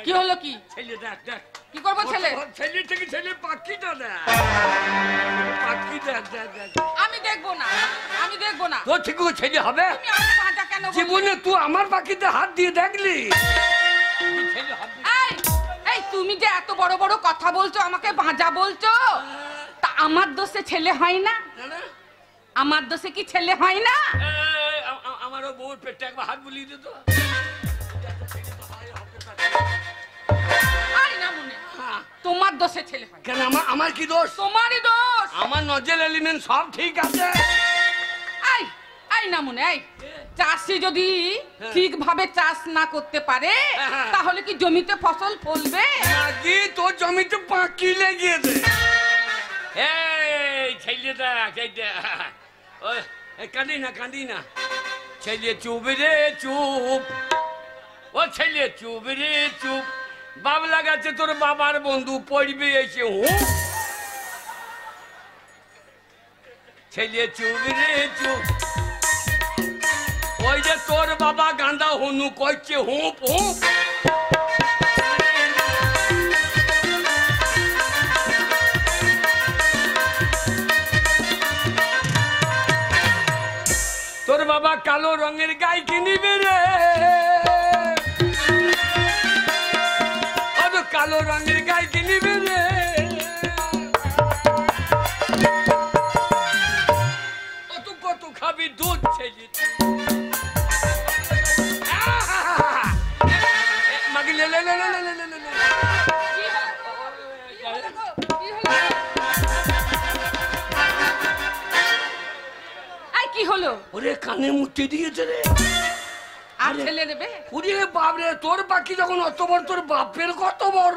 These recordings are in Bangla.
কি হলো? কি ছেলে দেখ দেখ কি করবো? ছেলে ছেলে থেকে ছেলে পাখিটা দেখ, পাখি দেখ দেখ দেখ। আমি দেখবো না, আমি দেখবো না। তোর ঠিক ছেলে হবে? তুমি আমাকে বাঁচা কেন বললে? জীবনে তুই আমার পাখিতে হাত দিয়ে দেখলি? এই এই তুমি যে এত বড় বড় কথা বলছো, আমাকে বাঁচা বলছো, তা আমার দোষে ছেলে হয় না? আমার দোষে কি ছেলে হয় না? আমারও বউর পেটে একবার হাত বুলিয়ে দিত। তোমার দোষে ছেলে হয়। কেন আমার কি দোষ? তোমারই দোষ। আমার নজেল এলিমেন্ট সব ঠিক আছে। এই এই না মনে, এই চাষি যদি ঠিকভাবে চাষ না করতে পারে তাহলে কি জমিতে ফসল ফলবে? নাকি তোর জমিতে পাখি লেগেছে। এই ছেলেটা কাঁদি না কাঁদি না, ছেলে চুপ রে চুপ, ও ছেলে চুপ রে চুপ। বাবলা গাছে তোর বাবার বন্ধু পড়বে এসে হুঁ। ছেলে চুপ রে চুপ, ওই যে তোর বাবা গাঁদা হনু করছে হুঁপ হুঁপ। তোর বাবা কালো রঙের গাই কিনিবে রে, কালো রঙের গাই কিনিবে রে। কত খাবি দুধ ছেলে? মাগি লে লে লে লে লে লে লে। কি হলো? ওরে কানে মুটে দিয়েছে রে। আর ছেলে নেবে? ওরে বাপ রে, তোর বাকি যখন অত বড়, তোর বাপের কত বড়।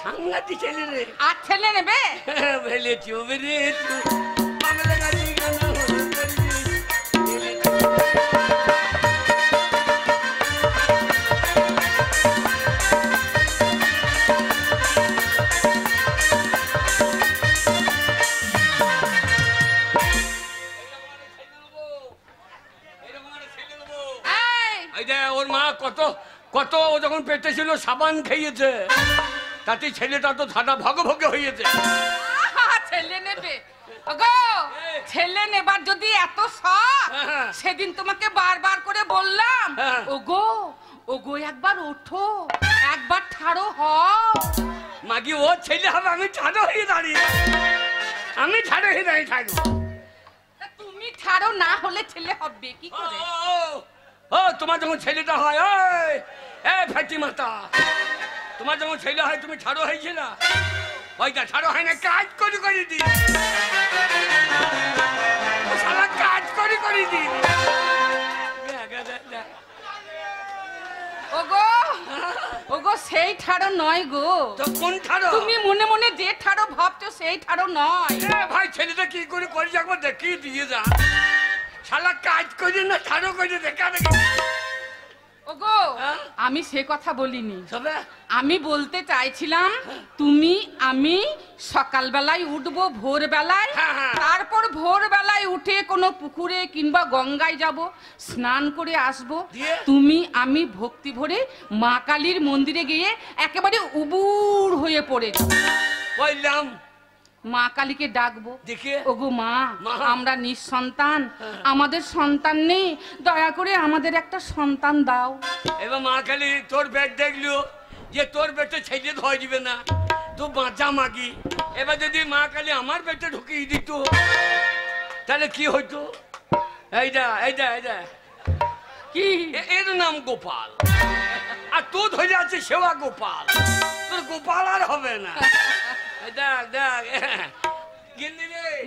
সাংঘাতিক ছেলে রে। আর ছেলে নেবে? ভেলে চুপ রে চুপ। ওর মা কত কত ও যখন পেটে ছিল সাবান খেয়েছে, তাতে ছেলেটা তো ধাঁধা ভগে ভগে হয়েছে। ছেলে নেবে? ওগো ছেলে নেবার যদি এত শখ, সেদিন তোমাকে বারবার করে বললাম ওগো ওগো একবার ওঠো, একবার ঠাড়ো হও। মাগি ও ছেলে হবে, আমি ঠাড়ো হয়ে দাঁড়িয়ে, আমি ঠাড়ো হয়ে দাঁড়িয়ে থাকবো। তুমি ঠাড়ো না হলে ছেলে হবে কি করে? ও তোমার যখন ছেলেটা হয়, এই ফ্যাটি মাতা, তোমার যখন ছেলে হয় তুমি ঠাড়ো হয়েছিল? ওইটা ঠাড়ো হয় না, কাজ করে করে দি, সারা কাজ করে করে দি। ওগো ওগো সেই ঠাড়ো নয় গো। তো কোন ঠাড়ো? তুমি মনে মনে যে ঠাড়ো ভাবছো সেই ঠাড়ো নয়। ভাই ছেলেটা কি করে করি একবার দেখিয়ে দিয়ে যা। শালা কাজ করি না ঠাড়ো করে দেখা দেখি। ওগো আমি সে কথা বলিনি, আমি বলতে চাইছিলাম তুমি আমি সকালবেলায় উঠবো ভোরবেলায়, তারপর ভোরবেলায় উঠে কোনো পুকুরে কিংবা গঙ্গায় যাব, স্নান করে আসবো, তুমি আমি ভক্তি ভরে মা কালীর মন্দিরে গিয়ে একেবারে উবুর হয়ে পড়ে যাব। মা কালীকে ডাকবো, ওগো মা আমরা নিঃসন্তান, আমাদের সন্তান নেই, দয়া করে আমাদের একটা সন্তান দাও। এবার মা কালী তোর পেট দেখলো যে তোর পেটে ছেলে ধরে দিবে না, তো বাঁচা মাগি। এবার যদি মা কালী আমার পেটে ঢুকিয়ে দিত তাহলে কি হইতো? এইটা এইটা এইটা কি, এর নাম গোপাল, আর তোর ধরে আছে সেবা গোপাল, তোর গোপাল আর হবে না।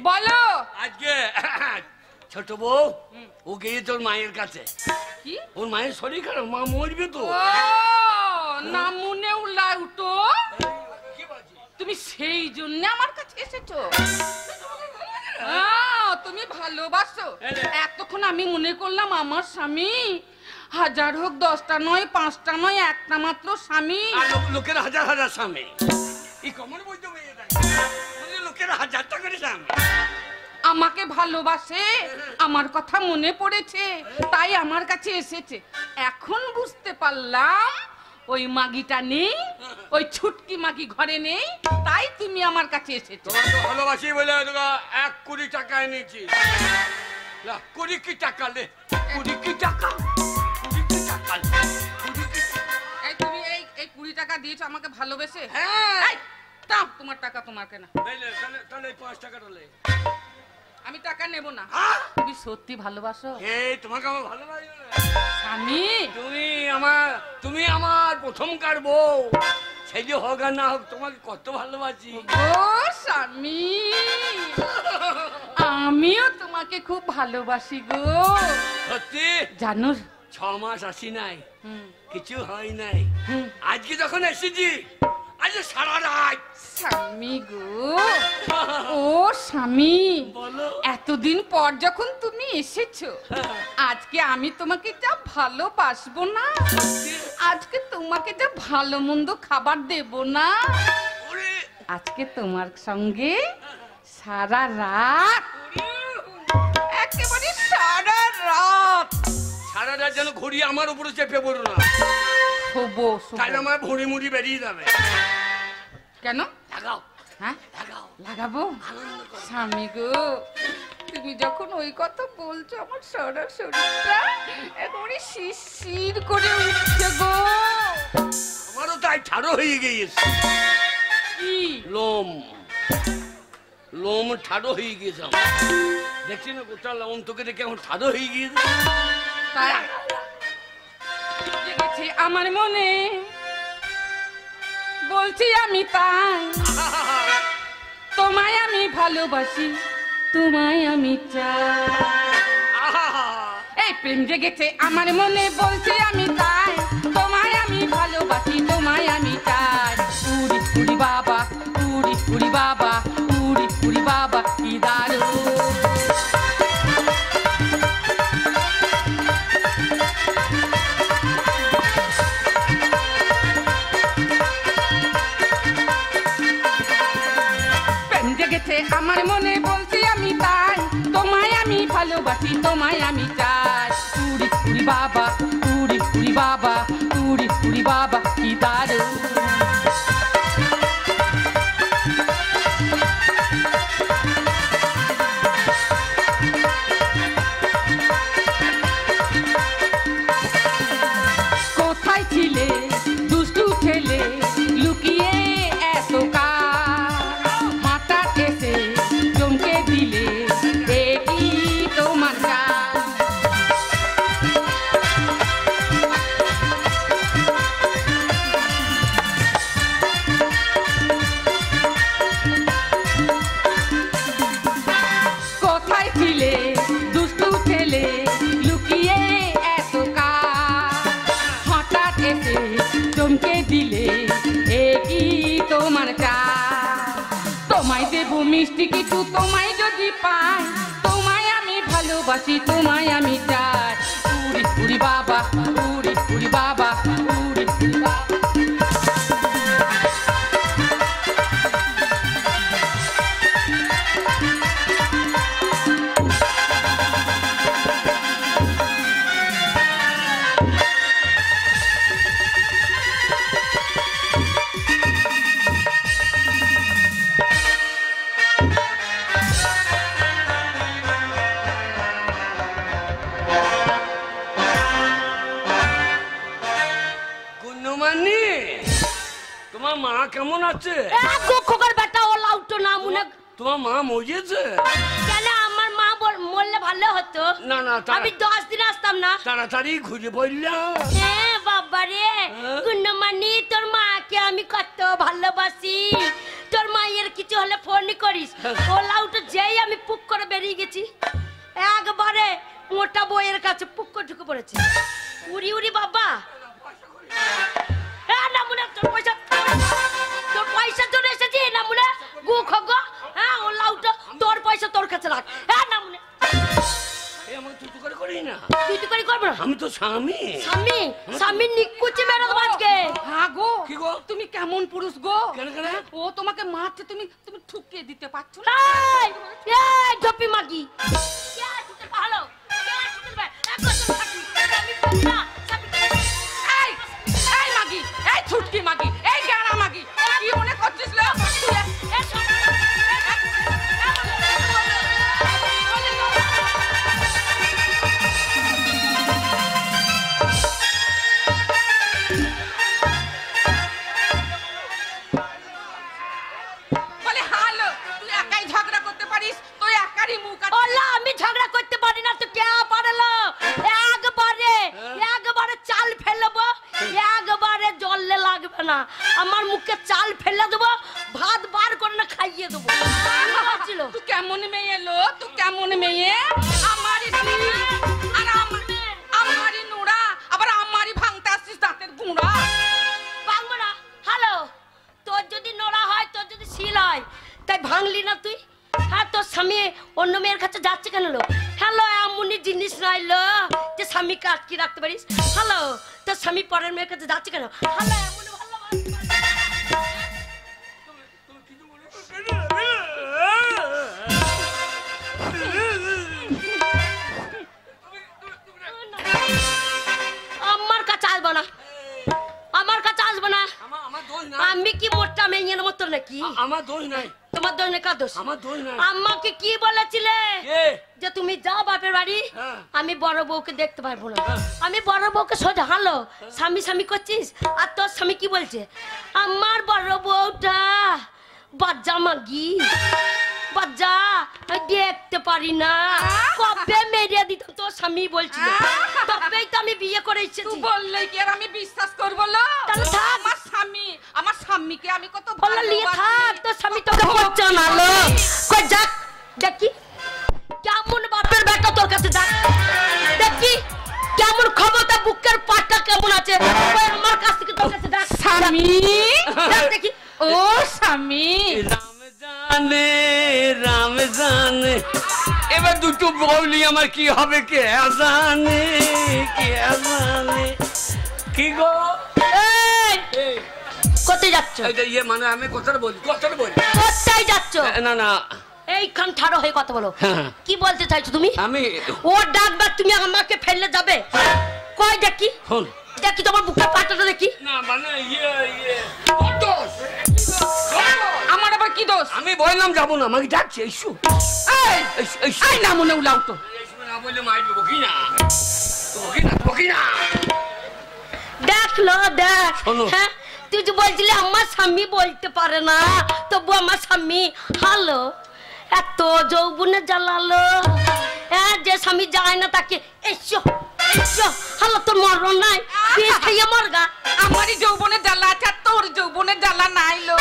বলো আজকে ছোট বউ ও গিয়ে তোর মায়ের কাছে, ওর মায়ের শরীর খারাপ, মা মরবে তো। না মনে উঠো, তুমি সেই জন্য আমার কাছে এসেছো? তুমি ভালোবাসো। এতক্ষণ আমি মনে করলাম আমার স্বামী হাজার হোক 10টা নয় 5টা নয় একটা মাত্র স্বামী। লোকের হাজার হাজার স্বামী, লোকের 1000টা করে স্বামী। আমাকে ভালোবাসে, আমার কথা মনে পড়েছে, তাই আমার কাছে এসেছে। এখন বুঝতে পারলাম ওই মাগিটা নেই, ওই ছুটকি মাগি ঘরে নেই, তাই তুমি আমার কাছে এসেছো। তোমাকে ভালোবাসি বলে 1 কোটি টাকা এনেছি। 1 কোটি কি টাকা লে? 20 কি টাকা? 20 কি টাকা? 20 কি? এই তুমি এই 20 টাকা দিয়েছো আমাকে ভালোবেসে? হ্যাঁ। এই দাও তোমার টাকা, তোমার কেনা। তাহলে 5 টাকাটা লে। আমি টাকা নেব না। হ্যাঁ? তুমি সত্যি ভালোবাসো? এই তোমাকে আমার ভালোবাসি না। স্বামী, তুমি আমার প্রথমকার বউ, ছেলে হোক আর না হোক তোমাকে কত ভালোবাসি। ও স্বামী, আমিও তোমাকে খুব ভালোবাসি গো। সত্যি? জানো 6 মাস আসি নাই, কিছু হয় নাই, আজকে যখন এসেছি আজ সারা রাত। স্বামী গো, ও স্বামী, বলো। এতদিন পর যখন তুমি এসেছো, আজকে আমি তোমাকে যা ভালোবাসবো না, আজকে তোমাকে যা ভালো মন্দ খাবার দেব না, ওরে, আজকে তোমার সঙ্গে সারা রাত, একেবারে সারা রাত যেন ঘুরিয়ে আমার উপরে চেপে পড়ো না, শোবো। তাহলে আমার ভুঁড়ি মুড়ি বেরিয়ে যাবে। কেন লাগাও, হ্যাঁ লাগাও, লাগাবো? স্বামী গো, তুমি যখন ওই কথা বলছো আমার সারা শরীরটা একেবারে শিরশির করে উঠছে গো। আমারও তাই ঠাড়ো হয়ে গিয়েছে। কি লোম ঠাড়ো হয়ে গিয়েছে আমার। দেখছি না গোটা লোম তোকে দেখে এখন ঠাড়ো হয়ে গিয়েছে। তাই জেগেছে আমার মনে, বলছি আমি তাই, তোমায় আমি ভালোবাসি, তোমায় আমি চাই। এই প্রেম জেগেছে আমার মনে, বলছি আমি তাই, তোমায় আমি ভালোবাসি, তোমায় আমি চাই। উড়ি উড়ি বাবা, উড়ি উড়ি বাবা, উড়ি উড়ি বাবা, কি দারুণ। আমার মনে, বলছি আমি তাই, তোমায় আমি ভালোবাসি, তোমায় আমি চাই। উড়ি উড়ি বাবা, উড়ি উড়ি বাবা, উড়ি উড়ি বাবা, কি দারুণ। কোথায় ছিলে দুষ্টু ছেলে, লুকিয়ে এত কাল, হঠাৎ এসে চমকে দিলে, দেখি তোমার কাজ। কোথায় ছিলে দুষ্টু ছেলে, লুকিয়ে এত কাল, হঠাৎ এসে চমকে দিলে, কি তোমার কাজ। তোমায় দেব মিষ্টি কিছু, তোমায় যদি পাই, তোমায় আমি ভালোবাসি, তোমায় আমি চাই। উড়ি উড়ি বাবা, উড়ি উড়ি বাবা, উড়ি উড়ি বাবা। গুণমানি, তোমার মা কেমন আছে? খোকার বেটা, ও লাউটো না মনে। তোমার মা মরিয়েছে? কেন, আমার মা মরলে ভালো হতো। না না, আমি 10 দিন আসতাম না। তাড়াতাড়ি ঘুরে পড়লাম। হ্যাঁ বাবা রে, গুণমানি, তোর মাকে আমি কত ভালোবাসি। তোর মায়ের কিছু হলে ফোন করিস। ও লাউটো যেই আমি পুক করে বেরিয়ে গেছি, একবারে মোটা বইয়ের কাছে পুক করে ঢুকে পড়েছে। উড়ি উড়ি বাবা, না মনে তোর পয়সা জন্য এসেছি না মনে। গু খগ, হ্যাঁ ও লাউটো, তোর পয়সা তোর কাছে রাখ। হ্যাঁ না মনে, আমার তুই করে করি না। তুই তো করে করবো না। আমি তো স্বামী। স্বামী স্বামী নিকুচি মেরে দেবো আজকে। হ্যাঁ গো, কি গো? তুমি কেমন পুরুষ গো? কেন কেন? ও তোমাকে মারছে, তুমি তুমি ঠুকিয়ে দিতে পারছো না? এই এই ঝপি মাগি কে আসতে ভালো কে আসতে ভাই এক বছর থাকি আমি বলি না এই এই মাগি, এই ছুটকি মাগি, এই গাড়া মাগি, কি মনে করছিস লো? তুই এ শোন বলে হালো, তুই একাই ঝগড়া করতে পারিস, তুই একারই মুখ আর ওলা আমি ঝগড়া করতে পারি না তো কে পারলো? একবারে চাল ফেলবো, একবারে জলে লাগবে না, আমার মুখে চাল ফেলে দেবো, ভাত বার করে না খাইয়ে দেবো। ছিল তুই কেমন মেয়ে লো? তুই কেমন মেয়ে? আমারই দিল আর আমারই নোড়া, আবার আমারই ভাঙতে আসছিস দাঁতের গুঁড়া। ভাঙবো না। হ্যালো, তোর যদি নোড়া হয়, তোর যদি শিল হয়, তাই ভাঙলি না তুই? হ্যাঁ, তোর স্বামী অন্য মেয়ের কাছে যাচ্ছে কেন লো? হ্যালো, এমনই জিনিস নয় লো যে স্বামীকে আটকে রাখতে পারিস। হ্যালো, তোর স্বামী পরের মেয়ের কাছে যাচ্ছে কেন? হ্যালো, এমন আমার কাছে আসবো না, আমার কাছে আসবো না। আমার দোষ নাই। আমি কি মোটা মেয়ের মতো নাকি? আমার দোষ নাই। তোমার দোষ নেই, কার দোষ? আমার দোষ নাই। আমাকে কি বলেছিলে কে? যে তুমি যাও বাপের বাড়ি, হ্যাঁ। আমি বড় বউকে দেখতে পারবো না। আমি বড় বউকে সোজা হালো স্বামী স্বামী করছিস, আর তোর স্বামী কি বলছে? আমার বড় বউটা বাচ্চা মাগি, বাচ্চা আমি দেখতে পারি না, কবে মেরে দিতাম। তোর স্বামী বলছিল, তবেই তো আমি বিয়ে করে তুই এসেছি। বললেই কি আর আমি বিশ্বাস করবো লো? তাহলে থাক। আমার স্বামীকে আমি কত বললো নিয়ে ভালোবাসি। থাক, তোর স্বামী তোকে করছে না লো। কই যাক দেখি কেমন বাপের বেটা তোর কাছে, যাক দেখি কেমন ক্ষমতা, বুকের পাটা কেমন আছে। কই আমার কাছ থেকে তোর কাছে ডাক স্বামী, ডাক দেখি। ও স্বামী, রাম জানে এবার দুটো বউলি আমার কি হবে কে জানে, কে জানে। কি গো? এই এই, কোথায় যাচ্ছ? এইটা ইয়ে মানে আমি কথাটা বলি। কোথায় যাচ্ছ? না না, এইখান ঠাড়ো হয়ে কথা বলো। হ্যাঁ। কি বলতে চাইছো তুমি? আমি ও ডাকবা, তুমি আমাকে ফেললে যাবে? কই দেখি, শোন দেখি তোমার বুকের পাটাটা দেখি। না মানে আমার আবার কি দোষ? আমি বললাম যাবো না, আমাকে ডাকছে এসো। এই এই না মনে উলাও তো। না বললে মাইবে বকি না, বকি না। দেখলো দেখ, শোনো। হ্যাঁ তুই যে বলছিলি আমার স্বামী বলতে পারে না, তবু আমার স্বামী হালো এত যৌবনে জ্বালালো। যে স্বামী যায় না তাকে এসো এসো হালো, তোর মরণ নাই, বিষ খাইয়ে মরগা। আমারই যৌবনের জ্বালা আছে, আর তোর যৌবনের জ্বালা নাই লো।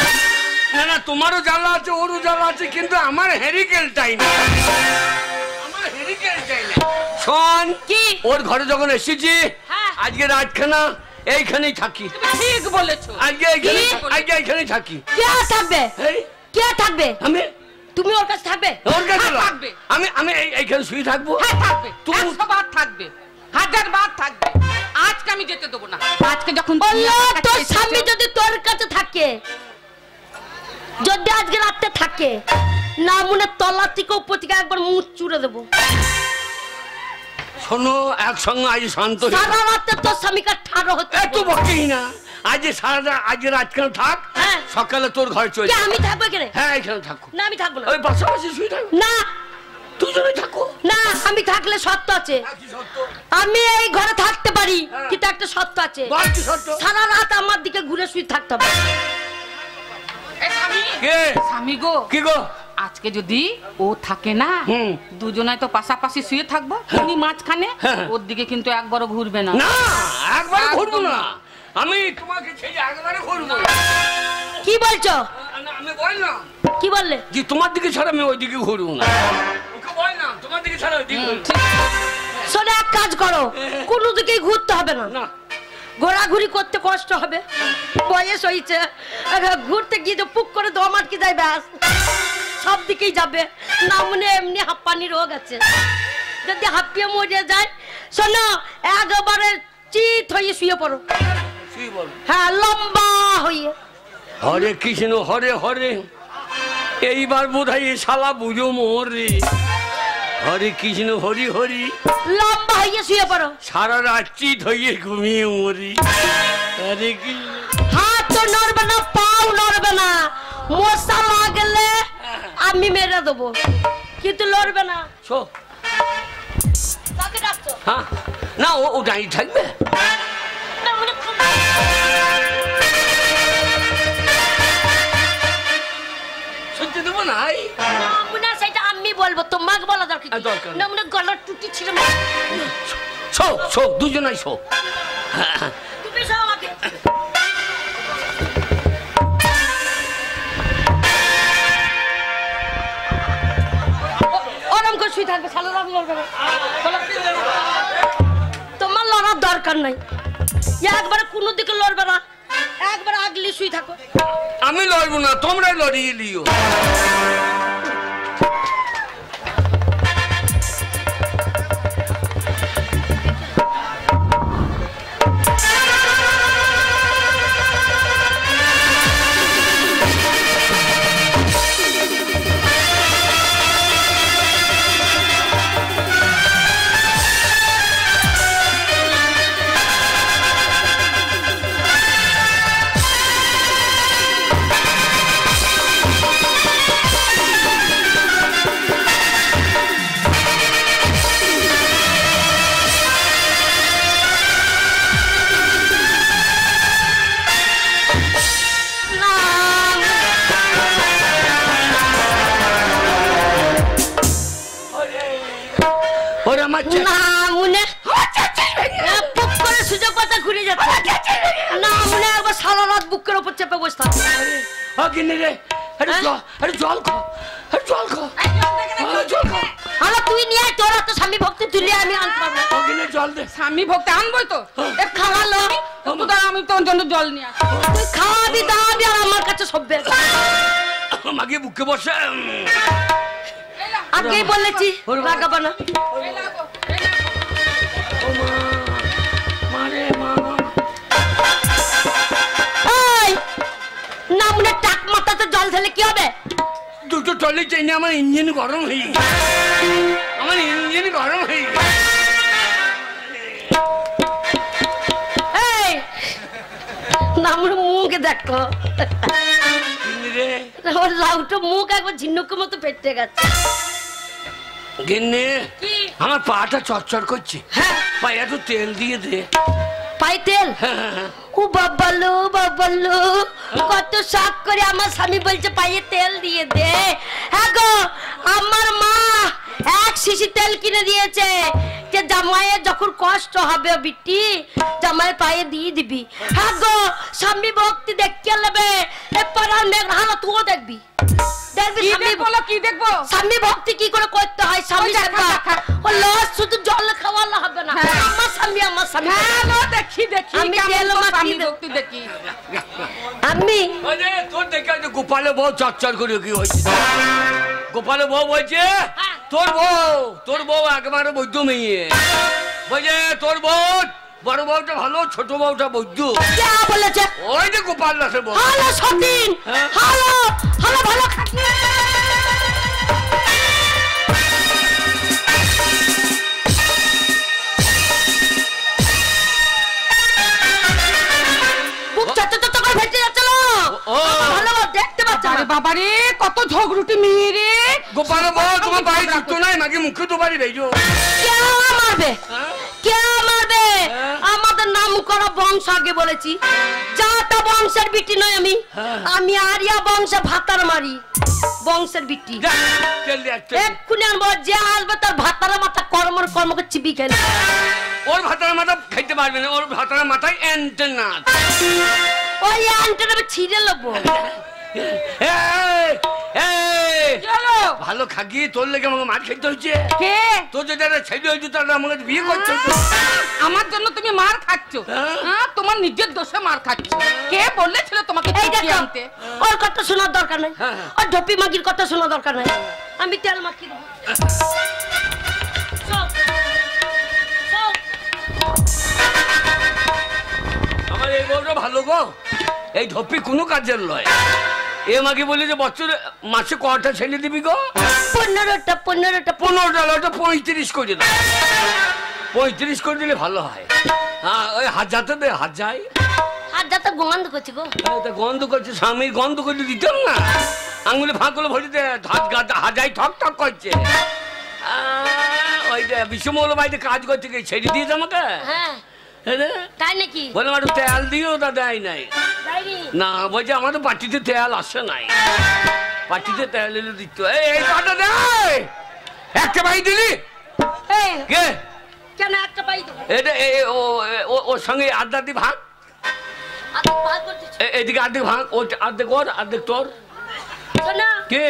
না না, তোমারও জ্বালা আছে, ওরও জ্বালা আছে, কিন্তু আমার হেরিকেলটাই না, আমার হেরিকেলটাই না। শোন কি? ওর ঘরে যখন এসেছি, হ্যাঁ। আজকে রাতখানা এইখানেই থাকি। ঠিক বলেছো। আজকে এইখানেই থাকি। কে থাকবে? এই কে থাকবে? আমি তুমি ওর কাছে থাকবে? ওর কাছে না। থাকবে। আমি এইখানে শুয়ে থাকবো। হ্যাঁ থাকবে, তুমি 100 বার থাকবে, 1000 বার থাকবে। আজকে আমি যেতে দেবো না। আজকে যখন তুমি বললো আমার কাছে তোর এসেছো- স্বামী যদি তোর কাছে থাকে, যদি আজকে রাতে থাকে না, মনে তলা থেকে উপর থেকে একবার মুখ চুড়ে দেবো। শোনো, একসঙ্গে আজ শান্ত হয়ে সারা রাতে তোর স্বামীকে ঠাড়ো হতে এত বকেই না। আজ রাতখানা থাক, হ্যাঁ। সকালে তোর ঘরে চলে কে যাবো। আমি থাকবো এখানে? হ্যাঁ এখানে থাকো, না আমি থাকবো না। ওই পাশাপাশি শুয়ে থাকো, না দুজনে থাকো। না, আমি থাকলে সত্য আছে, আমি এই ঘরে থাকতে পারি, কিন্তু একটা সত্য আছে, বল কি সত্য? সারা রাত আমার দিকে ঘুরে শুয়ে থাকতে হবে। এই স্বামী, কে? স্বামী গো, কি গো? আজকে যদি ও থাকে না, হুম। দুজনাই তো পাশাপাশি শুয়ে থাকবো, তুমি মাঝখানে, হ্যাঁ। ওর দিকে কিন্তু একবারও ঘুরবে না। না, একবারে একদম ঘুরবো না। না। আমি তোমাকে ছেড়ে একবারে ঘুরবো না। কি বলছো? আমি বললাম কি বললে? যে তোমার দিকে ছাড়া আমি ওই দিকে ঘুরবো না। ওকে বললাম তোমার দিকে ছাড়া ওই দিকে ঘুরবো ঠিক। শোনো, এক কাজ করো, কোনো দিকেই ঘুরতে হবে না, না। ঘোরাঘুরি করতে কষ্ট হবে, বয়স হয়েছে, ঘুরতে গিয়ে তো পুক করে দম আটকে যায়, ব্যাস সব দিকেই যাবে না, মনে এমনি হাঁপানি রোগ আছে, যদি হাঁপিয়ে মরে যায় শোনো একবারে চিত হয়ে শুয়ে পড়ো। শুয়ে পড়ো? হ্যাঁ, লম্বা হয়ে। হরে কৃষ্ণ হরে হরে। এইবার বোধ হয় শালা বুঝো মোর রে। হরে কৃষ্ণ হরি হরি। লম্বা হয়ে শুয়ে পড়ো। সারা রাত চিত হয়ে ঘুমিয়ে মরি। হরে কৃষ্ণ। হাত তো নড়বে না, পাও নড়বে না। মশা লাগলে আমি মেরে দেবো, কিন্তু লড়বে না। শো। কাকে ডাকছো? হ্যাঁ না, ও দাঁড়িয়ে থাকবে। না, মানে শুনতে দেবো না। না, সেটা আমি বলবো, তোমাকে বলা দরকার কি? দরকার না, মানে গলার টুটি ছিল। শো শো, দুজনাই শো। তুমি সব আমাকে। ওরম করে শুয়ে থাকবে, শালা রাম লড়বে না। তোমার লড়ার দরকার নাই, একবারে কোনো দিকে লড়বে না, একবার আগলি শুয়ে থাকো। আমি লড়বো না, তোমরা লড়িয়ে লিও। স্বামী ভক্তি আনবই তো, খাওয়ালো আমি তোর জন্য জল নিয়ে আসি। তুই খাওয়াবি দাওয়াবি আর আমার কাছে সব বের আমাকে বুকে বসে। আগেই বলেছি রাগাবো না। না মনে টাক মাথাতে জল ঢেলে কি হবে? দুটো টলি চাইনি, আমার ইঞ্জিন গরম হয়ে গেছে। আমার ইঞ্জিন গরম হয়ে গেছে। মুখে দেখো লাউটা মুখ একবার ঝিনুকের মতো পেটে গেছে। আমার পাটা চরচর করছে, পায়ে একটু তেল দিয়ে দে। পায়ে তেল? ও বাবালো বাবালো, কত শখ করে আমার স্বামী বলছে পায়ে তেল দিয়ে দে। হ্যাঁ গো, আমার মা এক শিশি তেল কিনে দিয়েছে যে জামাইয়ের যখন কষ্ট হবে বিটি জামাইয়ের পায়ে দিয়ে দিবি। হ্যাঁ গো, স্বামী ভক্তি দেখতে নেবে এরপর আর মেঘ হালা তুইও দেখবি। স্বামী ভক্তি কি করে করতে হয়, স্বামী শুধু জল খাওয়ালে হবে না। আমার স্বামী আমার স্বামী দেখি দেখি আমি তোর দেখে গোপালে বউ চরচর করে কি হয়েছে। গোপালে বউ বলছে তোর বউ একেবারে বৈদ্য মেয়ে বলছে, তোর বউ বড় বউটা ভালো, ছোট বউটা বৈদ্য বলেছে। ওই যে গোপাল দাসের বউ। হ্যালো সতীন, হ্যালো হ্যালো, ভালো খাচ্ছি। বাবারে কত ঝগড়ুটি মেয়ে রে। গোপাল বউ তোমার বাড়ি থাকতো না, মাকে মুখে তো বাড়ি বেজো। কে মারবে, কে মারবে? আমাদের নাম করা বংশ আগে বলেছি, যাটা বংশের বিটি নয় আমি। আমি আরিয়া বংশে ভাতার মারি, বংশের বিটি। এক্ষুনি আনবো, যে আসবে তার ভাতার মাথা কর্মর কর্মকে চিবি খেলে। ওর ভাতার মাথা খাইতে পারবে না, ওর ভাতার মাথায় অ্যান্টেনা। ওই অ্যান্টেনা ছিঁড়ে নেবো। ভালো খাকি, তোর লেগে আমাকে মার খেতে হয়েছে। তোর যদি একটা ছেলে হয়েছে তাহলে আমাকে বিয়ে করছো। আমার জন্য তুমি মার খাচ্ছ? তোমার নিজের দোষে মার খাচ্ছ। কে বলেছিল তোমাকে আনতে? ওর কথা শোনার দরকার নাই, ওর ঢপি মাগির কথা শোনার দরকার নাই। আমি তেল মাখি দেবো। বড় ভালো গো, এই ধপ্পি কোনো কাজের নয়। এ আমাকে বলি যে বছরে মাসে কটা ছেলে দিবি গো? 15টা 15টা লটা 35 করে দাও। 35 করে দিলে ভালো হয়। হ্যাঁ ওই হাজারটা দে, হাজার হাজারটা গন্ধ করছি গো। গন্ধ করছে, স্বামীর গন্ধ করে দিতাম না, আঙুলে ফাঁকগুলো ভরে দে, হাজাই ঠক ঠক করছে। ওইটা বিশ্বমৌল বাড়িতে কাজ করছে, কি ছেড়ে দিয়েছে আমাকে? হ্যাঁ তাই নাকি? বললাম একটু তেল দিও, তা দেয় নাই। না বলছে আমাদের পার্টিতে তেল আসে নাই, পার্টিতে তেল এলে দিত। এই পাটা দে, একটা বাই দিলি কে? কেন একটা পাই দেবো? এটা ওর সঙ্গে আড্ডা দি ভাগ, এদিকে আর্ধেক ভাগ, ও আর্ধেক ওর আর্ধেক তোর। কে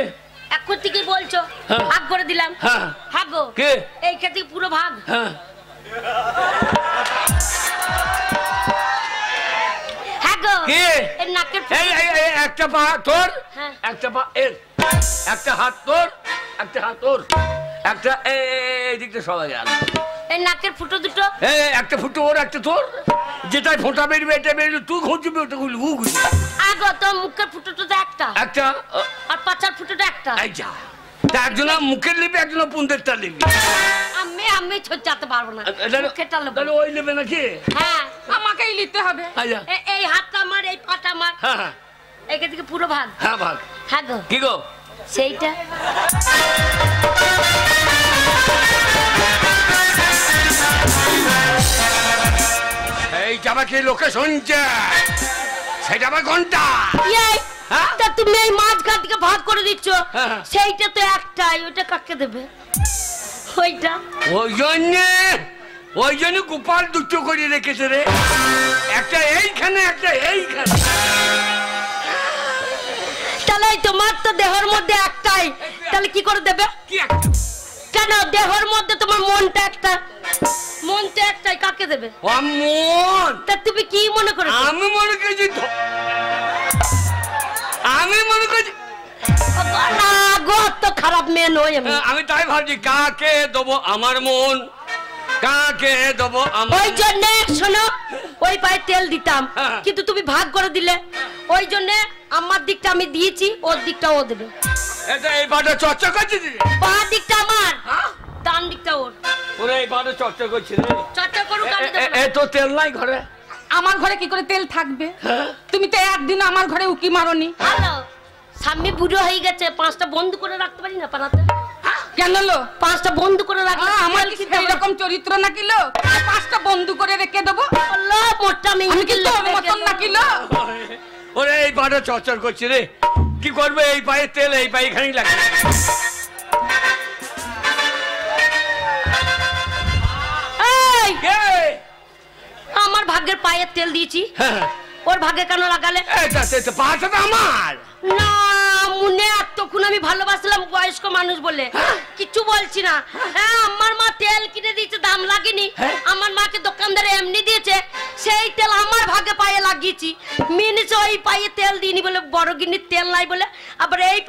এখন থেকে বলছো হ্যাঁ। ভাগ করে দিলাম। হ্যাঁ ভাগ গো। কে? এই ক্ষেত্রে পুরো ভাগ। হ্যাঁ হ্যাঁ গো। কে? এই নাকের এই একটা পা তোর, হ্যাঁ। একটা পা এর, একটা হাত তোর, একটা হাত তোর, একটা এই দিকটা সবাই গেল। এই নাকের ফুটো দুটো, একটা ফুটো ওর, একটা তোর। যেটাই ফোঁটা বেরবে, এটা বেরবে, তুই খুঁজবি, ওটা খুঁজবি, ও খুঁজবি। আগো তো মুখের ফুটোটা তো একটা, একটা আর পাছার ফুটোটা একটা। এই যা, তা একজনা মুখের লিপি, একজনা পুন্দেরটা লিপি। আমি যেতে পারবো না, মুখেরটা নেবো। তাহলে ওই নেবে নাকি? হ্যাঁ আমাকেই নিতে হবে। আচ্ছা এই হাতটা আমার, এই পাটা আমার, হ্যাঁ হ্যাঁ এখান থেকে পুরো ভাগ। হ্যাঁ ভাগ। হ্যাঁ গো। কি গো? সেইটা এই যাবাকে লোকে শুনছে, সেটা আবার ঘন্টা। হ্যাঁ? তা তুমি এই মাঝখান থেকে ভাগ করে দিচ্ছ, হ্যাঁ। সেইটা তো একটাই, ওইটা কাকে দেবে? ওইটা ওই জন্য গোপাল দুটো করে রেখেছে রে, একটা এইখানে, একটা এইখানে। তাহলে তোমার তো দেহের মধ্যে একটাই, তাহলে কি করে দেবে? কি একটা? কেন দেহের মধ্যে তোমার মনটা একটা, মন তো একটাই, কাকে দেবে? ও মন। তা তুমি কি মনে করো? আমি মনে করছি, আমি মনে করছি না গো, তো খারাপ মেয়ে নই আমি। আমি তাই ভাবছি, কাকে দেবো আমার মন, কাকে দেবো আমার। ওই জন্য শোনো, ওই পায়ে তেল দিতাম, হ্যাঁ। কিন্তু তুমি ভাগ করে দিলে, ওই জন্য আমার দিকটা আমি দিয়েছি, ওর দিকটা ও দেবে। এটা এই পাটা চর্চা করছিস? বা দিকটা আমার, ডান দিকটা ওর। ওরে এই পাটা চর্চা করছিস রে? চর্চা করুক, আমি দেবো না। এ তো তেল নাই ঘরে। আমার ঘরে কি করে তেল থাকবে? তুমি তো একদিন আমার ঘরে উকি মারোনি। হ্যালো, স্বামী বুড়ো হয়ে গেছে, 5টা বন্ধ করে রাখতে পারি না পাড়াতে? কেন লো? 5টা বন্ধ করে রাখলে আমার কি এরকম চরিত্র নাকি লো? 5টা বন্ধু করে রেখে দেবো? আল্লাহ, মোটা মেয়ে আমি কি তোর মতন নাকি লো? ওরে এই পাটা চর্চা করছি রে, কি করবে? এই পায়ে তেল, এই পায়ে এখানেই লাগে। এই, কে? আমার ভাগ্যের পায়ে তেল দিয়েছি, হ্যাঁ, ওর ভাগ্যে কেন লাগালে? এটা পাটা তো আমার। না মুনে, এতক্ষণ আমি ভালোবাসলাম বয়স্ক মানুষ বলে কিছু বলছি না। হ্যাঁ, আমার মা তেল কিনে দিয়েছে, দাম লাগেনি। আমার মাকে দোকানদারে এমনি দিয়েছে, সেই তেল আমার ভাগে পায়ে লাগিয়েছি। মিনিস ওই পায়ে তেল দিইনি বলে, বড় গিন্নির তেল নাই বলে, আবার এই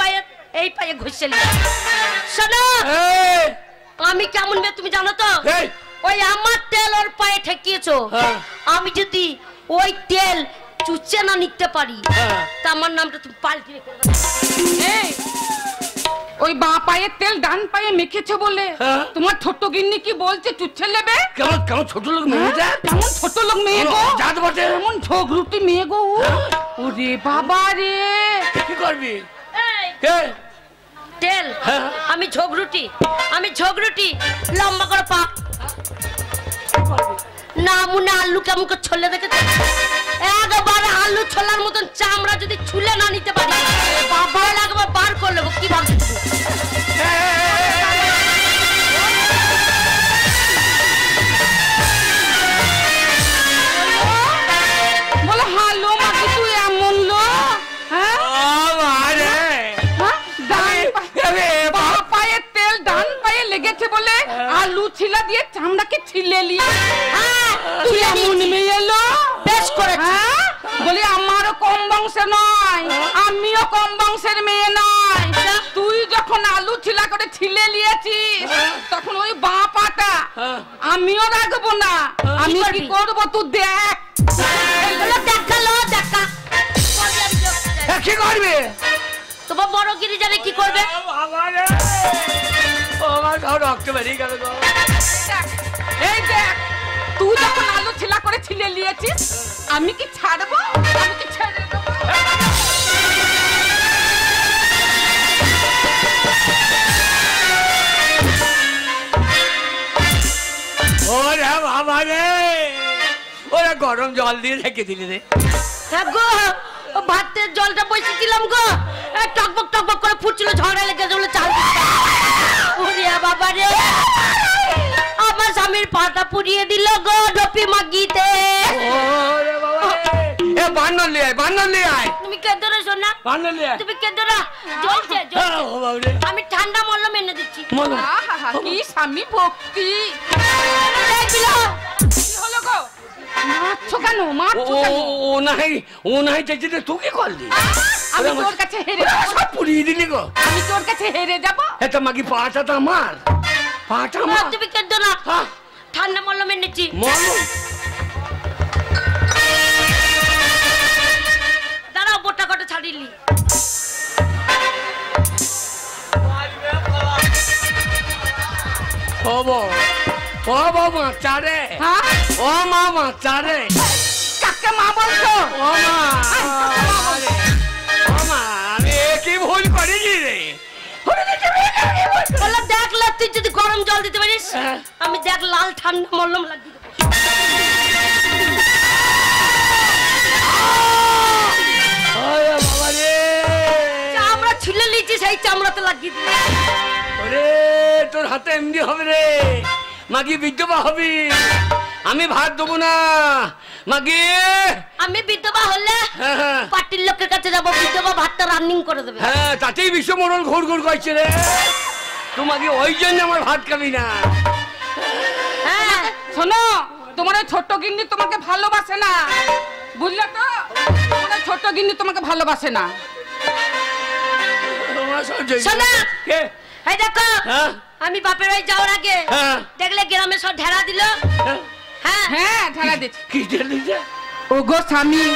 পায়ে ঘষে নিয়ে। শোনো, আমি কেমন মেয়ে তুমি জানো তো? ওই আমার তেল ওর পায়ে ঠেকিয়েছো, আমি যদি ওই তেল চুচে না নিতে পারি, তা আমার নামটা তুমি পাল্টে রেখে দেবে। এই, ওই বাঁ পায়ের তেল ডান পায়ে মেখেছো বলে তোমার ছোট গিন্নি কি বলছে? চুচ্ছে নেবে? কেমন কেমন ছোট লোক মেয়েটা? কেমন ছোট লোক মেয়ে গো, জাত বটে, কেমন ঝগড়ুটি মেয়ে গো। ওরে বাবা রে, কি করবি? এই, তেল আমি ঝগড়ুটি লম্বা করে পা না মুনে, আলু কেমন করে ছলে দেখেছে? একবারে আলু ছোলার মতন চামড়া যদি ছুলে না নিতে পারি, বাবা লাগবে বার করলে কি ভাবছিস? বলে হালো মাকে তুই এমন লো? হ্যাঁ, বাঁ পায়ের তেল ডান পায়ে লেগেছে বলে আলু ছিলা দিয়ে চামড়াকে ছিলে নিয়ে তুই এমন মেয়ে এলো? বেশ করে বলি আমারও কম বংশের নয়, আমিও কম বংশের মেয়ে নয়। তুই যখন আলু ছিলা করে ছিলে নিয়েছিস, তখন ওই বাঁ পাটা আমিও রাখবো না। আমি কি করবো তুই দেখ। দেখাল কি করবে? তোমার বড় গিরি জানে কি করবে? রক্ত বেরিয়ে গেল গো। এই দেখ, তুই যখন আলু ছিলা করে ছিলে নিয়েছিস, আমি কি ছাড়বো? আমি কি ছেড়ে দেবো? ওরে বাবা রে, ওরা গরম জল দিয়ে রেখে দিলি রে। হ্যাঁ গো, ভাতের জলটা বসিয়েছিলাম গো, টকবক টকবক করে ফুটছিল, ঝড়ে লেগেছে বলে চাল। ওরে বাবা রে, আমার স্বামীর পাটা পুড়িয়ে দিল গো ডপি মাগিতে। ওরে বাবা রে, এ বান্নর লিয়ে আয়, বান্নর লিয়ে আয়। তুমি কেঁদো না সোনা, বান্নর লিয়ে আয়। তুমি কেঁদো না, জ্বলছে জ্বলছে। ও বাবা রে, আমি ঠান্ডা মলম এনে দিচ্ছি। আহা, কি স্বামী ভক্তি! কি হলো গো? মারছো কেন? মারছো কেন? ও নাই চাইছে তুই কি করলি? আমি তোর কাছে হেরে যাবো? সব পুড়িয়ে দিলি গো। আমি তোর কাছে হেরে যাবো? এটা মাগি পাটা তো আমার, পাটা না, আমার। তুমি কেঁদো না, হ্যাঁ, ঠান্ডা মলম এনেছি। মলম। দাঁড়াও, বোটা কটা ছাড়িলি। ও বাবা চারে, হ্যাঁ? ও মামা চারে। কাকে মা বলছো? ও মা, ও মা, আমি কি ভুল করেছি রে? বলে দেখ লা, তুই যদি গরম জল দিতে পারিস, হ্যাঁ। আমি দেখ লাল ঠান্ডা মলম লাগিয়ে দেবো। ওরে বাবা রে, চামড়া ছিলে লিচি, সেই চামড়াতে লাগিয়ে দিবি। ওরে তোর হাতে এমনি হবে রে, মাগি বিধবা হবি। আমি ভাত দেবো না মাগি। আমি বিধবা হলে হ্যাঁ, হ্যাঁ, পার্টির লোকের কাছে যাবো, বিধবা ভাতটা রান্নিং করে দেবে। হ্যাঁ, তাতেই বিশ্ব মরণ ঘুর ঘুর করছে রে। তোমাকে ওই জন্য আমার ভাত খাবি না। হ্যাঁ, শোনো, তোমার ওই ছোট্ট গিন্নি তোমাকে ভালোবাসে না, বুঝলে তো? তোমার ওই ছোট্ট গিন্নি তোমাকে ভালোবাসে না। তোমার সব জয়- শোনা, কে? এই দেখো, হ্যাঁ, আমি বাপের বাড়ি যাওয়ার আগে হ্যাঁ, দেখলে গ্রামে সব ঢেরা দিল। হ্যাঁ। হ্যাঁ, হ্যাঁ, ঢালা দিচ্ছি। কি দিয়েছে? ওগো স্বামী,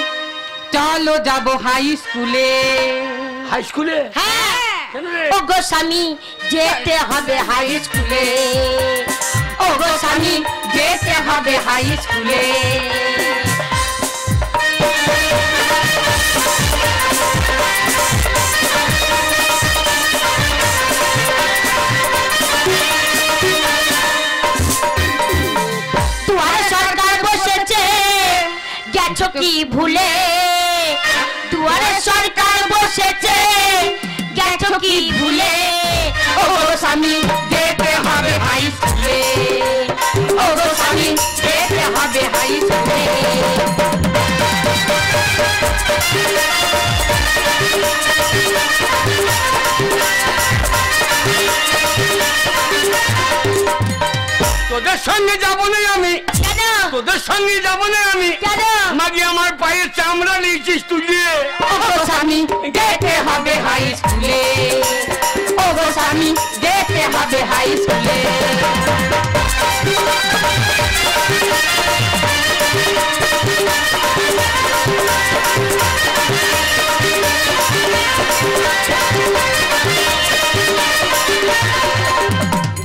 চলো যাবো হাই স্কুলে। হাই স্কুলে? হ্যাঁ, কেন রে? ওগো স্বামী, যেতে হবে হাই স্কুলে। ওগো স্বামী, যেতে হবে হাই স্কুলে। দুয়ারে সরকার বসেছে, গেছো কি ভুলে? দুয়ারে সরকার বসেছে, গেছো কি ভুলে? ওগো স্বামী, যেতে হবে হাই স্কুলে। ওগো স্বামী, যেতে হবে হাই স্কুলে। তোদের সঙ্গে যাবো না আমি, কেন তোদের সঙ্গে যাবো না আমি। কেন? মাগি আমার পায়ের চামড়া নিয়েছিস তুলিয়ে। ওগো স্বামী, যেতে হবে হাই স্কুলে। ওগো স্বামী, যেতে হবে হাই স্কুলে।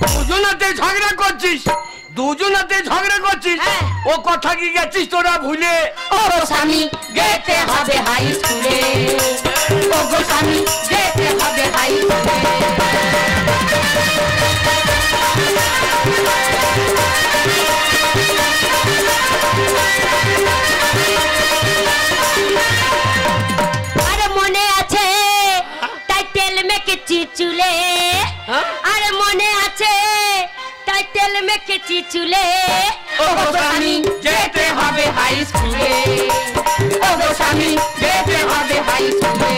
দুজনাতে ঝগড়া করছিস, দুজনাতে ঝগড়া করছিস। হ্যাঁ। ও কথা কি গেছিস তোরা ভুলে? ওগো স্বামী, যেতে হবে হাই স্কুলে। ওগো স্বামী, যেতে হবে হাই স্কুলে। আরে মনে আছে তাই তেল মেখেছি চুলে। হ্যাঁ? আরে মনে আছে তাই তেল মেখেছি চুলে। ওগো স্বামী, যেতে হবে হাই স্কুলে। ওগো স্বামী, যেতে হবে হাই স্কুলে।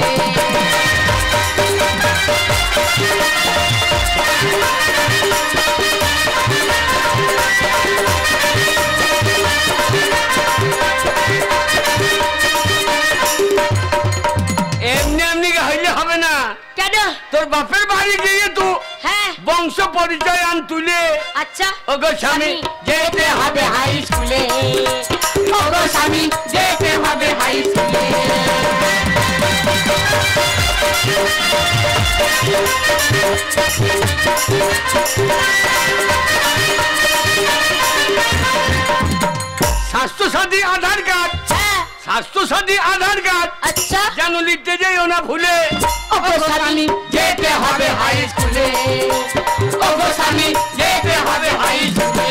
এমনি এমনি হইলে হবে না। কেন? তোর বাপের বাড়ি গিয়ে তো হ্যাঁ, বংশ পরিচয় আন তুলে। আচ্ছা। ওগো স্বামী, যেতে হবে হাই স্কুলে। ওগো স্বামী, যেতে হবে হাই স্কুলে। স্বাস্থ্যসাথী আধার কার্ড, স্বাস্থ্যসাথী আধার কার্ড। আচ্ছা যেন লিখতে যাইও না ভুলে। ওগো স্বামী যেতে হবে হাই স্কুলে, ওগো স্বামী যেতে হবে হাই স্কুলে।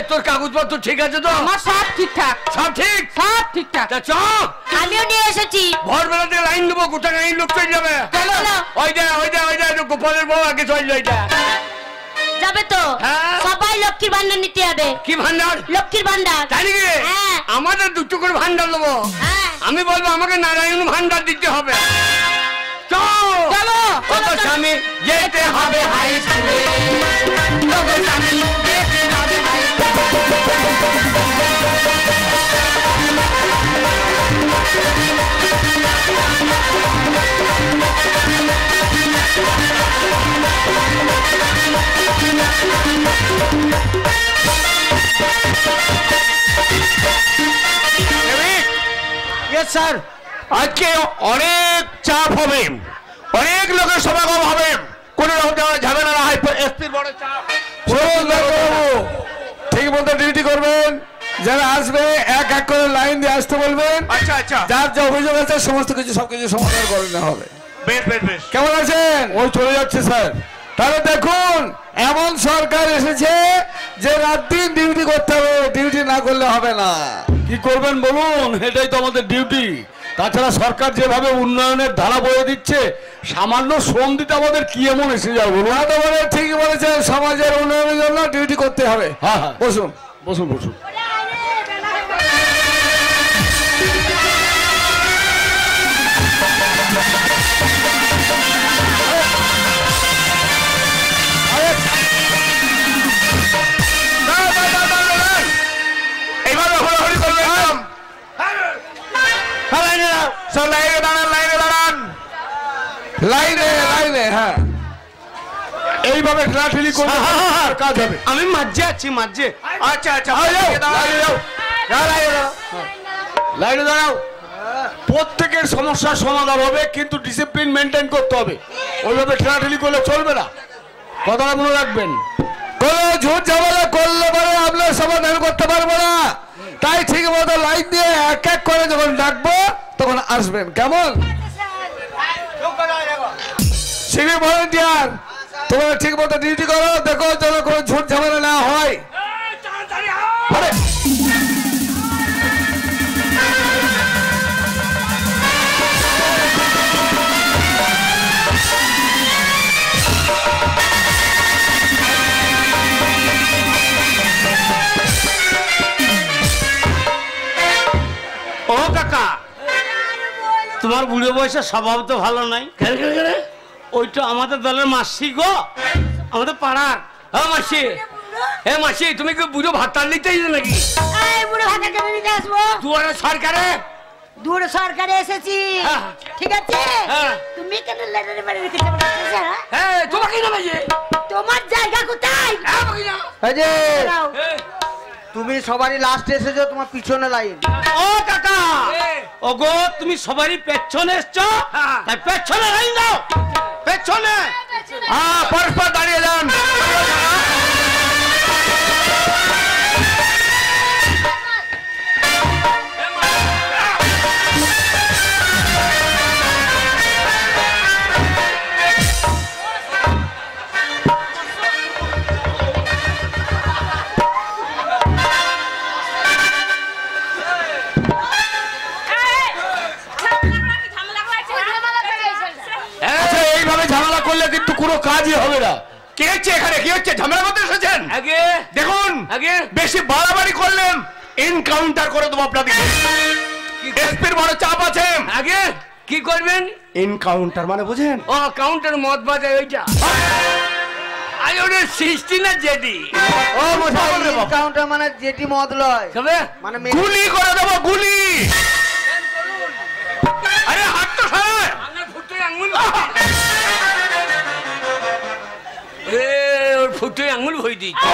তোর কাগজপত্র ঠিক আছে তো? আমার সব ঠিকঠাক, সব ঠিক, সব ঠিকঠাক। চ আমিও নিয়ে এসেছি। ভোরবেলা থেকে লাইন দেবো, গোটা লাইন লোক চলে যাবে। ওইটা গোপালের বউ আগে চললো। ওইটা যাবে তো? হ্যাঁ। সবাই লক্ষ্মীর ভান্ডার নিতে হবে। কি ভান্ডার? লক্ষ্মীর ভান্ডার। তাই নাকি? হ্যাঁ। আমাদের দুটো করে ভান্ডার দেবো। হ্যাঁ। আমি বলবো আমাকে নারায়ণ ভান্ডার দিতে হবে। চলো ওগো স্বামী যেতে হবে হাই স্কুলে, ওগো স্বামী যেতে হবে হাই স্যার, আজকে অনেক চাপ হবে, অনেক লোকের সমাগম হবে, কোন রকম ঝামেলা না হয়। এসপির বড় চাপ। ঠিক মতো ডিউটি করবেন, যারা আসবে এক এক করে লাইন দিয়ে আসতে বলবেন। আচ্ছা আচ্ছা, যার যা অভিযোগ আছে সমস্ত কিছু সবকিছু সমাধান করে নেওয়া হবে। বেশ বেশ বেশ। কেমন আছেন? ওই চলে যাচ্ছে স্যার। তাহলে দেখুন, এমন সরকার এসেছে যে রাত দিন ডিউটি করতে হবে, ডিউটি না করলে হবে না। কি করবেন বলুন, এটাই তো আমাদের ডিউটি। তাছাড়া সরকার যেভাবে উন্নয়নের ধারা বয়ে দিচ্ছে, সামান্য শ্রম দিতে আমাদের কি এমন এসে যাবে বলুন? ঠিকই বলেছেন, সমাজের উন্নয়নের জন্য ডিউটি করতে হবে। হ্যাঁ হ্যাঁ, বসুন বসুন বসুন। এইভাবে হড়াহড়ি করবেন না। লাইনে দাঁড়ান, লাইনে দাঁড়ান, লাইনে লাইনে। হ্যাঁ, এইভাবে ঠেলাঠেলি করলে কাজ হবে। আমি মাঝে আছি, মাঝে। আচ্ছা আচ্ছা, লাইনে দাঁড়াও। প্রত্যেকের সমস্যার সমাধান হবে, কিন্তু ডিসিপ্লিন মেনটেন করতে হবে। ওইভাবে ঠেলাঠেলি করলে চলবে না, কথাটা মনে রাখবেন। কোনো ঝুট ঝামেলা করলে পরে আমরা সমাধান করতে পারবো না। তাই ঠিক মতো লাইন দিয়ে এক এক করে যখন ডাকবো তখন আসবেন, কেমন? সিভিক ভলেন্টিয়ার, তোমরা ঠিক মতো ডিউটি করো, দেখো যেন কোনো ঝুট ঝামেলা না হয়। আরে ও কাকা, তোমার বুড়ো বয়সের স্বভাব তো ভালো নাই। ওইটা আমাদের দলের মাসি গো, আমাদের পাড়ার। হ্যাঁ মাসি, হে মাসি, তুমি কি বুড়ো ভাতার নিতে নাকি? এই বুড়ো ভাতা কেন নিতে আসবো? দুয়ারে সরকারে দূর সরকারে এসেছি, হ্যাঁ। ঠিক আছে? হ্যাঁ। তুমি কেন লেটারে বাড়ি রেখেছো? হ্যাঁ, তোমাকে না ভাই, তোমার জায়গা কোথায়? দাঁড়াও। তুমি সবারই লাস্টে এসেছো, তোমার পিছনে লাইন। ও কাকা, ওগো তুমি সবারই পেছনে এসছো, তাই পেছনে লাইন দাও, পেছনে। হ্যাঁ, পরস্পর দাঁড়িয়ে যান। এইভাবে ঝামেলা করলে কিন্তু কোনো কাজই হবে না। কি হচ্ছে এখানে? কি হচ্ছে? ঝামেলা করতে এসেছেন? আগে দেখুন, আগে বেশি বাড়াবাড়ি করলেন এনকাউন্টার করে দেবো আপনাদেরকে। এসপির বড় চাপ আছে। আগে কি করবেন? এনকাউন্টার মানে বুঝেন? ও কাউন্টার মদ বাজায় ওইটা। আরে ওটা 60 না জেডি। ও মশাই, কাউন্টার মানে যেটি মদ লয়, তবে মানে গুলি করে দেবো, গুলি। আরে হাত তো সরায়। আঙুল ভই দিচ্ছি।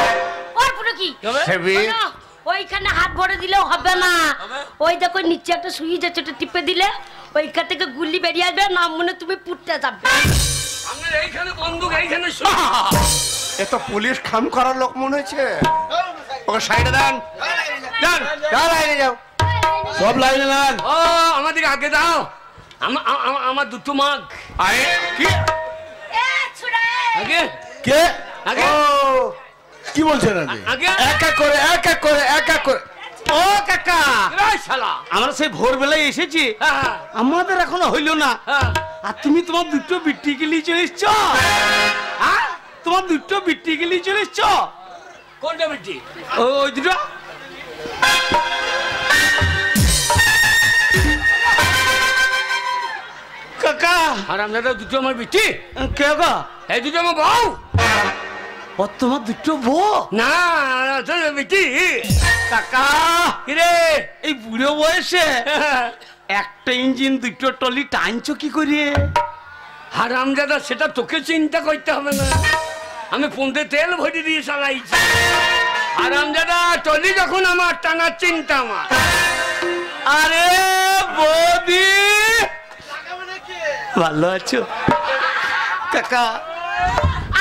ওর পুরো কি সেবি শোনো, ওইখানে হাত ভরে দিলেও হবে না। হবে? ওই দেখো নিচে একটা সুইচ আছে, ওটা টিপে দিলে ওইখান থেকে গুলি বেরিয়ে আসবে, না মনে তুমি পুটতে যাবে। আমার এইখানে বন্দুক, এইখানে এ তো পুলিশ খাম করার লোক মনে হচ্ছে। ওকে সাইডে দেন, যান যাও লাইনে যাও, সব লাইনে নেন। ও আমাদেরকে আগে দাও। আমার দুটো মাগ আরে কি আগে কে আগে ও কি বলছেন আপনি? আগে এক এক করে এক এক করে এক এক করে। ও কাকা, এই শালা আমরা সেই ভোরবেলায় এসেছি, হ্যাঁ আমাদের এখনো হইল না, হ্যাঁ আর তুমি তোমার দুটো বিট্টি গিলি চলে এসছ। হ্যাঁ, তোমার দুটো বিট্টি গিলি চলে এসছ। কোনটা বেটি? ওই দুটো কাকা। আর আমরা দুটো আমার বেটি, কে গো? এই দুটো আমার বউ। ও তোমার দুটো বউ? না বেটি কাকা, কিরে এই বুড়ো বয়সে একটা ইঞ্জিন দুটো টলি টানছো কি করিয়ে? হারামজাদা, সেটা তোকে চিন্তা করতে হবে না, আমি পন্দে তেল ভরে দিয়ে চালাইছি। হারামজাদা, টলি যখন আমার টানার চিন্তা আমার। আরে বৌদি, ভালো আছো কাকা?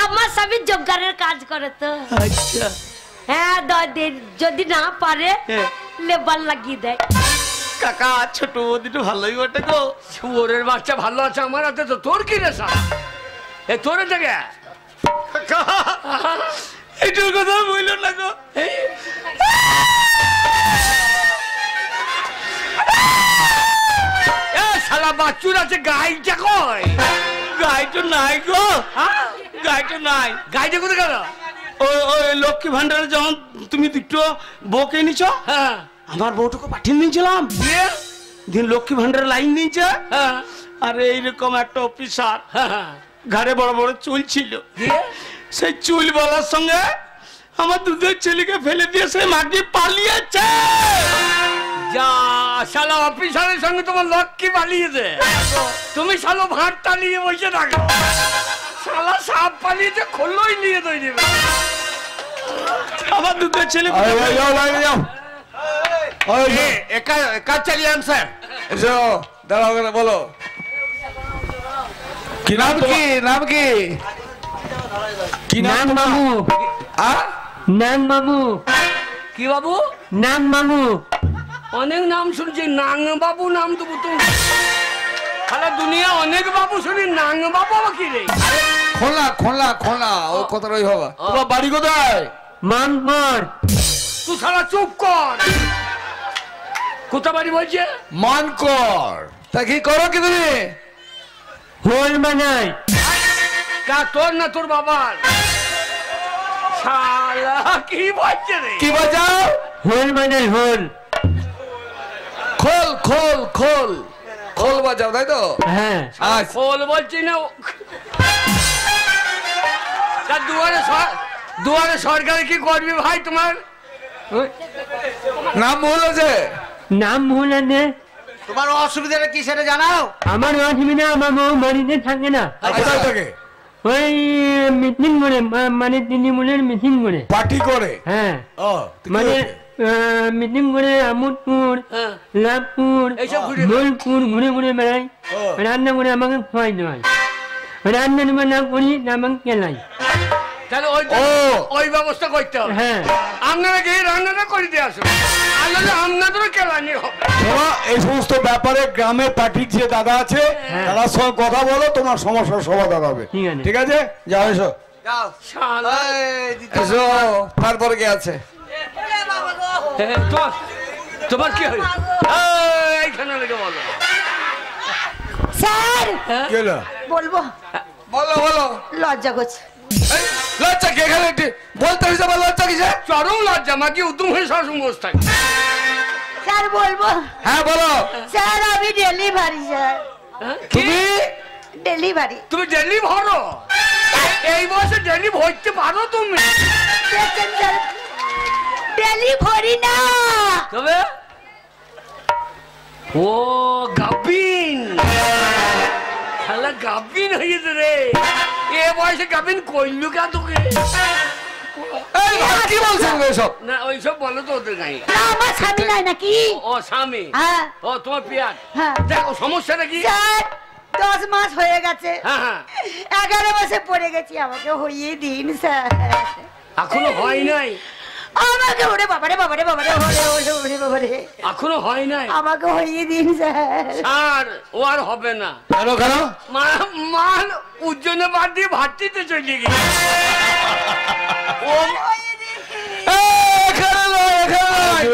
আমার স্বামী জোগাড়ের কাজ করে তো। আচ্ছা, হ্যাঁ, যদি না পারে হ্যাঁ। লেবার লাগিয়ে দেয়। কাকা ছোট বৌদিটা ভালোই বটে গো। শুয়োরের বাচ্চা ভালো আছে আমার হাতে, তো তোর কি রে সালা? এ তোর থেকে এটার কথা বললো না গো। এ শালা বাচ্চুর আছে, গাইটা কই? গাইটা নাই গো, গাইটা নাই। গাইটা কোথায় গেল? ওই লক্ষ্মী ভান্ডারে যখন তুমি দুটো বউকে নিছ, হ্যাঁ আমার বউটাকে পাঠিয়ে দিয়েছিলাম, দিয়ে দিন লক্ষ্মী ভান্ডারে লাইন দিয়েছে। হ্যাঁ আর এইরকম একটা অফিসার, হ্যাঁ ঘাড়ে বড় বড় চুল ছিল, দিয়ে সেই চুল বলার সঙ্গে আমার দুধের ছেলেকে ফেলে দিয়ে সে মাটি পালিয়েছে। যা শালা, অফিসারের সঙ্গে তোমার লক্ষ্মী পালিয়েছে, তুমি শালো ভাঁট টালিয়ে বসে থাকো। শালা সাপ পালিয়েছে, খোল্লই নিয়ে তৈরি। আমার দুধের ছেলে আরে ভাই যাও লাইনে যাও। ওই যে, একা একা চালিয়ে আন স্যার। এসো দাঁড়াও করে বলো কি নাম কি নাম কি কি নাম মামু, আ নাম মামু, কি বাবু? নাম মামু। অনেক নাম শুনছি, নাং বাবু নাম দেবো তো। সারা দুনিয়া অনেক বাবু শুনি, নাং বাবু কি রে? খোলা খোলা খোলা ও কথাটাই হবে। তোমার বাড়ি কোথায়? মামর, তুই সারা চুপ কর। কোথা বাড়ি বলছে? মানকর। তা কি করো কি তুমি? হোল বানাই। কা তোর না তোর বাবার? শালা কি বলছে রে? কি বাজাও? হোল বানাই, হোল। খোল খোল খোল খোল বাজাও, তাই তো? হ্যাঁ, আচ্ছা খোল বলছি না, তা দুয়ারে সরকারে কি করবি ভাই তোমার? নাম ভুল আছে? নাম ভুল আছে। তোমার অসুবিধাটা কি সেটা জানাও। আমার অসুবিধা, আমার বউ বাড়িতে থাকে না, কোথায় থাকে? ওই মিটিং করে, মানে তৃণমূলের মিটিং করে। পার্টি করে? হ্যাঁ, ও তো কি মানে হয়েছে? মিটিং করে আমোদপুর, হ্যাঁ। লাভপুর, এইসব ঘুরে বোলপুর ঘুরে ঘুরে বেড়াই, ও। রান্না করে আমাকে খাওয়াই দেওয়াই। রান্না না করি আমাকে কেলাই। তাহলে ওই ব্যবস্থা করতে হবে। হ্যাঁ, আপনারা গিয়ে রান্নাটা করে দিয়ে আসুন, আসলে আপনাদেরও কেলানি হবে। তোমার এই সমস্ত ব্যাপারে গ্রামের পার্টির যে দাদা আছে তার সঙ্গে কথা বলো, তোমার সমস্যার সমাধান হবে। ঠিক আছে। ঠিক আছে, যাও এসো যাও। শালা এই, দিতে এসো। তারপরে কি আছে? তোমার কি হয়? এইখানে লেগে বলো। স্যার কি হলো? বলবো, বলো বলো। লজ্জা করছে। এই, লজ্জা কি এখানে? বলতে হয়েছে বা লজ্জা কিসে? চরম লজ্জা, মাকে উদ্যম হয়ে সবসময় বসে থাকে। স্যার বলবো, হ্যাঁ বলো। স্যার আমি ডেলিভারি, স্যার তুমি ডেলিভারি। তুমি ডেলি ভরো? এই বয়সে ডেলি ভরতে পারো তুমি? ডেলিভারি না, তবে ও গাবিন, শালা গাবিন হয়েছে রে। এ বয়সে গাবিন কইলু কা তোকে? এই ভাই, কি বলছেন গো এসব? না ওইসব বলো তো ওদের গায়ে। না আমার স্বামী নাই নাকি? ও স্বামী, হ্যাঁ ও তোমার পিয়ার। হ্যাঁ। দেখো সমস্যাটা কি? স্যার 10 মাস হয়ে গেছে, হ্যাঁ হ্যাঁ 11 মাসে পড়ে গেছি, আমাকে হইয়ে দিন স্যার। এখনো হয় নাই? আমাকে ওরে বাবারে বাবারে বাবারে ওরে ওরে ওরে বাবারে এখনো হয় নাই? আমাকে হইয়ে দিন স্যার। স্যার ও আর হবে না। কেন কেন? মান উজ্জনে বাদ দিয়ে ভাতটিতে চলে গেছে। ও এখানে নয়, এখানে নয়।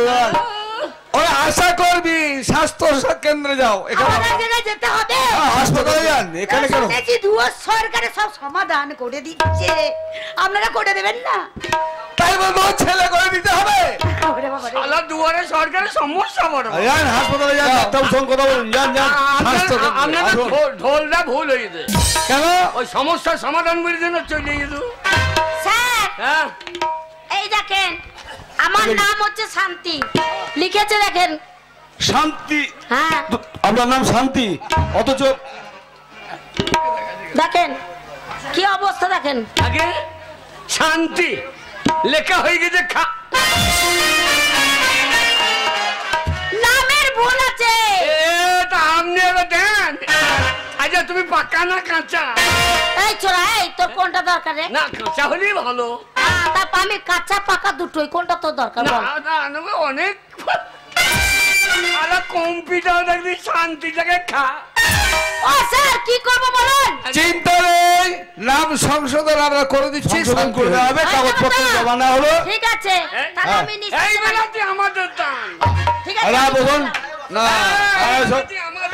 ওই আশা করবি স্বাস্থ্য কেন্দ্রে যাও। এখানে আমার এক জায়গায় যেতে হবে। হাসপাতালে যান, এখানে কেন? শুনেছি দুয়ার সরকারে সব সমাধান করে দিচ্ছে, আপনারা করে দেবেন না? তাই বলবো ছেলে করে দিতে হবে। ওরে বাবারে শালা দুয়ারে সরকারের সমস্যা বড়। যান হাসপাতালে যান, ডাক্তার সঙ্গে কথা বলুন। যান যান স্বাস্থ্য কেন্দ্রে। আপনাদের আসুন। ঢোলটা ভুল হয়েছে। কেন? ওই সমস্যার সমাধান করে জন্য চলে গেল। স্যার হ্যাঁ এই দেখেন, আমার নাম হচ্ছে শান্তি, লিখেছে দেখেন। শান্তি? হ্যাঁ আপনার নাম শান্তি, অথচ দেখেন কি অবস্থা দেখেন। আগে শান্তি লেখা হয়ে গেছে নামের ভুল আছে। এটা আপনি এবার দেন। আচ্ছা তুমি পাকা না কাঁচা? এই ছোড়া, এই তোর কোনটা দরকার রে? না কাঁচা হলেই ভালো। তারপর আমি কাঁচা পাকা দুটোই, কোনটা তোর দরকার না বল? না না, অনেক কম্পিউটার দেখবি শান্তিটাকে খা। ও স্যার কি করবো বলুন? চিন্তা নেই, নাম সংশোধন আমরা করে দিচ্ছি। সংশোধন করে দেওয়া হবে, কাগজপত্র জমা না হলো। ঠিক আছে, তাহলে আমি এই নিশ্চয়ই বেলাতে আমাদের দান। ঠিক আছে। আরে বলুন না, এই বেলাতে আমাদের-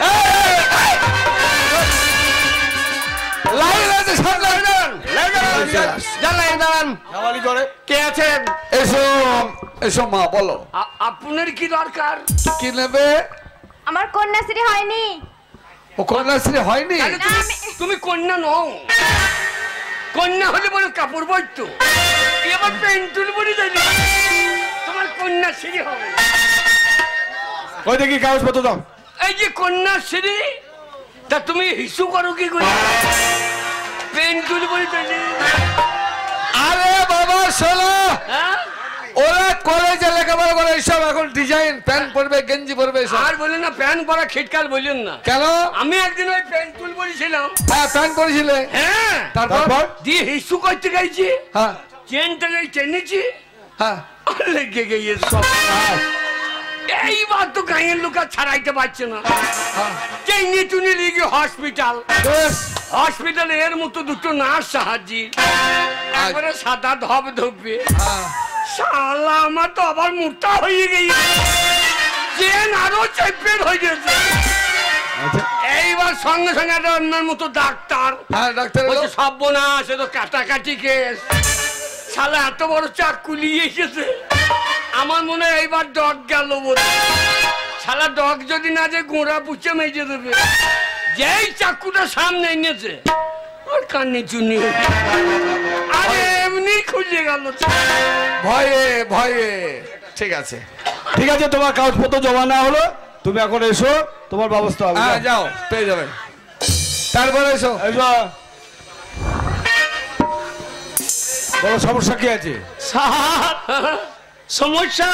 লাইন আছে সরকার। কে আছেন? এসো এসো মা, বলো আপনার কি দরকার? কি নেবে? আমার কন্যাশ্রী হয়নি। ও কন্যাশ্রী হয়নি? তাহলে তুমি কন্যা নও। কন্যা হলে বড় কাপড় বইতো, এবার পেন্টুল বড়ি যাইনি। তোমার কন্যাশ্রী হবে। ওই দেখি কাগজপত্র দাও। এই যে কন্যাশ্রী, তা তুমি হিসু করো কি করে? পেন্টুল বড়ি যাইনি। আরে বাবা শোনো, হ্যাঁ ওরা কলেজে লেখাপড়া করে, এইসব এখন ডিজাইন প্যান্ট পরবে, গেঞ্জি পরবে এসব। আর বলেন না প্যান্ট পরা খিটকাল বললেন না। কেন? আমি একদিন ওই পেন্টুল বড়িছিলাম। হ্যাঁ প্যান্ট পরেছিলে। হ্যাঁ তারপর? দিয়ে হিসু করতে গেছি, হ্যাঁ চেনটাকে টেনেছি, হ্যাঁ আর লেগে গিয়ে সব। এইবার তো গাঁয়ের লোক আর ছাড়াইতে পারছে না। চেনে চুনে লিগে হসপিটাল, বেশ। হসপিটালে এর মতো দুটো নার্স সাহায্যে একবারে সাদা ধপ ধপবে। হ্যাঁ। শালা আমার তো আবার মোটা হয়ে গেছে, চেন আরো চেপের হয়ে গেছে। এইবার সঙ্গে সঙ্গে একটা অন্যের মতো ডাক্তার হ্যাঁ ডাক্তার এলো। বলছে সর্বনাশ, এ তো কাটাকাটি কেস। শালা এত বড় চাকু নিয়ে এসেছে, আমার মনে হয় এইবার ডগ গেল বলে। শালা ডগ যদি না যে গোড়া পুছে মেজে দেবে। যেই চাকুটা সামনে এনেছে ওর কানে চুনি, আরে এমনি খুঁজে গেল। ভয়ে ভয়ে। ঠিক আছে ঠিক আছে, তোমার কাগজপত্র জমা না হলো, তুমি এখন এসো, তোমার ব্যবস্থা হবে। হ্যাঁ যাও, পেয়ে যাবে। তারপরে এসো। এসো। বলো সমস্যা কি আছে? সমস্যা,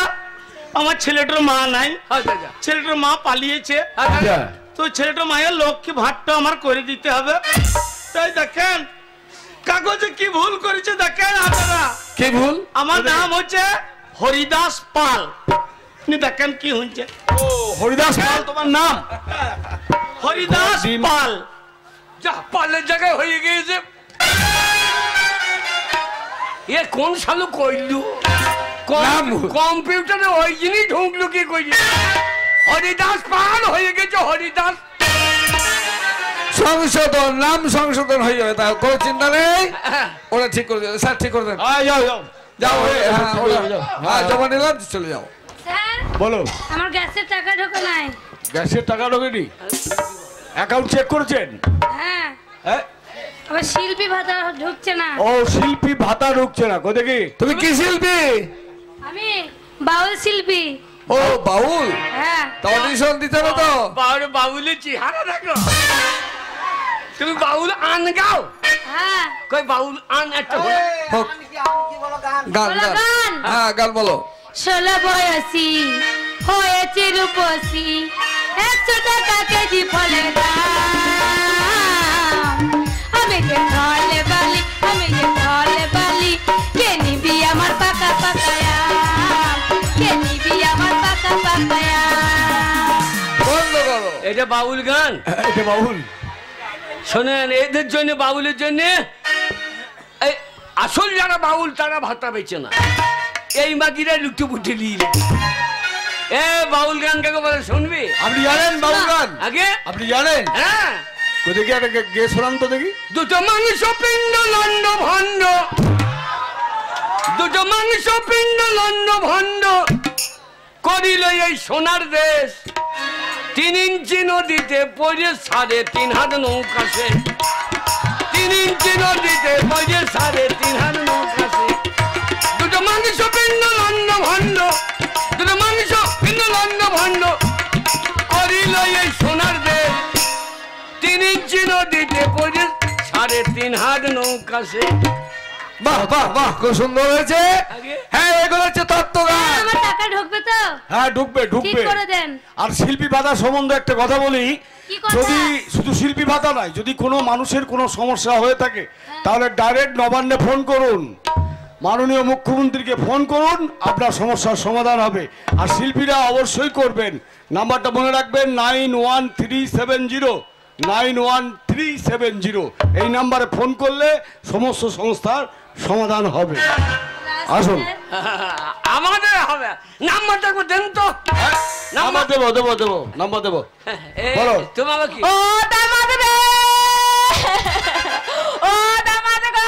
আমার ছেলেটার মা নাই, আচ্ছা ছেলেটার মা পালিয়েছে, আচ্ছা তো ছেলেটার মায়ের লক্ষ্মী ভাতটা আমার করে দিতে হবে। তাই দেখেন কাগজে কি ভুল করেছে দেখেন আপনারা। কি ভুল? আমার নাম হচ্ছে হরিদাস পাল, আপনি দেখেন কি হয়েছে। ও হরিদাস পাল তোমার নাম? হরিদাস পাল। যা পালের জায়গায় হয়ে গিয়েছে। এ কোন শালু কইলু? নাম? কম্পিউটারে ওই জিনিস ঢুকলো কি কই? হরিদাস পাল হয়ে গেছে, হরিদাস। সংশোধন, নাম সংশোধন হয়ে যাবে, তার কোনো চিন্তা নেই। ওরা ঠিক করে দেবে, স্যার ঠিক করে দেন। যাও যাও যাও, হ্যাঁ জমা নিলাম, চলে যাও। স্যার বলো। আমার গ্যাসের টাকা ঢোকে নাই। গ্যাসের টাকা ঢোকেনি? অ্যাকাউন্ট চেক করেছেন? হ্যাঁ, হ্যাঁ। আবার শিল্পী ভাতা ঢুকছে না। ও শিল্পী ভাতা ঢুকছে না, কোথায় কি? তুমি কি শিল্পী? আমি বাউল শিল্পী। ও বাউল, হ্যাঁ তা অডিশন দিতে হবে তো। বাউলের চেহারা দেখো। তুমি বাউল আন গাও। হ্যাঁ কই বাউল আন একটা হলো। হোক। গান বলো গান গান। হ্যাঁ গান বলো। 16 বয়সী হয়েছে রূপসী 100 টাকা কেজি ফলের দাম আমি যে ফলে বালি আমি যে ফলে বালি কে নিবি আমার পাকা পাকায়া কে নিবি আমার পাকা পাকায়া বন্ধ করো। এটা বাউল গান। এটা বাউল। শোনেন, এদের জন্য বাউলের জন্য এই আসল যারা বাউল তারা ভাতা বেচে না, এই মাগিরা লুটু পুটে নিয়ে এ বাউল গান কাকে বলে শুনবি? আপনি জানেন বাউল গান? আগে আপনি জানেন? হ্যাঁ, দেখি একটা গে শোনান তো দেখি। দুটো মাংস পিণ্ড লন্ড ভণ্ড, দুটো মাংস পিণ্ড লন্ড ভণ্ড করিল এই সোনার দেশ। 3 ইঞ্চি নদীতে পড়ে 3.5 হাত নৌকাছে, 3 ইঞ্চি নদীতে পড়ে 3.5 হাত নৌকাছে। দুটো মাংস পিণ্ড লন্ড ভণ্ড, দুটো মাংস পিণ্ড লন্ড ভণ্ড করিল এই সোনার দেশ। 3 ইঞ্চি নদীতে পড়ে 3.5 হাত নৌকাছে। বাহ বাহ বাহ, খুব সুন্দর হয়েছে। আগে? হ্যাঁ, এগুলো হচ্ছে তত্ত্ব গান। আমার টাকা ঢুকবে তো? হ্যাঁ ঢুকবে ঠিক ঢুকবে। করে দেন। আর শিল্পী ভাতা সম্বন্ধে একটা কথা বলি, কি কথা? যদি শুধু শিল্পী ভাতা নয়, যদি কোনো মানুষের কোনো সমস্যা হয়ে থাকে তাহলে ডাইরেক্ট নবান্নে ফোন করুন, মাননীয় মুখ্যমন্ত্রীকে ফোন করুন, আপনার সমস্যার সমাধান হবে। আর শিল্পীরা অবশ্যই করবেন। নাম্বারটা মনে রাখবেন 91370 91370। এই নাম্বারে ফোন করলে সমস্ত সংস্থার সমাধান হবে। আসুন। আমাদের হবে নাম্বারটা একবার দেন তো। নাম্বার দেবো দেবো দেবো নাম্বার দেবো। এই, বলো। তোমাকে কি ও দামাদ রে ও দামাদ গো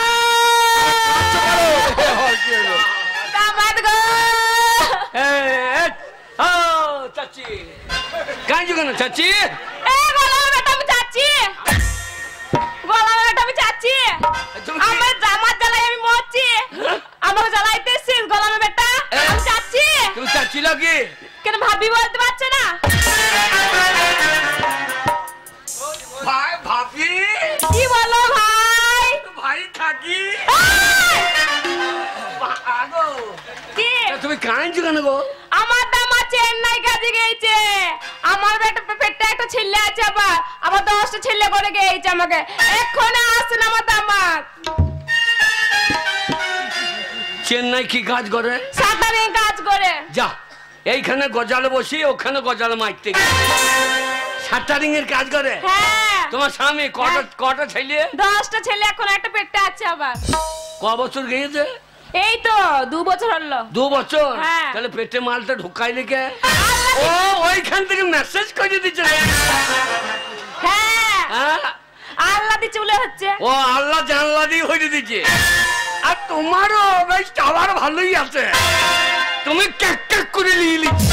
দামাদ গো ও চাচি কাঁদছো কেন চাচি? এ গোলাম বেটা আমি চাচ্ছি, গোলাম বেটা আমি চাচ্ছি, আমার জামাত জ্বালাই আমি মরছি, আমাকে জ্বালাইতেছিস গোলাম বেটা আমি চাচ্ছি। তুমি চাচি লাগি কেন ভাবি বলতে পারছো না? ভাই ভাবি কি বলো ভাই? ভাই থাকি এই! আগো কি তুমি কাঁদছো কেন গো? আমার দামা চেন্নাই কাজে গেছে, আমার পেটে একটা ছেলে আছে, আবার 10টা ছেলে করে গেছে আমাকে, এক্ষুনি আসুন আমার দামাত। চেন্নাই কি কাজ করে? সাঁতারে কাজ করে। যা, এইখানে গজালে বসি, ওখানে গজালে মারতে সাটারিং এর কাজ করে। হ্যাঁ তোমার স্বামী কটা ছেলে? 10টা ছেলে, এখন একটা পেটে আছে আবার। ক বছর গিয়েছে? এই তো 2 বছর হলো। 2 বছর? হ্ঁ। তাহলে পেটে মালটা ঢুকাইলে কে? ও ওইখান থেকে মেসেজ করে দিচ্ছে। হ্যাঁ হ্যাঁ, আল্লাহ দিচ্ছে বলে হচ্ছে। ও আল্লাহ জানলা দিয়ে হয়ে দিচ্ছে। আর তোমারও বেশ টাওয়ার ভালোই আছে, তুমি ক্যাক ক্যাক করে নিয়ে নিচ্ছ।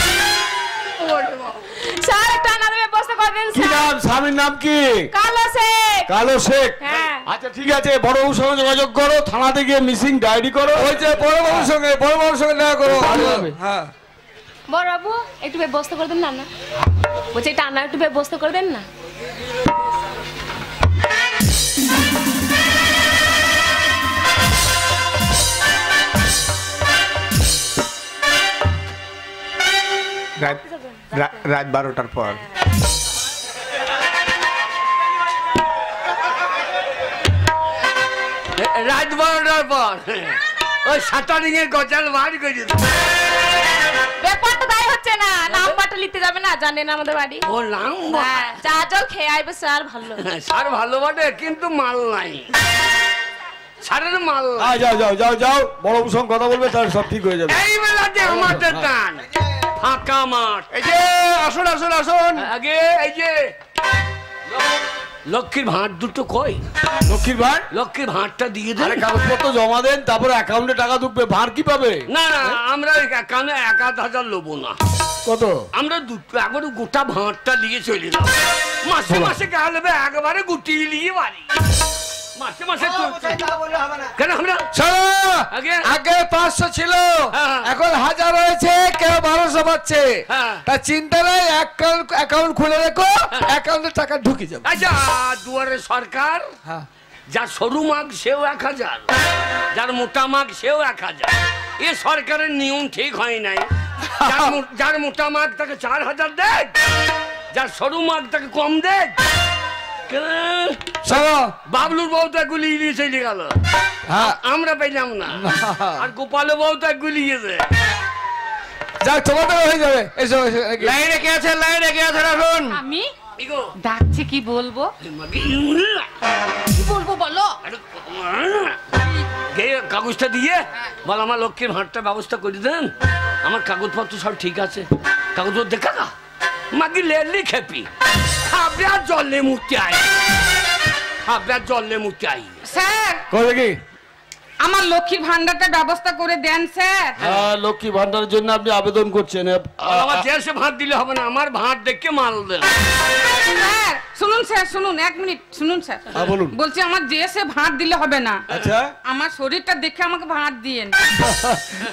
স্যার একটা আনার ব্যবস্থা করবেন কি স্যার। নাম? স্বামীর নাম কি? কালো শেখ। কালো শেখ। হ্যাঁ। আচ্ছা ঠিক আছে, বড়বাবুর সঙ্গে যোগাযোগ করো, থানাতে গিয়ে মিসিং ডায়েরি করো। ওই যে বড়বাবুর সঙ্গে দেখা করো। হ্যাঁ, বড় বাবু একটু ব্যবস্থা করে দেন না। না বলছি এটা আনার একটু ব্যবস্থা করে দেন না। রাত 12টার পর। রাত 12টার পর ওই শাটারিং এর গজাল বার করে দিল। ব্যাপারটা তাই হচ্ছে না, নাম্বারটা লিখতে যাবে না, জানেন আমাদের বাড়ি। ও নাম হ্যাঁ, চা জল খেয়ে আইবে স্যার ভালো। সার ভালো বটে, কিন্তু মাল নাই, সারের মাল নাই। যাও যাও যাও যাও, বড়বাবুর সঙ্গে কথা বলবে, তাহলে সব ঠিক হয়ে যাবে। এই বেলাতে আমাদের টান ফাঁকা মাঠ। এই যে আসুন আসুন আসুন। আগে এই যে লক্ষ্মীর ভাঁড় দুটো কই? লক্ষ্মীর ভাঁড়? লক্ষ্মীর ভাঁড়টা দিয়ে দেন। আরে কাগজপত্র জমা দেন, তারপরে অ্যাকাউন্টে টাকা ঢুকবে। ভাঁড় কি পাবে? না না, আমরা এখানে 1,000 লোবো না। কত? আমরা দুটো একবারে গোটা ভাঁড়টা দিয়ে চলে যাবো। মাসে মাসে গেলে একবারে গুটিয়ে নিয়ে বাড়ি। মাসে মাসে কেন আমরা আগে? আগে 500 ছিল, হ্যাঁ। এখন 1000 হয়েছে, কেউ 1200 পাচ্ছে। হ্যাঁ। তা চিন্তা নাই, অ্যাকাউন্ট খুলে রেখো, অ্যাকাউন্টে টাকা ঢুকে যাবে। আচ্ছা, দুয়ারে সরকার হ্যাঁ, যার সরু মাগ সেও 1000, যার মোটা মাগ সেও 1000। এ সরকারের নিয়ম ঠিক হয় নাই। যার মোটা মাগ তাকে 4000 দেয়, যার সরু মাগ তাকে কম দেয়। বাবলুর বউ তো গুলিয়ে নিয়ে চলে গেল, আমরা পেলাম না। আর গোপালের বউ তো গুলিয়েছে। যাক তোমাদের হয়ে যাবে। এসো লাইনে কে আছে? লাইনে কে আছে? রাখুন। আমি ডাকছি, কি বলবো? কি বলবো বলো? কাগজটা দিয়ে বল আমার লক্ষ্মীর ভাঁড়টা ব্যবস্থা করে দেন, আমার কাগজপত্র সব ঠিক আছে। কাগজপত্র দেখা মাগি লেলি খেপি খাবে আর জলে মুক্তি আই, খাবে আর জলে মুক্তি আই। স্যার করে কি আমার লক্ষ্মীর ভান্ডারটা ব্যবস্থা করে দেন স্যার। লক্ষ্মী ভান্ডারের জন্য আপনি আবেদন করছেন। আমার দেশে ভাত দিলে হবে না, আমার ভাত দেখে মাল দেন। স্যার শুনুন, স্যার শুনুন, 1 মিনিট শুনুন স্যার। বলুন। বলছি আমার দেশে ভাত দিলে হবে না। আচ্ছা, আমার শরীরটা দেখে আমাকে ভাত দিয়েন।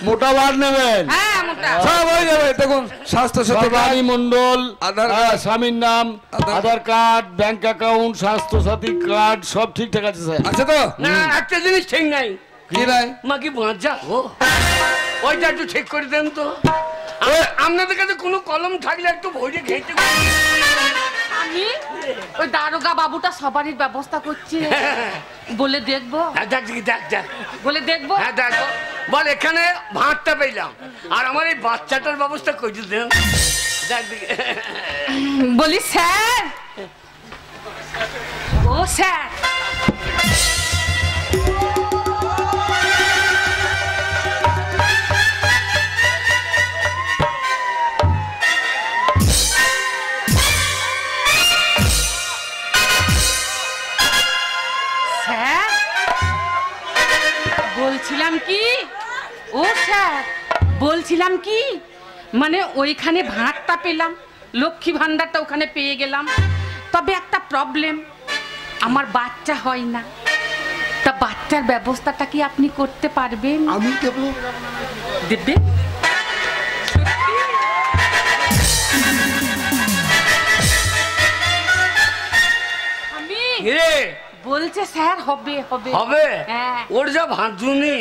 মোটা ভাত নেবেন? হ্যাঁ মোটা। সব হয়ে যাবে। দেখুন স্বাস্থ্য সাথী রানী মন্ডল, আধার স্বামীর নাম, আধার কার্ড, ব্যাংক অ্যাকাউন্ট, স্বাস্থ্য সাথী কার্ড সব ঠিকঠাক আছে স্যার। আচ্ছা তো? না একটা জিনিস ঠিক নাই। কি নাই? মাকি বাঁচা ও ওইটা একটু ঠিক করে দেন তো। আপনাদের কাছে কোনো কলম থাকলে একটু ভরে ঘেঁটে। আমি ওই দারোগা বাবুটা সবারই ব্যবস্থা করছে, বলে দেখবো। দেখ দেখ দেখ বলে দেখবো। হ্যাঁ দেখো, বল এখানে ভাতটা পেলাম আর আমার এই বাচ্চাটার ব্যবস্থা করে দেন। দেখ বলি স্যার, ও স্যার বলছিলাম কি, ও স্যার বলছিলাম কি, মানে ওইখানে ভাতটা পেলাম, লক্ষ্মী ভান্ডারটা ওখানে পেয়ে গেলাম, তবে একটা প্রবলেম, আমার বাচ্চা হয় না। তা বাচ্চার ব্যবস্থাটা কি আপনি করতে পারবেন? আমি দেবো। দেবে? আমি বলছে স্যার হবে হবে হবে। হ্যাঁ। ওর যা ভাঁজুনি,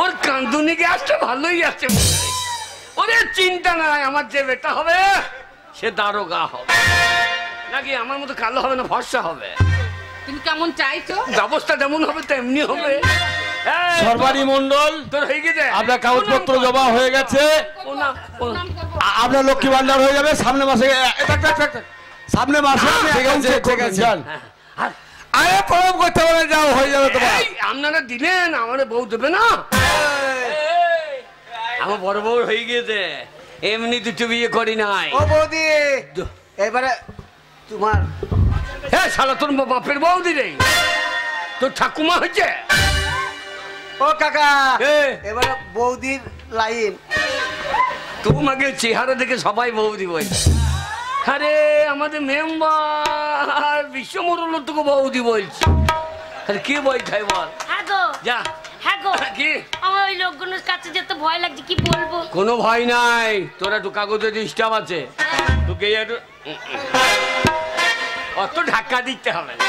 ওর কান্দুনি গ্যাসটা ভালোই আছে। ওরে চিন্তা নাই, আমার যে বেটা হবে সে দারোগা হবে, নাকি আমার মতো কালো হবে না ফর্সা হবে। তুমি কেমন চাইছো? ব্যবস্থা যেমন হবে তেমনি হবে। সর্বাণী মন্ডল, তোর হয়ে গেছে, আপনার কাগজপত্র জমা হয়ে গেছে, আপনার লক্ষ্মী ভান্ডার হয়ে যাবে সামনে মাসে। সামনে মাসে ঠিক আছে, ঠিক আছে। যান। আরে প্রণাম করতে বলে যাও, হয়ে যাবে তোমার। আপনারা দিলেন, আমার বউ দেবে না? আমার বড় বউ হয়ে গিয়েছে, এমনি দুটো বিয়ে করি নাই। ও বৌদি, এবারে তোমার। হ্যাঁ শালা তোর বাপের বৌদি রে, তোর ঠাকুমা হচ্ছে। ও কাকা, এবারে বৌদির লাইন। তোমাকে চেহারা দেখে সবাই বৌদি বলছে। আরে আমাদের মেম্বার বিশ্ব মোড়ল তোকে বৌদি বলছে। আরে কি বই খাই বল। হ্যাঁ গো, যা। হ্যাঁ গো, কি আমার ওই লোকগুলোর কাছে যেতে ভয় লাগছে, কি বলবো? কোনো ভয় নাই, তোরা একটু কাগজে ডিস্টার্ব আছে, তোকে একটু অত ধাক্কা দিতে হবে না,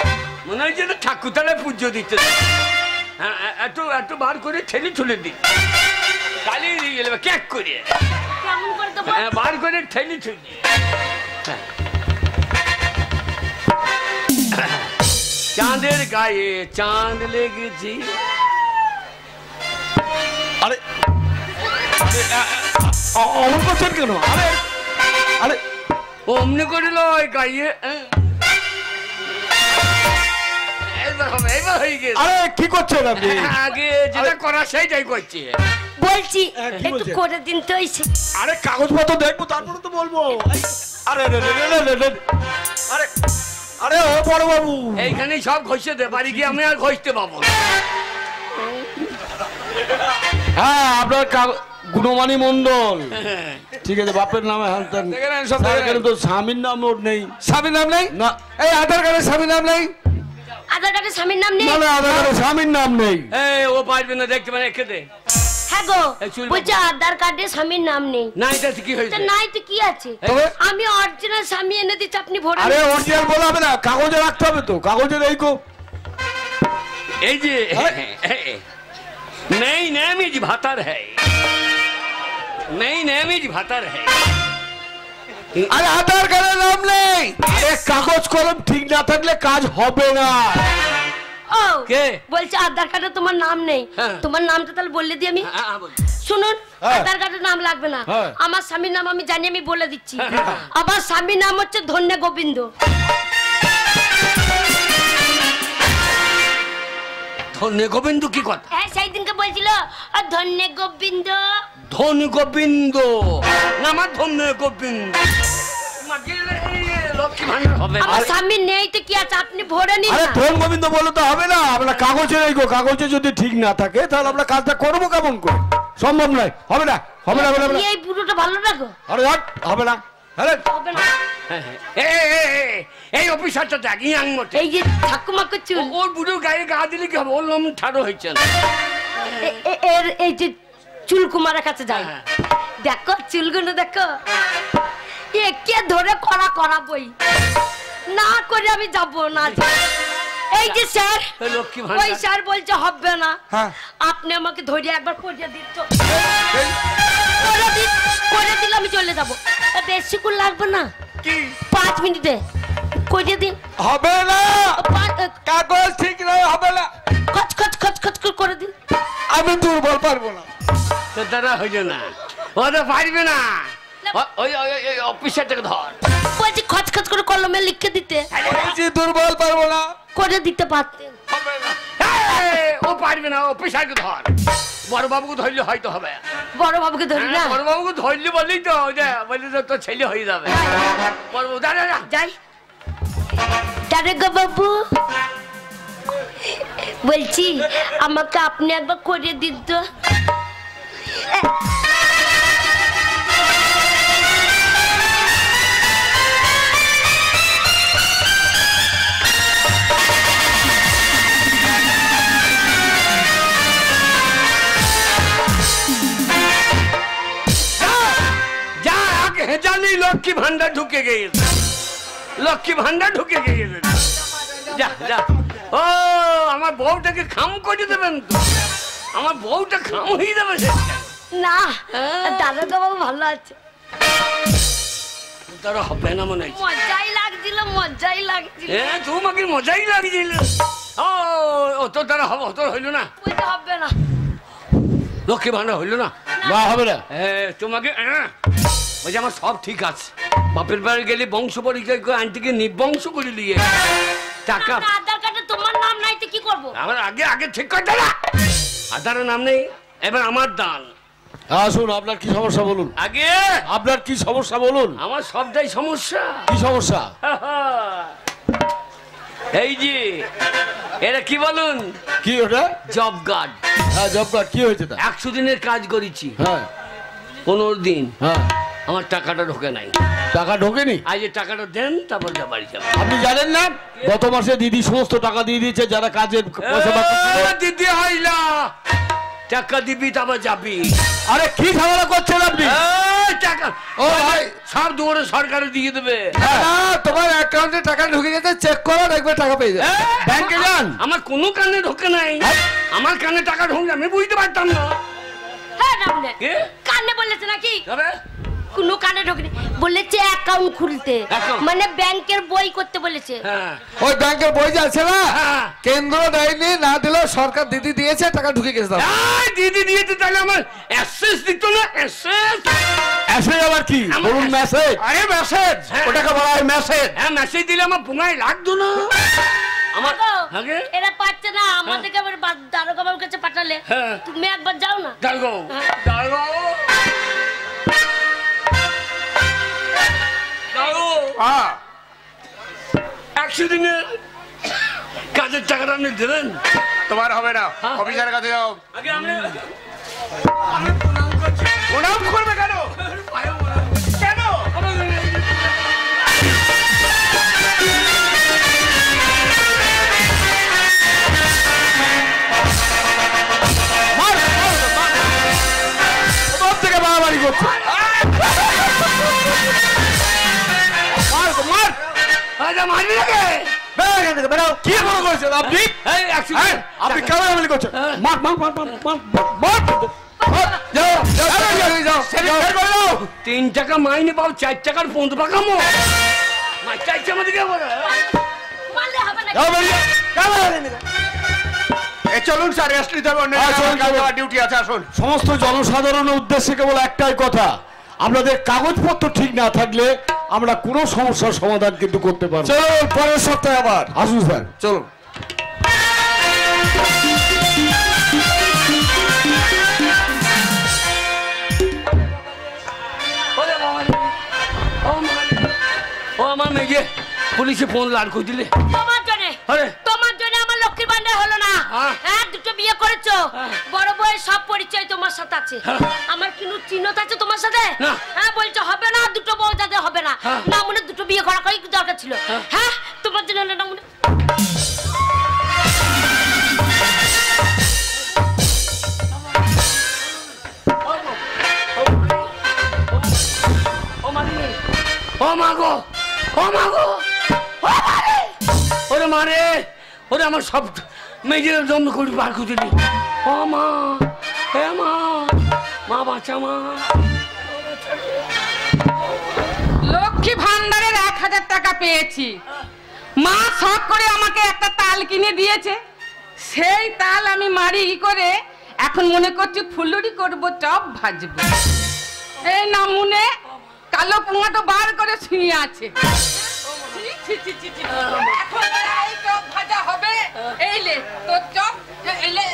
মনে হয় যেন ঠাকুরতলায় পুজো দিতে। হ্যাঁ একটু একটু বার করে ঠেলে ঠুলে দি, কালি দিয়ে গেলে ক্যাক করে কেমন করে দেবো? বার করে ঠেলি ঠুলি। চাঁদের গায়ে চাঁদ লেগেছি। আরে অমন করছেন কেন? আরে আরে অমনি করিল ওই গাইয়ে। এইবার হবে, এইবার হয়ে গেছে। আরে কি করছেন আপনি? আগে যেটা করা সেইটাই করছি। বলছি কি একটু বলছে? করে দিন তো। আরে কাগজপত্র দেখবো তারপরে তো বলবো। আরে আরে আরে আরে ও বড় বাবু, এইখানেই সব ঘষে দে, বাড়ি গিয়ে আমি আর ঘষতে পাবো না। হ্যাঁ আপনার গুণমানী মন্ডল, ঠিক আছে, বাপের নামে হানতেন। তো স্বামীর নাম ওর নেই। স্বামীর নাম নেই না, এই আধার কার্ডে স্বামীর নাম নেই। আধার কার্ডে স্বামীর নাম নেই? না না, আধার কার্ডে স্বামীর নাম নেই। এই ও পারবে না দেখতে, মানে রেখে দে। হ্যাঁ গো, এই চুল বলছি আধার কার্ডে স্বামীর নাম নেই। না এটা কি হয়েছে? তা নাই তো কি আছে, তবে? আমি অরিজিনাল স্বামী এনে দিচ্ছি, আপনি ভরে আরে নিন। অরিজিনাল বলা হবে না, কাগজে রাখতে হবে তো, কাগজে এই কো। এই যে नहीं नैमिज भातर है नहीं नैमिज भातर है আরে আধার কার্ডের নাম নেই। আরে কাগজ কলম ঠিক না থাকলে কাজ হবে না। ও কে? বলছে আধার কার্ডে তোমার নাম নেই, হ্যাঁ। তোমার নামটা তাহলে বললে দিই আমি। শুনুন, আধার কার্ডের নাম লাগবে না, আমার স্বামীর নাম আমি জানি, আমি বলে দিচ্ছি। আমার স্বামীর নাম হচ্ছে ধন্য গোবিন্দ। ধন্য গোবিন্দ কি কথা? হ্যাঁ, সেই দিনকে বলছিল ধন্য গোবিন্দ। ধন্য গোবিন্দ না, আমার ধন্য গোবিন্দ। লক্ষ্মী ভান্ডার হবে আমার স্বামী নেই তো কি আছে, আপনি ভরে নিন আরে না। ধন গোবিন্দ বলে তো হবে না, আমরা কাগজে নেই গো, কাগজে যদি ঠিক না থাকে তাহলে আমরা কাজটা করবো কেমন করে? সম্ভব নয়, হবে না, হবে না, হবে না। এই বুড়োটা ভালো রাখো। আরে হবে না, আরে হবে না। এই অফিসারটা দেখ ইয়াং মোটে, এই যে ঠাকুমাকে চুল, ওর বুড়ো গায়ে গা দিলে কি হবে? ওর লোম ঠাড়ো হয়েছে না। এর এই যে চুল কুমারের কাছে যায়, দেখো চুলগুলো দেখো, একে ধরে করা করা বই না করে আমি যাব না। এই যে স্যার, লক্ষ্মী ওই ভান্ডার স্যার বলছে হবে না, হ্যাঁ। আপনি আমাকে ধরে একবার করে দিন তো। করে দিলে আমি চলে যাবো, বেশিক্ষণ লাগবে না, কি 5 মিনিটে করে দিন। হবে না, কাগজ ঠিক নয়, হবে না। খচ খচ খচ খচ করে দিন। আমি দুর্বল, পারবো না। তো তারা হইল না, ও তো পারবে না। ওই অফিসারটাকে ধর, বলছি খচ খচ করে কলমে লিখে দিতে, বলছি দুর্বল, পারবো না। করে দিতে পারতেন। ও পারবে না, অফিসারকে ধর। বড় বাবুকে ধরলে হয়তো হবে। বড় বাবুকে ধরি না, বড় বাবুকে ধরলে বললেই তো বললি তো তোর ছেলে হয়ে যাবে। বড় বাবু দাঁড়া যাই। দারোগা বাবু বলছি আমাকে আপনি একবার করে দিন তো। জানি লক্ষ্মী ভান্ডার ঢুকে গিয়েছে, লক্ষ্মী ভান্ডার ঢুকে গিয়েছে। যা যা, ও আমার বউটাকে খাম করে দেবেন তো, আমার বউটা খাম হয়ে যাবে। না, দারোগা বাবু ভালো আছে। তারা হবে না মনে হচ্ছে। মজাই লাগছিল, মজাই লাগছিল। তোমাকে মজাই লাগছিল। ও তো তারা হবে, তোর হইল না, হবে না, লক্ষ্মী ভান্ডার হইল না, না হবে না। তোমাকে ওই যে আমার সব ঠিক আছে, বাপের বাড়ি গেলে বংশ পরিচয় করে আন্টিকে নিবংশ করে নিয়ে টাকা। আধার কার্ডে তোমার নাম নাই তো কি করবো? আমার আগে ঠিক করে দাঁড়া, আধারের নাম নেই, এবার আমার দান। আসুন, আপনার কি সমস্যা বলুন? আগে আপনার কি সমস্যা বলুন? আমার সবটাই সমস্যা। কি সমস্যা? এই যে এরা কি বলুন, কি ওটা? Job card. হ্যাঁ, জব কার্ড। কি হয়েছে তা? 100 দিনের কাজ করেছি, হ্যাঁ 15 দিন, হ্যাঁ, আমার টাকাটা ঢোকে নাই। টাকা ঢোকেনি? আজ টাকাটা দেন, তারপর যা বাড়ি যাবো। আপনি জানেন না গত মাসে দিদি সমস্ত টাকা দিয়ে দিয়েছে, যারা কাজের পয়সা বাকি ছিল। দিদি হইলা টাকা দিবি, তারপর যাবি। আরে কি ঝামেলা করছেন আপনি? টাকা ও ভাই, সব দুয়ারে সরকারে দিয়ে দেবে। না, তোমার অ্যাকাউন্টে টাকা ঢুকে গেছে, চেক করো, দেখবে টাকা পেয়ে যাবে। ব্যাংকে যান। আমার কোনো কানে ঢোকে নাই, আমার কানে টাকা ঢুকলে আমি বুঝতে পারতাম না। হ্যাঁ রামনে, কে কানে বলেছে নাকি? তবে কোনো কানে ঢোকেনি, বলেছে অ্যাকাউন্ট খুলতে, মানে ব্যাংকের বই করতে বলেছে। হ্যাঁ, ওই ব্যাংকের বই যে আছে না, হ্যাঁ। কেন্দ্র দেয়নি, না দিলেও সরকার দিদি দিয়েছে, টাকা ঢুকে গেছে। দিদি দিয়েছে, তাহলে আমার অ্যাসেস দিত না? অ্যাসেস মেসেজ আবার কি বলুন? মেসেজ? আরে মেসেজ, ওটাকে বলা হয় মেসেজ। হ্যাঁ মেসেজ দিলে আমার পুঙ্গায় লাগতো না। আমার আগে এরা পাচ্ছে না, আমাদেরকে আবার দারোগা বাবুর কাছে পাঠালে। হ্যাঁ। তুমি একবার যাও না। দাঁড়গো দাঁড়গো দাঁড়গো, 100 দিনের কাজের টাকাটা আপনি দেবেন? তোমার হবে না, অফিসারের কাছে যাও। আগে আমি প্রণাম করছি। প্রণাম করবে কেন? কেন? থেকে বাড়াবাড়ি করছে। মার, মারবি নাকি? কি মনে করছেন আপনি? আপনি কেন এমনি করছেন? মার মার মার মার মার মার। যাও যাও যাও। 3 টাকা মাইনে পাও, 4 টাকার 15 টাকা মো চাইছে আমাদেরকে মারলে হবে না। যাও বেরিয়ে যাও। চলুন স্যার, রেস্ট নিতে হবে, ডিউটি আছে। আসুন। সমস্ত জনসাধারণের উদ্দেশ্যে কেবল একটাই কথা, আপনাদের কাগজপত্র ঠিক না থাকলে আমরা কোনো সমস্যার সমাধান কিন্তু করতে পারবো। চলুন পরের সপ্তাহে আবার আসুন স্যার, চলুন। ও আমার মেয়ে পুলিশে ফোন লাল করে দিলে। তোমার জন্য আমার লক্ষ্মীর ভান্ডার হলো না। হ্যাঁ, 2টো বিয়ে করেছো। বড় বউয়ের সব পরিচয় তোমার সাথে আছে। আমার কিন্তু চিহ্নত আছে তোমার সাথে। হ্যাঁ, বলছো হবে না, 2টো বউ যাতে হবে না। না মনে 2টো বিয়ে করা কই দরকার ছিল। হ্যাঁ, তোমার জন্য না মনে। ও মা গো, ও মা গো, ও মারে, ওরে মারে, ওরে আমার সব মেয়েদের জন্ম করে বার করে দিলি। ও মা, হে মা, মা বাঁচা মা। লক্ষ্মী ভান্ডারের 1000 টাকা পেয়েছি। মা শখ করে আমাকে একটা তাল কিনে দিয়েছে, সেই তাল আমি মারি করে এখন মনে করছি ফুলুরি করবো, চপ ভাজবো। এই না মনে কালো পুঙাটো বার করে শুয়ে আছে। এখন এই চপ ভাজা হবে। এই লে তোর চপ, এলে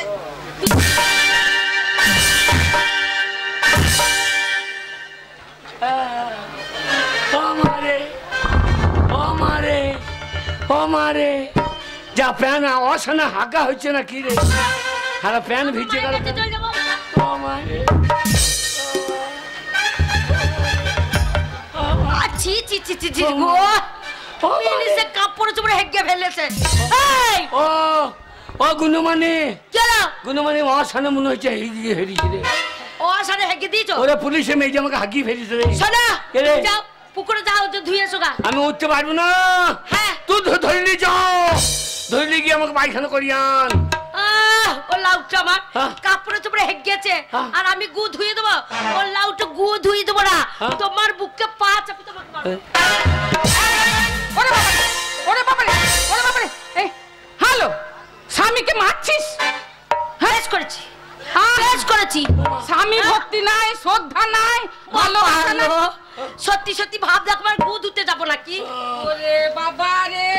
ও মারে, ও মারে, ও মারে, যা প্যান অসানা হাগা হচ্ছে না কি রে, হারা প্যান ভিজে গেল। ও মারে, ছি ছি ছি ছি ছি গো, পুলিশে কাপড় চোপড় হেগে ফেলেছে। এই ও ও গুণমানি, চলো গুণমানি অসানা মনে হচ্ছে হেগিয়ে হেরিছে রে। ও সারে হেগে দিয়েছো? ওরে পুলিশে মেয়ে আমাকে হাগিয়ে ফেলিছে রে। শোনা, এরে। যাও পুকুরে যাও, তো ধুয়ে এসো গা। আমি উঠতে পারবো না। হ্যাঁ, তুই ধরে নিয়ে যাও, ধরে গিয়ে আমাকে পায়খানা করিয়ান। ও লাউটা আমার হ্যাঁ। কাপড়ে চোপড়ে হেগেছে, হ্যাঁ। আর আমি গু ধুয়ে দেবো। ও লাউটা গু ধুয়ে দেবো না, তোমার বুকে পা চাপি তোমাকে মারবো। ওরে বাবা, ওরে বাবা রে, ওরে বাবা রে। এই হ্যালো, স্বামীকে মারছিস? বেশ করেছি, বেশ করেছি। স্বামী ভক্তি নাই, শ্রদ্ধা নাই, ভালো ভালো। সত্যি সত্যি ভাব দেখবার গু ধুতে যাবো নাকি? ওরে বাবা রে,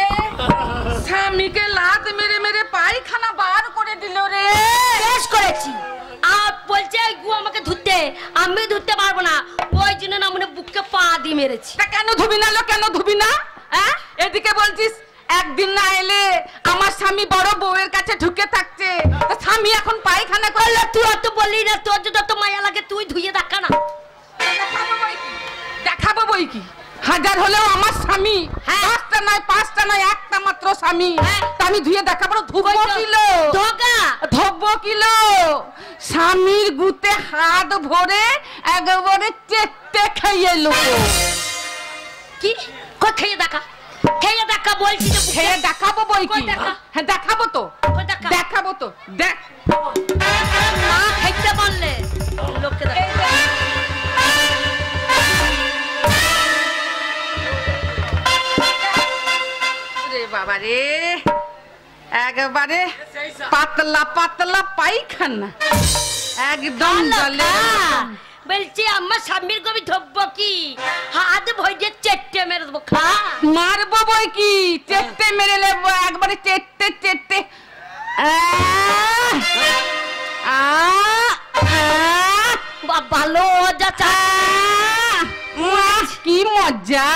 স্বামীকে লাত মেরে মেরে পায়খানা বার করে দিল রে। বেশ করেছি। আর বলছে এই গু আমাকে ধুতে, আমি ধুতে পারবো না, ওই জন্য না মনে বুকে পা দিয়ে মেরেছি। তা কেন ধুবি না লো, কেন ধুবি না? হ্যাঁ, এদিকে বলছিস একদিন না এলে আমার স্বামী বড় বউয়ের কাছে ঢুকে থাকছে, তা স্বামী এখন পায়খানা করলে তুই অত বললি না, তোর যদি অত মায়া লাগে তুই ধুয়ে দেখা না। দেখাবো বই কি, হাজার হলেও আমার স্বামী। হ্যাঁ। 5টা নয় 5টা নয়, একটা মাত্র স্বামী। হ্যাঁ। তা আমি ধুয়ে দেখাবো, ধুবো কিলো, ধোকা ধোবো কিলো। স্বামীর গুতে হাত ভরে একেবারে চেটে খাইয়ে লোক। কি কই খেয়ে দেখা, খেয়ে দেখা বলছি তো। খেয়ে দেখাবো বই কি। কই দেখা? হ্যাঁ দেখাবো তো, কই দেখা? দেখাবো তো, দেখ। না খেতে বললে লোককে দেখা। রে বাবা রে, একেবারে পাতলা পাতলা পায়খানা, একদম জলে। বলছি আমার স্বামীর কবি ধরবো কি, হাত ভরে চেটে মেরে দেবো। খা মারবো বই কি, চেটে মেরে নেবো, একবারে চেটে চেটে। ভালো যাচ্ছে, কি মজা,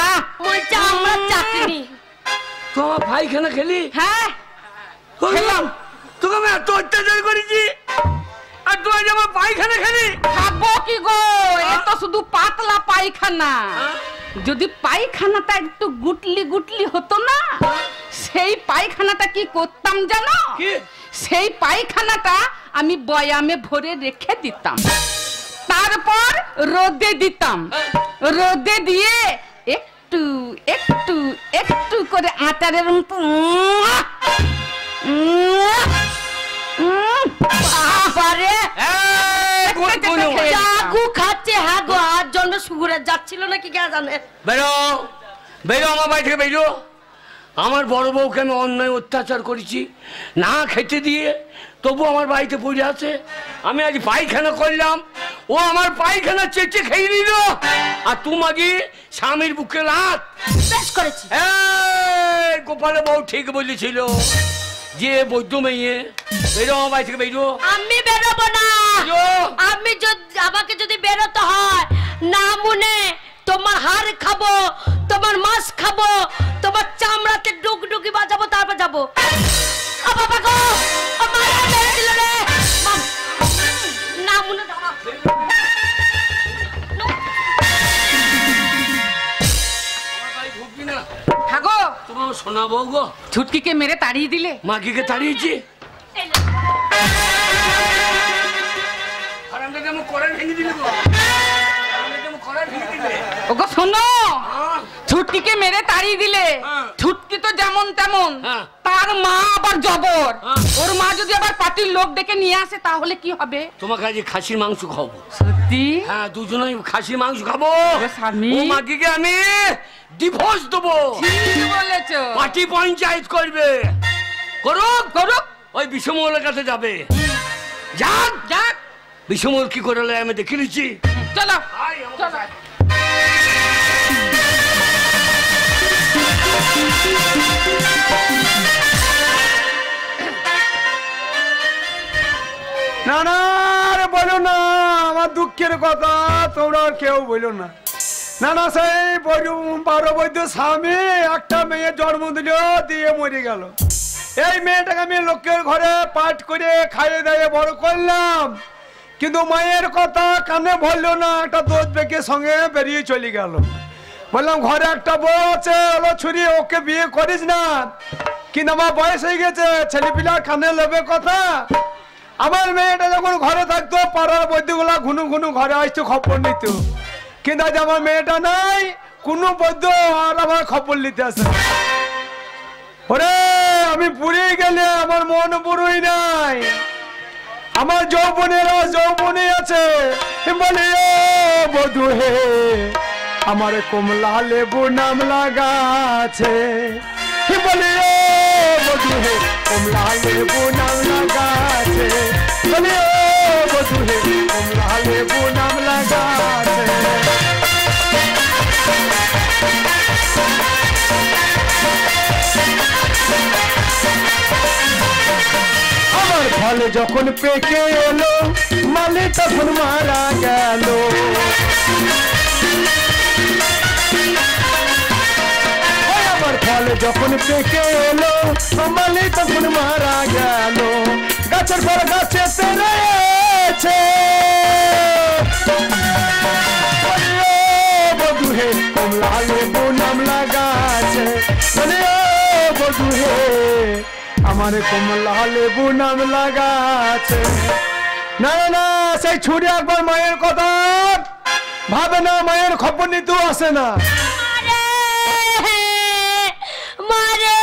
মজা আমার চাটনি। তোমার পায়খানা খেলি? হ্যাঁ খেলাম। তোকে আমি এত অত্যাচার করেছি, আর তুই আজ আমার পায়খানা খেলি? খাবো কি গো, এ তো শুধু পাতলা পায়খানা। যদি পায়খানাটা একটু গুটলি গুটলি হতো না, সেই পায়খানাটা কি করতাম জানো? কি? সেই পায়খানাটা আমি বয়ামে ভরে রেখে দিতাম, তারপর রোদে দিতাম, রোদে দিয়ে একটু একটু একটু করে আটারের মতো বাবারে গু খাচ্ছে। হ্যাঁ গো, আর জন্য সুগুরে যাচ্ছিল নাকি কে জানে। বেরো বেরো আমার বাড়ি থেকে বেরো। আমার বড় বউকে আমি অন্যায় অত্যাচার করেছি, না খেতে দিয়ে তবু আমার বাড়িতে পড়ে আছে। আমি আজ পায়খানা করলাম, ও আমার পায়খানা চেঁচে খেয়ে নিল। আর তোমাকে স্বামীর বুকে লাত। বেশ করেছি। গোপালের বউ ঠিক বলেছিল যে বৈদ্য মেয়ে। বেরো আমার বাড়ি থেকে বেরো। আমি বেরোবো না। আমি আমাকে যদি বেরোতে হয় না মনে তোমার হাড় খাবো, তোমার মাছ খাবো, তোমার চামড়াতে ডুগডুগি বাজাবো, তারপর যাবো। বাবা গো, মারা মেরে দিল রে। না মনে থাকো। তোমার শোনা বউ গো, ছুটকিকে মেরে তাড়িয়ে দিলে। মাগিকে তাড়িয়েছি। ওগো শোনো, ছুটকিকে মেরে তাড়িয়ে দিলে। ছুটকি তো যেমন তেমন, তার মা আবার জবর। ওর মা যদি আবার পার্টির লোক ডেকে নিয়ে আসে তাহলে কি হবে? তোমাকে আজ খাসির মাংস খাবো। সত্যি? হ্যাঁ, দুজনেই খাসির মাংস খাবো। স্বামী, ও মাগিকে আমি ডিভোর্স দেবো। ঠিক বলেছো। পার্টি পঞ্চায়েত করবে। করুক করুক, ওই বিষমহলের কাছে যাবে। যাক যাক, বিষমহল কি করে আমি দেখে নিচ্ছি। চলো চলো। না না আরে বলো না, আমার দুঃখের কথা তোমরা কেউ বলো না। না না, সেই বারো বৈদ্য স্বামী একটা মেয়ে জন্ম দিল, দিয়ে মরে গেল। এই মেয়েটাকে আমি লোকের ঘরে পাঠ করে খাইয়ে দাইয়ে বড় করলাম, কিন্তু মায়ের কথা কানে বললো না। একটা দোষ বেঁকে সঙ্গে বেরিয়ে চলে গেল। বললাম ঘরে একটা বউ আছে, ওলো ছুরি, ওকে বিয়ে করিস না। কিন্তু আমার বয়স হয়ে গেছে, ছেলেপিলা কানে লেবে কথা। আমার মেয়েটা যখন ঘরে থাকতো, পাড়ার বৈদ্যগুলা ঘুনু ঘুনু ঘরে আসতো, খবর নিত। কিন্তু আজ আমার মেয়েটা নাই, কোনো বৈদ্য আর আমার খবর নিতে আসে। ওরে আমি পুড়ে গেলে আমার মন পুরোই নাই। আমার যৌবনেরা যৌবনে আছে, বলে ও বধু হে আমার কমলা লেবু নাম লাগা আছে। বলে ও বধু হে কমলা লেবু নাম লাগা আছে। বলে ও বধু হে কমলা লেবু নাম লাগা আছে। আমার ফল যখন পেকে এলো, মালে তখন মারা গেল। আমার ফল যখন পেকে এলো, মালে তখন মারা গেল। গাছের পর গাছে রয়েছে, বধু হে কমলা লেবু নাম লাগাছে। বলে ও বধু হে আমার কমলা লেবু নাম লাগাছে। না না, সেই ছুরি একবার মায়ের কথা ভাবে না, মায়ের খবর নিতেও আসে না। মারে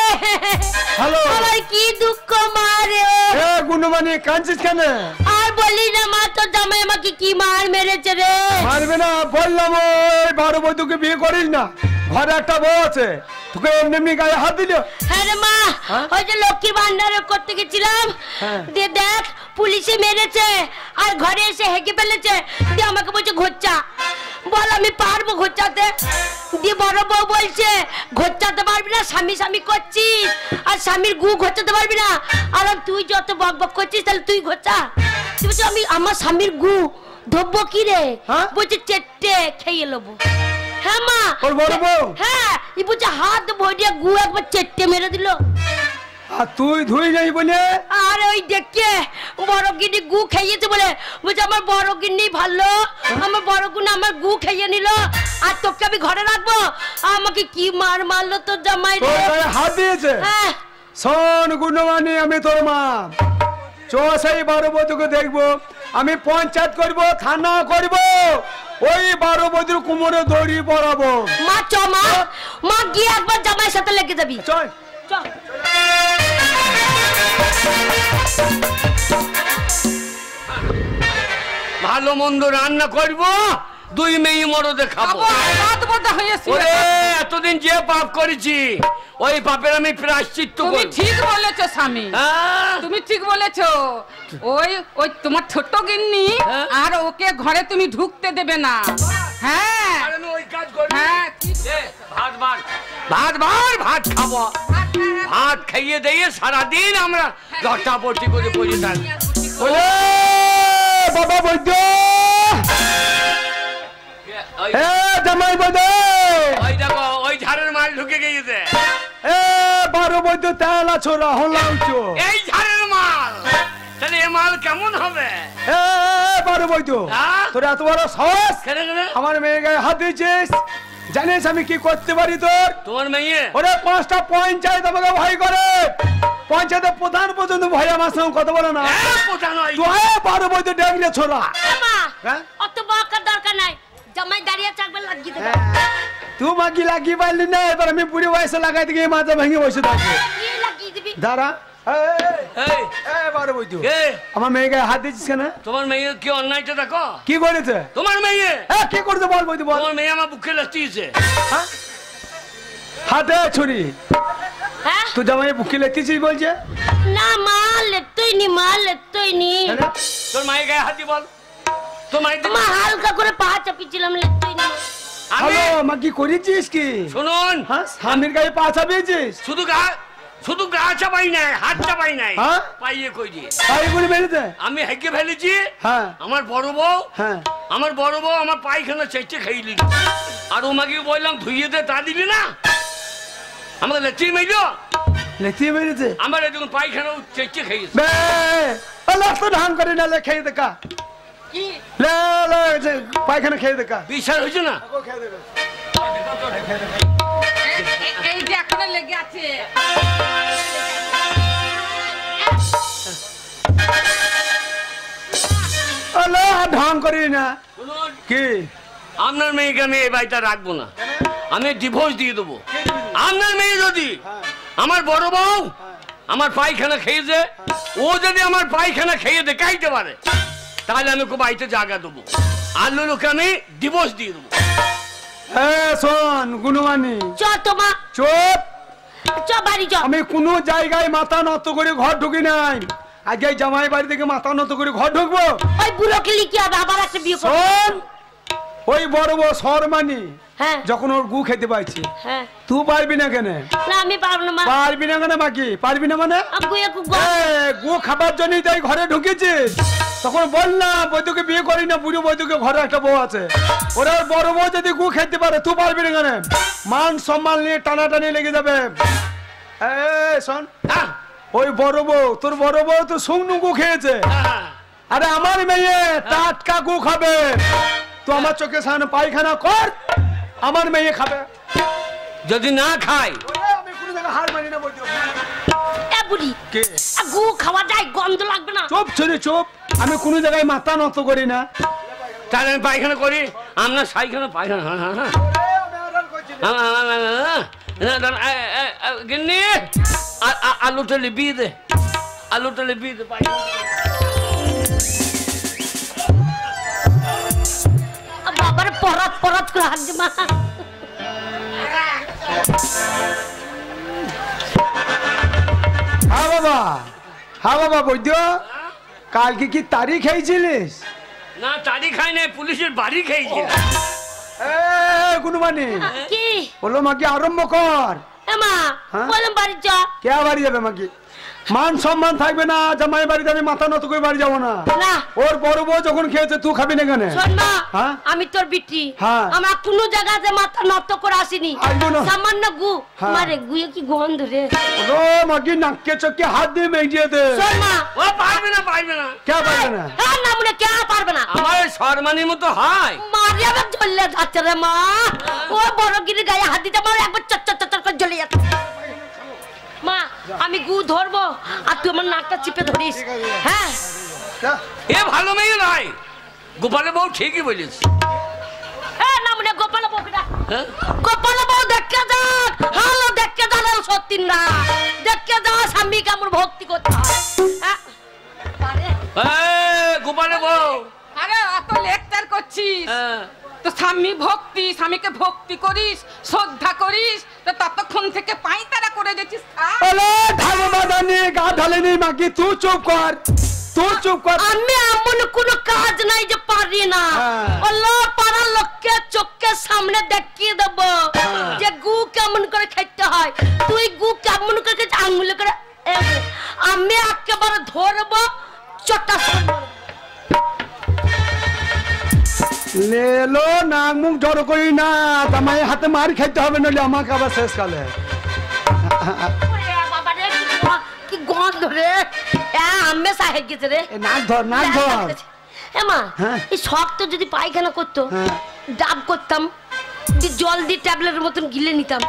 হ্যালো, আমার কি দুঃখ মারে। এ গুণমানি কাঁদছিস কেন? আর বলি না, মা তো জামাই আমাকে কি মার মেরেছে রে। মারবে না বললাম, ওই বারো বৈদ্যকে বিয়ে করিস না। ঘরে একটা বউ আছে, তোকে এমনি এমনি গায়ে হাত দিল। হ্যাঁ রে মা, ওই যে লক্ষ্মীর ভান্ডার করতে গেছিলাম, দিয়ে দেখ পুলিশে মেরেছে আর ঘরে এসে হেঁকে ফেলেছে। দিয়ে আমাকে বলছে ঘোচ্চা। বল আমি পারবো ঘোচ্চাতে? দিয়ে বড় বউ বলছে ঘোচ্চাতে পারবি না, স্বামী স্বামী করছিস আর স্বামীর গু ঘোচাতে পারবি না। আর তুই যত বক বক করছিস তাহলে তুই ঘোচা। আমি আমার স্বামীর গু ধরবো কি রে? বলছে চেটে খেয়ে নেবো। হ্যাঁ মা, ওর বড় বউ? হ্যাঁ, ই বলছে হাত ভরিয়ে গু একবার চেটে মেরে দিল। আর তুই ধুই নাই বলে? আর ওই দেখে বড় গিন্নি গু খাইয়েছে বলে বলছে আমার বড় গিন্নি ভালো, আমার বড় গুণ আমার গু খাইয়ে নিল। আর তোকে আমি ঘরে রাখবো? আমাকে কি মার মারলো তোর জামাই রে। হাত দিয়েছে? হ্যাঁ। শোন গুণমানি, আমি তোর মা, চ সেই বারো বধুকে দেখবো। আমি পঞ্চায়েত করব, থানা করব, ওই 12 বৈদ্যুর কোমরে দড়ি পরাবো। মা চ মা, মা গিয়ে একবার জামাইয়ের সাথে লেগে যাবি। চল চল। ভালো মন্দ রান্না করব, 2 মেয়ে মরদে খাবো। রাত বড় হয়েছে। ওরে এতদিন যে পাপ করেছি ওই পাপের আমি প্রায়শ্চিত্ত তুমি করব। ঠিক বলেছো স্বামী, হ্যাঁ? তুমি ঠিক বলেছো। ওই ওই তোমার ছোট গিন্নি হ্যাঁ? আর ওকে ঘরে তুমি ঢুকতে দেবে না। হ্যাঁ আর আমি ওই কাজ করি। হ্যাঁ ঠিক এ, ভাত খাবো। ভাত খাইয়ে দিয়ে সারাদিন আমরা লটাপটি করে পড়ে থাকি। ওরে বাবা বৈদ্য, এ জামাই বৈদ্য, ওই দেখো ওই ঝাড়ের মাল ঢুকে গিয়েছে। এ 12 বৈদ্য তেলা ছোড়া হলাউচো। এই ঝাড়ের মাল, তাহলে এ মাল কেমন হবে? এ 12 বৈদ্য, হ্যাঁ? তোর এত বড় সাহস, কেন কেন? আমার মেয়ের গায়ে হাত দিয়েছিস? জানিস আমি কি করতে পারি তোর? তোমার মেয়ে ওরে 5টা পঞ্চায়েত আমাকে ভয় করে, পঞ্চায়েতের প্রধান পর্যন্ত ভয় আমার সঙ্গে কথা বলে না। তুই 12 বৈদ্য ডেঙ্গলে ছোড়া। মা হ্যাঁ? অত বকার দরকার নাই, জামাই দাঁড়িয়ে চাকবে লাগিয়ে দেবে। তুই মাগি লাগিয়ে পারলি না, এবার আমি বুড়ি বয়সে লাগাই দিকে মাথা ভেঙে বসে থাকবো। কি লাগিয়ে দিবি? দাঁড়া, এই, 12 বৈদ্য, এ, আমার মেয়ের গায়ে হাত দিচ্ছিস কেন? তোমার মেয়ে কি অন্যায়টা দেখো? কি করেছে? তোমার মেয়ে, কি করছে বল বৈদ্য বল। তোমার মেয়ে আমার বুকে লাচিয়েছে। হ্যাঁ? হাতে ছুরি, হ্যাঁ? তুই জামাই বুকে লেগেছিস বলছে? না মা লেতই নি, মা লেতই নি। তোর মায়ের গায়ে হাত দি বল। তোর মায়ের মা হালকা করে পা চাপিয়েছিলাম, লেতই নি। আমি হ্যালো মা, কি করেছিস কি? শুনুন, হ্যাঁ, স্বামীর গায়ে পা চাপিয়েছিস? শুধু গা চাপাই নাই, হাত চাপাই নাই, হ্যাঁ? পাইয়ে কই দিয়ে তাই বলে বেরোতে? আমি হেঁকে ফেলেছি। হ্যাঁ আমার বড় বউ, হ্যাঁ, আমার বড় বউ আমার পায়খানা চেঁচে খাইয়ে দিল। আর ওমাকে বললাম ধুইয়ে দে, তা দিলি না, আমাকে লেচি মাইল। লেতিয়ে বেরোতে? আমার এরকম পায়খানা চেঁচে খাইয়েছে। বে তো ধান করে না, লে খেয়ে দেখা, কি? লে লে পায়খানা খেয়ে দেখা। বিচার হয়েছে না? এই যে এখনো লেগে আছে। ঢং করি না। শুনুন, কি? আপনার মেয়েকে আমি এই বাড়িটা রাখবো না, আমি ডিভোর্স দিয়ে দেবো। আপনার মেয়ে যদি আমার বড় বউ আমার পায়খানা খেয়েছে, ও যদি আমার পায়খানা খেয়ে দেখাইতে পারে, তাহলে আমি খুব বাড়িতে জায়গা দেবো। আর লোকে আমি ডিভোর্স দিয়ে দেবো। শোন গুণমানি, চ তোমা, চুপ। চ বাড়ি চ। আমি কোনো জায়গায় মাথা নত করে ঘর ঢুকি নাই। আগে জামাই বাড়ি থেকে মাথা নত করে ঘর ঢুকবো? ওই বুড়োকে লিখে হবে, আবার একটা বিয়ে করো। শোন, ওই বড় বড় শর্মানি হ্যাঁ যখন ওর গু খেতে পাইছি, হ্যাঁ। তুই পারবি না কেন? না আমি পারবো না মা। পারবি না কেন বাকি? পারবি না মানে? গু খাবার জন্যই তাই ঘরে ঢুকেছিস। তখন বললাম বৈদ্যকে বিয়ে করি না, বুড়ো বৈদ্যকে ঘরে একটা বউ আছে। ওরা বড় বউ যদি গু খেতে পারে, তুই পারবি না কেন? মান সম্মান নিয়ে টানাটানি লেগে যাবে। শোন, হ্যাঁ ওই বড় বউ, তোর বড় বউ তো শুকনো গু খেয়েছে। হ্যাঁ, আরে আমার মেয়ে টাটকা গু খাবে। তো আমার চোখে সামনে পায়খানা কর, আমার মেয়ে খাবে। যদি না খাই আমি কোনো জায়গায় হার মানি না বৈদ্য। এ বুড়ি, কে? গু খাওয়া যায়, গন্ধ লাগবে না? চুপ ছেড়ে চুপ, আমি কোনো জায়গায় মাথা নত করি না। তাহলে আমি পায়খানা করি। আপনার সাইখানা পায়খানা, হ্যাঁ হ্যাঁ হ্যাঁ, গিন্নি আলুটা লিপিয়ে দে, আলুটা লিপিয়ে দে। বাবার পরাত পরাত করে হাত মা। হ্যাঁ বাবা, হ্যাঁ বাবা বৈদ্য, কালকে কি তারিখ খেয়েছিলিস? না তারি খাই নাই, পুলিশের বাড়ি খেয়েছি। গুণমানি কি বললো মাকে আরম্ভ কর। মা হ্যাঁ? বললাম বাড়ি চ। কে বাড়ি যাবে মাকে? মান সম্মান থাকবে না, জামাই বাড়িতে আমি মাথা নত করে বাড়ি যাবো না। না ওর বড় বউ যখন খেয়েছে, তুই খাবি না কেন? শোন মা, হ্যাঁ? আমি তোর বিটি, হ্যাঁ। আমার কোনো জায়গাতে মাথা নত করে আসিনি। আসবো না। সামান্য গু, হ্যাঁ। মারে গুয়ে কি গন্ধ রে। ও মাকে নাকে চোখে হাত দিয়ে মেঘিয়ে দে। শোন মা, ও পারবে না, পারবে না। কে পারবে না? হ্যাঁ না মনে কে পারবে না? আমার শর্মানির মতো হয়। মারি আবার জ্বললে যাচ্ছে রে মা। ও বড় গিরি গায়ে হাত দিতে আমার একবার চট করে জ্বলে যাচ্ছে। মা আমি গু ধরবো আর তুই আমার নাকটা চিপে ধরিস। হ্যাঁ এ ভালো মেয়ে নয়। গোপালের বউ ঠিকই বলিস। না মনে গোপাল বউটা গোপাল বউ দেখে যাক ভালো দেখে যান সত্যি না দেখে যাও স্বামী কেমন ভক্তি করতে গোপালের বউ আরে অত লেকচার করছিস তো স্বামী ভক্তি স্বামীকে ভক্তি করিস শ্রদ্ধা করিস তো ততক্ষণ থেকে পাইতারা করে দিচ্ছিস গা ঢালেনি মাগি তুই চুপ কর আমি এমন কোন কাজ নাই যে পারি না পাড়ার লোককে চোখের সামনে দেখিয়ে দেব যে গু কেমন করে খেতে হয় তুই গু কেমন করে খেতে আঙুলে করে আমি একেবারে ধরবো চটা লেলো নাক মুখ জড়ো করি না তামাই হাতে মার খাইতে হবে নইলে আমাকে আবার শেষ কালে কি গন্ধ রে আমি সাহেব গেছে রে নাক ধর এমা এই শক্ত যদি পায়খানা করতো ডাব করতাম জল দিয়ে ট্যাবলেটের মতন গিলে নিতাম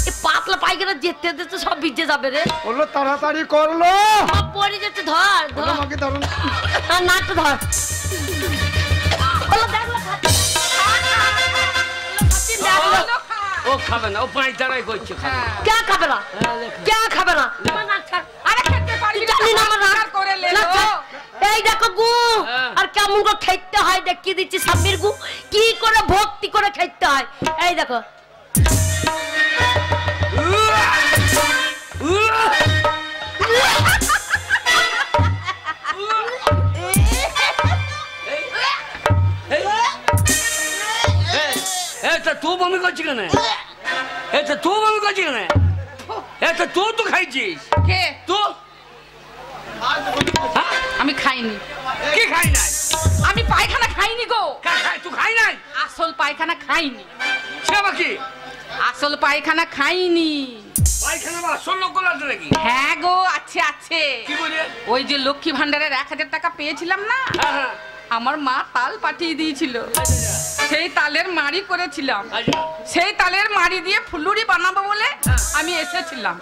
এই পাতলা পায়খানা যেতে যেতে সব ভিজে যাবে রে বললো তাড়াতাড়ি করলো পড়ে যাচ্ছে ধর আমাকে ধরুন নাকটা ধর ও খাবে না ও পাঁচটারাই করছে কে খাবে না কে খাবে না আরে খেতে পারবি না আমার করে লেলো এই দেখো গু আর কেমন করে খেতে হয় দেখিয়ে দিচ্ছি স্বামীর গু কি করে ভক্তি করে খেতে হয় এই দেখো তুই বমি করছিস কেন তুই বমি করছিস কেন তুই তো খাইছিস কে তুই আমি খাইনি কি খাই নাই আমি পায়খানা খাইনি গো তুই খাই নাই আসল পায়খানা খাইনি সে বাকি আসল পায়খানা খাইনি পায়খানা বা আসল লোক আছে নাকি হ্যাঁ গো আছে কি বলে ওই যে লক্ষ্মী ভান্ডারের 1000 টাকা পেয়েছিলাম না আমার মা তাল পাঠিয়ে দিয়েছিল সেই তালের মাড়ি করেছিলাম সেই তালের মাড়ি দিয়ে ফুলুরি বানাবো বলে আমি এসেছিলাম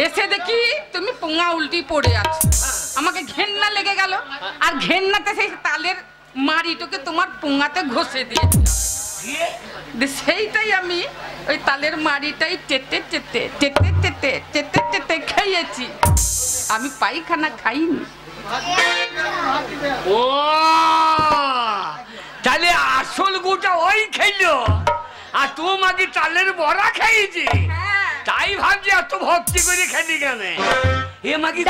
এসে দেখি তুমি পোঙা উল্টি পড়ে আছো আমাকে ঘেন্না লেগে গেল আর ঘেন্নাতে সেই তালের মাড়িটাকে তোমার পোঙাতে ঘষে দিয়েছিলাম সেইটাই আমি ওই তালের মাড়িটাই চেটে চেটে চেটে চেটে চেটে চেটে খাইয়েছি আমি পায়খানা খাইনি ও তাহলে আসল গোটা ওই খাইলো আর তোমাকে তালের বড়া খাইয়েছি তাই ভাবছি এত ভক্তি করে খেলি কেন এ মাগি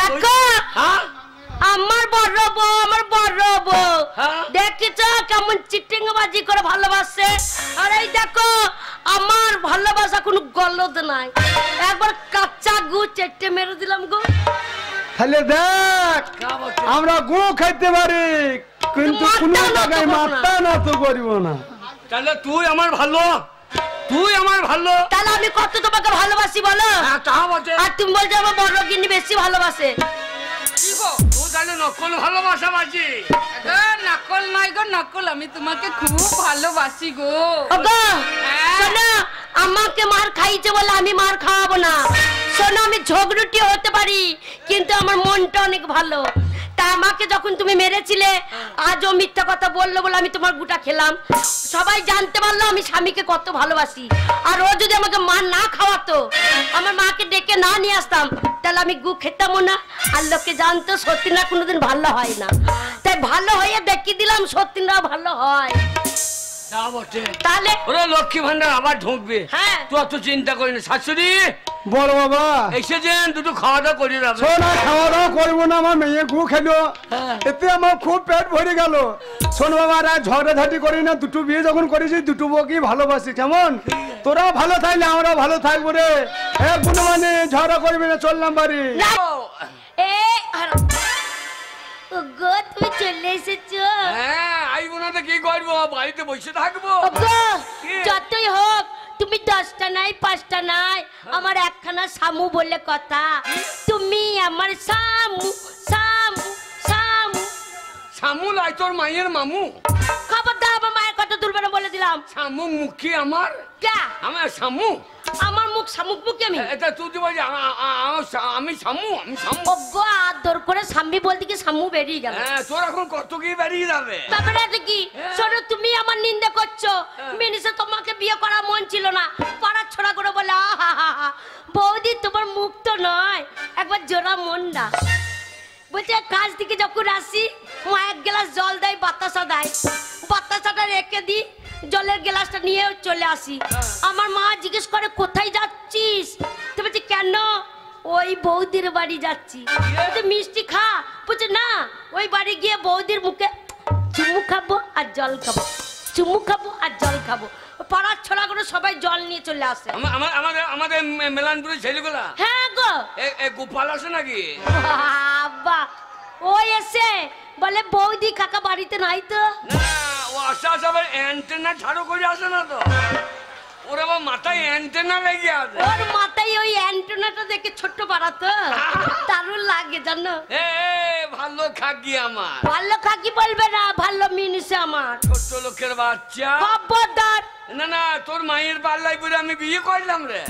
আমার বড় বউ দেখেছ কেমন চিটিং বাজি করে ভালোবাসে আর এই দেখো আমার ভালোবাসা কোনো গলদ নাই একবার কাঁচা গু চেটে মেরে দিলাম গো তাহলে দেখ আমরা গু খাইতে পারি কিন্তু কোনো জায়গায় মাত্রা না তো করিব না তাহলে তুই আমার ভালো তাহলে আমি কত তোমাকে ভালোবাসি বলো আর তুমি বলছো আমার বড় গিন্নি বেশি ভালোবাসে নকল ভালোবাসা বাজি নকল নয় গো নকল আমি তোমাকে খুব ভালোবাসি গো শোনো আমাকে মার খাইছে বলে আমি মার খাওয়াবো না শোনো আমি ঝগড়ুটি হতে পারি কিন্তু আমার মনটা অনেক ভালো তা আমাকে যখন তুমি মেরেছিলে আজও মিথ্যা কথা বললো বলে আমি তোমার গুটা খেলাম সবাই জানতে পারলো আমি স্বামীকে কত ভালোবাসি আর ও যদি আমাকে মা না খাওয়াতো আমার মাকে ডেকে না নিয়ে আসতাম তাহলে আমি গু খেতামও না আর লোকে জানতো সত্যি না কোনোদিন ভালো হয় না তাই ভালো হয়ে দেখিয়ে দিলাম সত্যি না ভালো হয় তাহলে ওরা লক্ষ্মী ভান্ডার আবার ঢুকবে হ্যাঁ তুই অত চিন্তা করি না শাশুড়ি বল বাবা এসেছেন দুটো খাওয়া দাওয়া করে যাবে শোনা খাওয়া দাওয়া করবো না আমার মেয়ে গু খেলো এতে আমার খুব পেট ভরে গেল শোন বাবা আর ঝগড়াঝাটি করি না দুটো বিয়ে যখন করেছি দুটো বউকেই ভালোবাসি কেমন তোরা ভালো থাকলে আমরা ভালো থাকবো রে কোনো মানে ঝগড়া করবি না চললাম বাড়ি গো তুমি চলে এসেছো হ্যাঁ আইবো না তো কি করবো বাড়িতে বসে থাকবো যতই হোক তুমি 10টা নাই 5টা নাই আমার একখানা সামু বলে কথা তুমি আমার সামু সামু সামু সামু লাই তোর মায়ের মামু খবরদার আমার মায়ের কথা তুলবে না বলে দিলাম সামু মুখী আমার কে আমার সামু আমার মুখ শামুক মুখে আমি এটা তুই তো বলছি আমি সামু অজ্ঞ আদর করে স্বামী বলতে কি সামু বেরিয়ে গেল। হ্যাঁ তোর এখন কত কি বেরিয়ে যাবে। তারপরে এটা কি শোনো, তুমি আমার নিন্দা করছো। মিনিসে তোমাকে বিয়ে করার মন ছিল না, পাড়ার ছোড়া করে বলে আহা বৌদি তোমার মুখ তো নয়, একবার জোড়া মন না। বলছে কাজ থেকে যখন আসি মা এক গ্লাস জল দেয়, বাতাসা দেয়, বাতাসাটা রেখে দিই, জলের গ্লাসটা নিয়ে চলে আসি। আমার মা জিজ্ঞেস করে কোথায় যাচ্ছিস? তো বলছি কেন? ওই বৌদির বাড়ি যাচ্ছি। বলছে মিষ্টি খা। বলছে না, ওই বাড়ি গিয়ে বৌদির মুখে চুমু খাবো আর জল খাবো, চুমু খাবো আর জল খাবো। পাড়ার ছোড়াগুলো সবাই জল নিয়ে চলে আসে। আমাদের মেলানপুরের ছেলেগুলা। হ্যাঁ গো, গোপাল আছে নাকি? বাবা ওই এসে বলে বৌদি কাকা বাড়িতে নাই তো। না ও আসা আবার অ্যান্টেনা ছাড়ো করে আসে না তো, ওর আবার মাথায় অ্যান্টেনা লেগে আছে। ওর মাথায় ওই অ্যান্টেনাটা দেখে ছোট্ট পাড়া তো দারুণ লাগে জানো। ভালো খাকি আমার। ভালো খাকি বলবে না, ভালো মিনিসে আমার। ছোট্ট লোকের বাচ্চা। খবরদার। না না, তোর মায়ের পাল্লাই পরে আমি বিয়ে করলাম রে।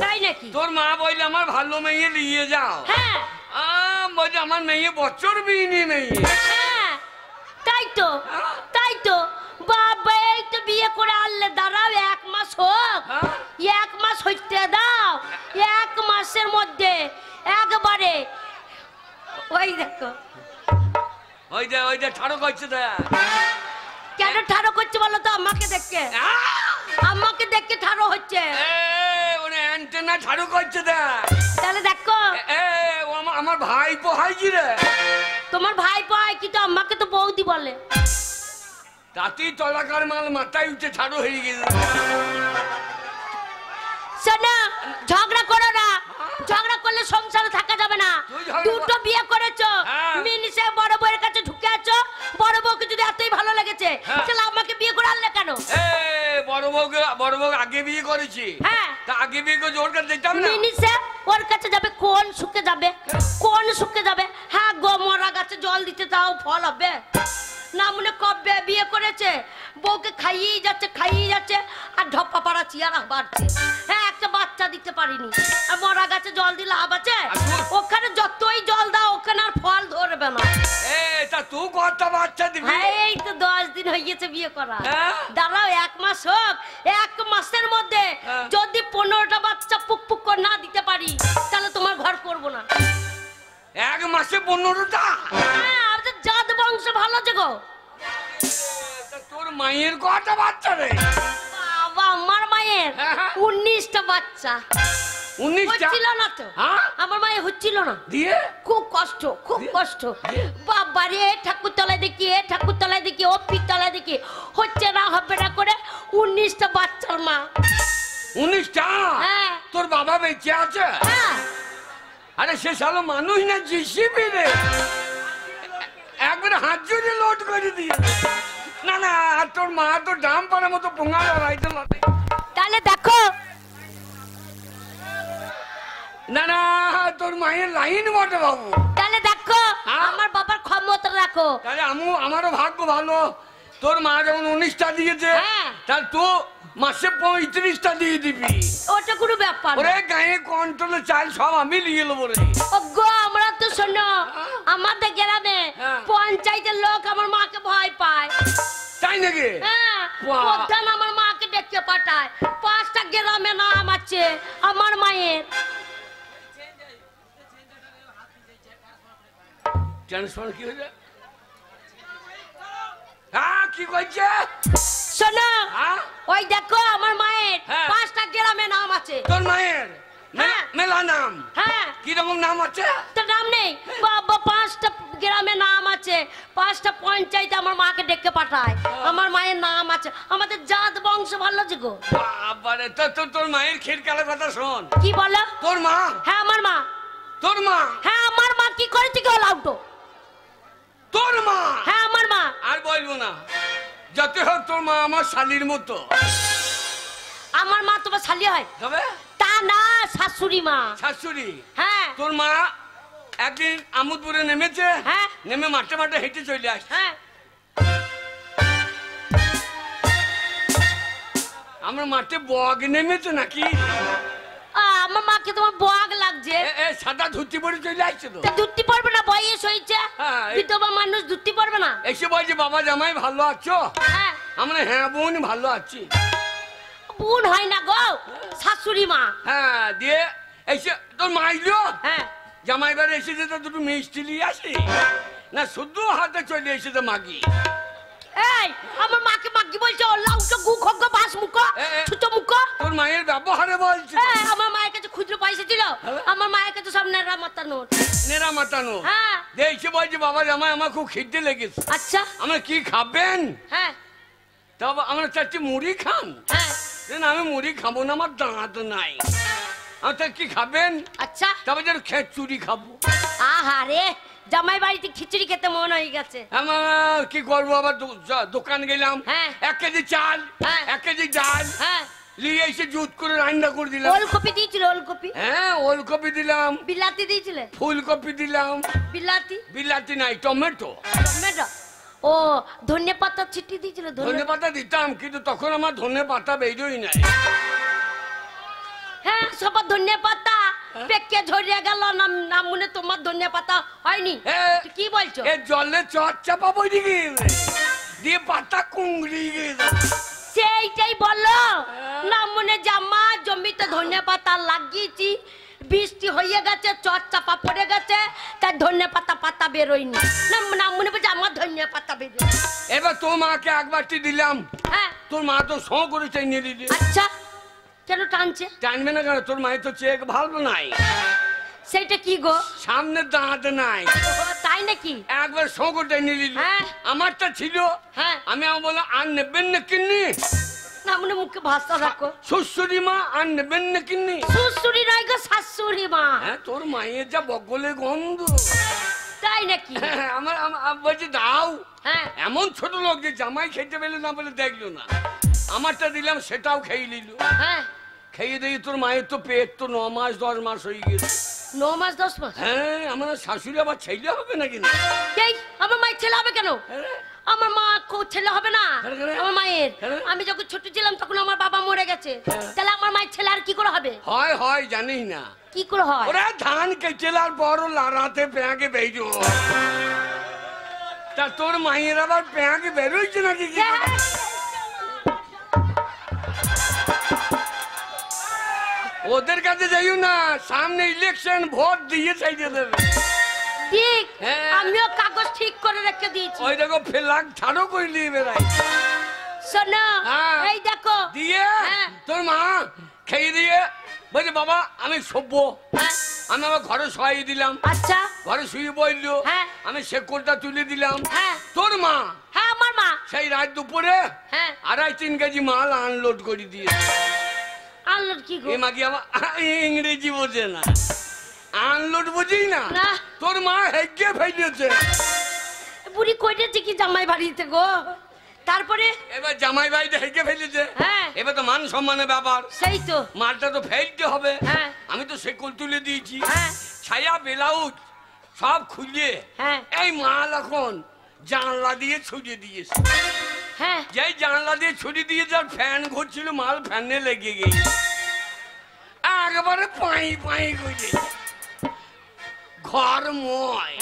তাই নাকি? তোর মা বললে আমার ভালো মেয়ে নিয়ে যাও। হ্যাঁ বলছে আমার মেয়ে বছর বিয়ে নিয়ে মেয়ে। হ্যাঁ তাই তো, তাই তো। বাবা এই তো বিয়ে করে আনলে, দাঁড়াও 1 মাস হোক, 1 মাস হইতে দাও। 1 মাসের মধ্যে একবারে ওই দেখো, ওই যে ঠাড়ো করছে। কেন ঠাড়ো করছে বলো তো? আমাকে দেখে, আমাকে দেখে ঠাড়ো হচ্ছে। অ্যান্টেনা ঠাড়ো করছে। তাহলে দেখো আমার ভাই পোহাই কি রে? তোমার ভাই পোহাই কি? তো আমাকে তো বৌদি বলে। তাতেই তলাকার মাল মাথায় উঠে ছাড়ো হয়ে গেছে। শোনো, ঝগড়া করো না। ঝগড়া করলে সংসারে থাকা যাবে না। দুটো বিয়ে করেছো, মিনিসে বড় বউয়ের কাছে ঢুকে আছো। বড় বউকে যদি এতই ভালো লেগেছে তাহলে আমাকে বিয়ে করে আনলে কেন? বড় বউ আগে বিয়ে করেছি। হ্যাঁ তা আগে বিয়ে করে ওর কাছে যেতাম না। মিনিসে ওর কাছে যাবে কোন সুখে যাবে? কোন সুখে যাবে? হ্যাঁ গো, মরা গাছে জল দিতে তাও ফল হবে না? মনে কবে বিয়ে করেছে, বউকে খাইয়েই যাচ্ছে আর ঢপ্পা পাড়া চিয়ারা বাড়ছে। হ্যাঁ একটা বাচ্চা দিতে পারিনি, আর মরা গাছে জল দিলে লাভ আছে? ওখানে যতই জল দাও ওখানে আর ফল ধরবে না। তা তুই কত বাচ্চা দিবি? এই তো 10 দিন হয়ে গেছে বিয়ে করা। দাঁড়াও 1 মাস হোক। 1 মাসের মধ্যে যদি 15টা বাচ্চা পুক পুক করে না দিতে পারি তাহলে তোমার ঘর করবো না। 1 মাসে 15টা? হ্যাঁ, আমাদের জাত বংশ ভালো আছে গো। তোর মায়ের কটা বাচ্চা রে? বাবা আমার মায়ের 19টা বাচ্চা। 19টা হচ্ছিল না তো, আমার মায়ের হচ্ছিল না। দিয়ে খুব কষ্ট, খুব কষ্ট। বাবা রে, ঠাকুর তলায় দেখি, ঠাকুর তলায় দেখি, ও পিঠ তলায় দেখি, হচ্ছে না হবে না করে 19টা বাচ্চার মা। 19টা? হ্যাঁ। তোর বাবা বেঁচে আছে? হ্যাঁ। আরে সে শালো মানুষ না, জিসিবি রে। একবারে হাত জড়িয়ে লোড করে দিয়ে। না না, আর তোর মা তো ডাম পাড়ার মতো পোঙা লড়াইতে লড়ে। তাহলে দেখো, না না, তোর মায়ের লাইন বটে বাবু। তাহলে দেখো আমার বাবার ক্ষমতা রাখো। তাহলে আমারও ভাগ্য ভালো, তোর মা যখন 19টা দিয়েছে তাহলে তো মাসে 35টা দিয়ে দিবি। ওটা কোনো ব্যাপার ওরে গায়ে কন্ট্রোলে চাল সব আমি নিয়ে নেবো রে। ওগো আমরা তো শোনো, আমাদের গ্রামে পঞ্চায়েতের লোক আমার মাকে ভয় পায়। তাই নাকি? হ্যাঁ, প্রধান আমার মাকে ডেকে পাঠায়। 5টা গ্রামে নাম আছে আমার মায়ের। ট্রান্সফার কি হয়েছে? হ্যাঁ, কি কইছে? শোনো, ওই দেখো আমার মায়ের 5টা গ্রামে নাম আছে। তোর মায়ের মেলা নাম? হ্যাঁ। কি রকম নাম আছে? তোর নাম নেই বাবা? 5টা গ্রামে নাম আছে, 5টা পঞ্চায়েত আমার মাকে ডেকে পাঠায়। আমার মায়ের নাম আছে, আমাদের জাত বংশ ভালো আছে গো। বাবারে, তোর মায়ের খিরকালের কথা শোন। কি বলো? তোর মা? হ্যাঁ আমার মা। তোর মা? হ্যাঁ আমার মা। কি করেছে কি লাউটো? তোর মা? হ্যাঁ আমার মা। আর বলবো না, যত হোক তোর মা আমার শালির মতো। আমার মা তোমার শালি হয়? তবে তা না, শাশুড়ি মা। শাশুড়ি? হ্যাঁ। তোর মা একদিন আমোদপুরে নেমেছে, নেমে মাঠে মাঠে হেঁটে চলে আসছে। হ্যাঁ। আমার মাঠে বগ নেমেছে নাকি? আমার মাকে তোমার বগ লাগছে। সাদা ধুতি পরে চলে আসছে তো। ধুতি পরবে না, বয়স হয়েছে, বিধবা মানুষ ধুতি পরবে না। এসে বলছি বাবা জামাই ভালো আছো? হ্যাঁ। আমরা হ্যাঁ বোন ভালো আছি। বোন হয় না গো, শাশুড়ি মা। হ্যাঁ, দিয়ে এসে তোর মাইলো। হ্যাঁ, জামাই বাড়ি এসেছে তো দুটো মিষ্টি নিয়ে আসি না, শুধু হাতে চলে এসেছে মাগি। এই আমার মাকে মাগি বলছে, ওল্লা উঠো গু খগ্গ বাস মুখো ছোট মুখো। তোর মায়ের ব্যবহারে বলছে। আমার মায়ের কাছে খুচরো পয়সা ছিল, আমার মায়ের কাছে সব নেড়া মাথা নোট। নেড়া মাতানো? হ্যাঁ। দেখছে বলছে বাবা জামাই আমার খুব খিদে লেগেছে। আচ্ছা, আমরা কি খাবেন? হ্যাঁ। তবে আমরা চাচ্ছি মুড়ি খান। হ্যাঁ। আমি মুড়ি খাবো না, আমার দাঁত নাই। আমার কি খাবেন? আচ্ছা, তবে যেন খিচুড়ি খাবো। আহারে, জামাই বাড়িতে খিচুড়ি খেতে মন হয়ে গেছে। আমার কি করবো, আবার দোকান গেলাম। হ্যাঁ। 1 কেজি চাল, হ্যাঁ। 1 কেজি ডাল, হ্যাঁ। নিয়ে এসে জুত করে রান্না করে দিলাম। ওলকপি দিয়েছিল? ওলকপি? হ্যাঁ, ওলকপি দিলাম। বিলাতি দিয়েছিলে? ফুলকপি দিলাম। বিলাতি? বিলাতি নাই, টমেটো। টমেটো? ও, ধনে পাতা ছিটি দিয়েছিল? ধনে পাতা দিতাম, কিন্তু তখন আমার ধনে পাতা বেরোই নাই। হ্যাঁ, সবার ধনে পাতা পেকে ঝরিয়ে গেল, নাম মনে তোমার ধনে পাতা হয়নি? কি বলছো? এ জলে চচ্চাপা বইরে গিয়েছে, দিয়ে পাতা কুংড়ি গিয়েছে। সেইটাই বলো, নাম মনে জামা জমিতে ধনে পাতা লাগিয়েছি, বৃষ্টি হয়ে গেছে, চচ্চাপা পড়ে গেছে, তাই ধনে পাতা পাতা বেরোয়নি। নাম মনে বলছে আমার ধনে পাতা বেরোয়। এবার তোর মাকে একবারটি দিলাম। হ্যাঁ। তোর মা তো সঁ করে চাইনিয়ে দিলি। আচ্ছা, কেন টানছে? টানবে না কেন? তোর মায়ের তো চেক ভালো নাই। সেইটা কি গো? সামনে দাঁত নাই। তাই নাকি? একবার সঁ করে চাইনিয়ে দিলি। হ্যাঁ। আমারটা ছিল। হ্যাঁ। আমি আমার বললাম আর নেবেন না কিন্নি? না মনে মুখে ভাষা রাখো। শ্বশুরি মা আর নেবেন না কিন্নি? শ্বশুরি নয় গো, শাশুড়ি মা। হ্যাঁ, তোর মায়ের যা বগলে গন্ধ। তাই নাকি? আমার বলছি দাও। হ্যাঁ। এমন ছোট লোক যে জামাই খেতে পেলে না বলে দেখলো না, আমারটা দিলাম সেটাও খেয়ে নিল। হ্যাঁ। খেয়ে দিয়ে তোর মায়ের তো পেট তো 9 মাস 10 মাস হয়ে গেছে। 9 মাস 10 মাস? হ্যাঁ, আমার শাশুড়ি আবার ছেলে হবে নাকি? না, এই আমার মায়ের ছেলে হবে কেন? আমার মা ছেলে হবে না। আমার মায়ের, আমি যখন ছোট ছিলাম তখন আমার বাবা মরে গেছে, তাহলে আমার মায়ের ছেলে আর কি করে হবে? হয় হয় জানিস না কি করে হয়? ওরা ধান কেটেলার বড় লারাতে পেঁয়াকে বেরো। তা তোর মায়ের আবার পেঁয়াকে বেরোইছে নাকি? ওদের কাছে যাইও না, সামনে ইলেকশন, ভোট দিয়ে চাইতে দেবে। ঠিক, আমিও কাগজ ঠিক করে রেখে দিয়েছি। ওই দেখো ফেলাক ছাড়ো করে নিয়ে বেড়াই। শোনো, এই দেখো দিয়ে তোর মা খেয়ে দিয়ে বলছে বাবা আমি সভ্য। আমি আমার ঘরে শুয়ে দিলাম। আচ্ছা, ঘরে শুয়ে বললো, আমি শেকলটা তুলে দিলাম। তোর মা? হ্যাঁ, আমার মা সেই রাত দুপুরে 2.5-3 কেজি মাল আনলোড করে দিয়ে। আনলোড কি গো? এ মাগি আমার ইংরেজি বোঝে না, আনলোড বুঝি না। তোর মা হেগে ফেলেছে। বুড়ি কইতেছে কি জামাই বাড়িতে গো? তারপরে এবার জামাই বাড়িতে হেগে ফেলেছে। এবার তো মান সম্মানের ব্যাপার। সেই তো, মালটা তো ফেলতে হবে। আমি তো শেকল তুলে দিয়েছি, ছায়া ব্লাউজ সব খুলে এই মাল এখন জানলা দিয়ে ছুড়ে দিয়েছে। হ্যাঁ, যেই জানলা দিয়ে ছুরি দিয়ে যার ফ্যান ঘুরছিল, মাল ফ্যানে লেগে গেছে, একবারে পাই পাই করে ঘর ময়।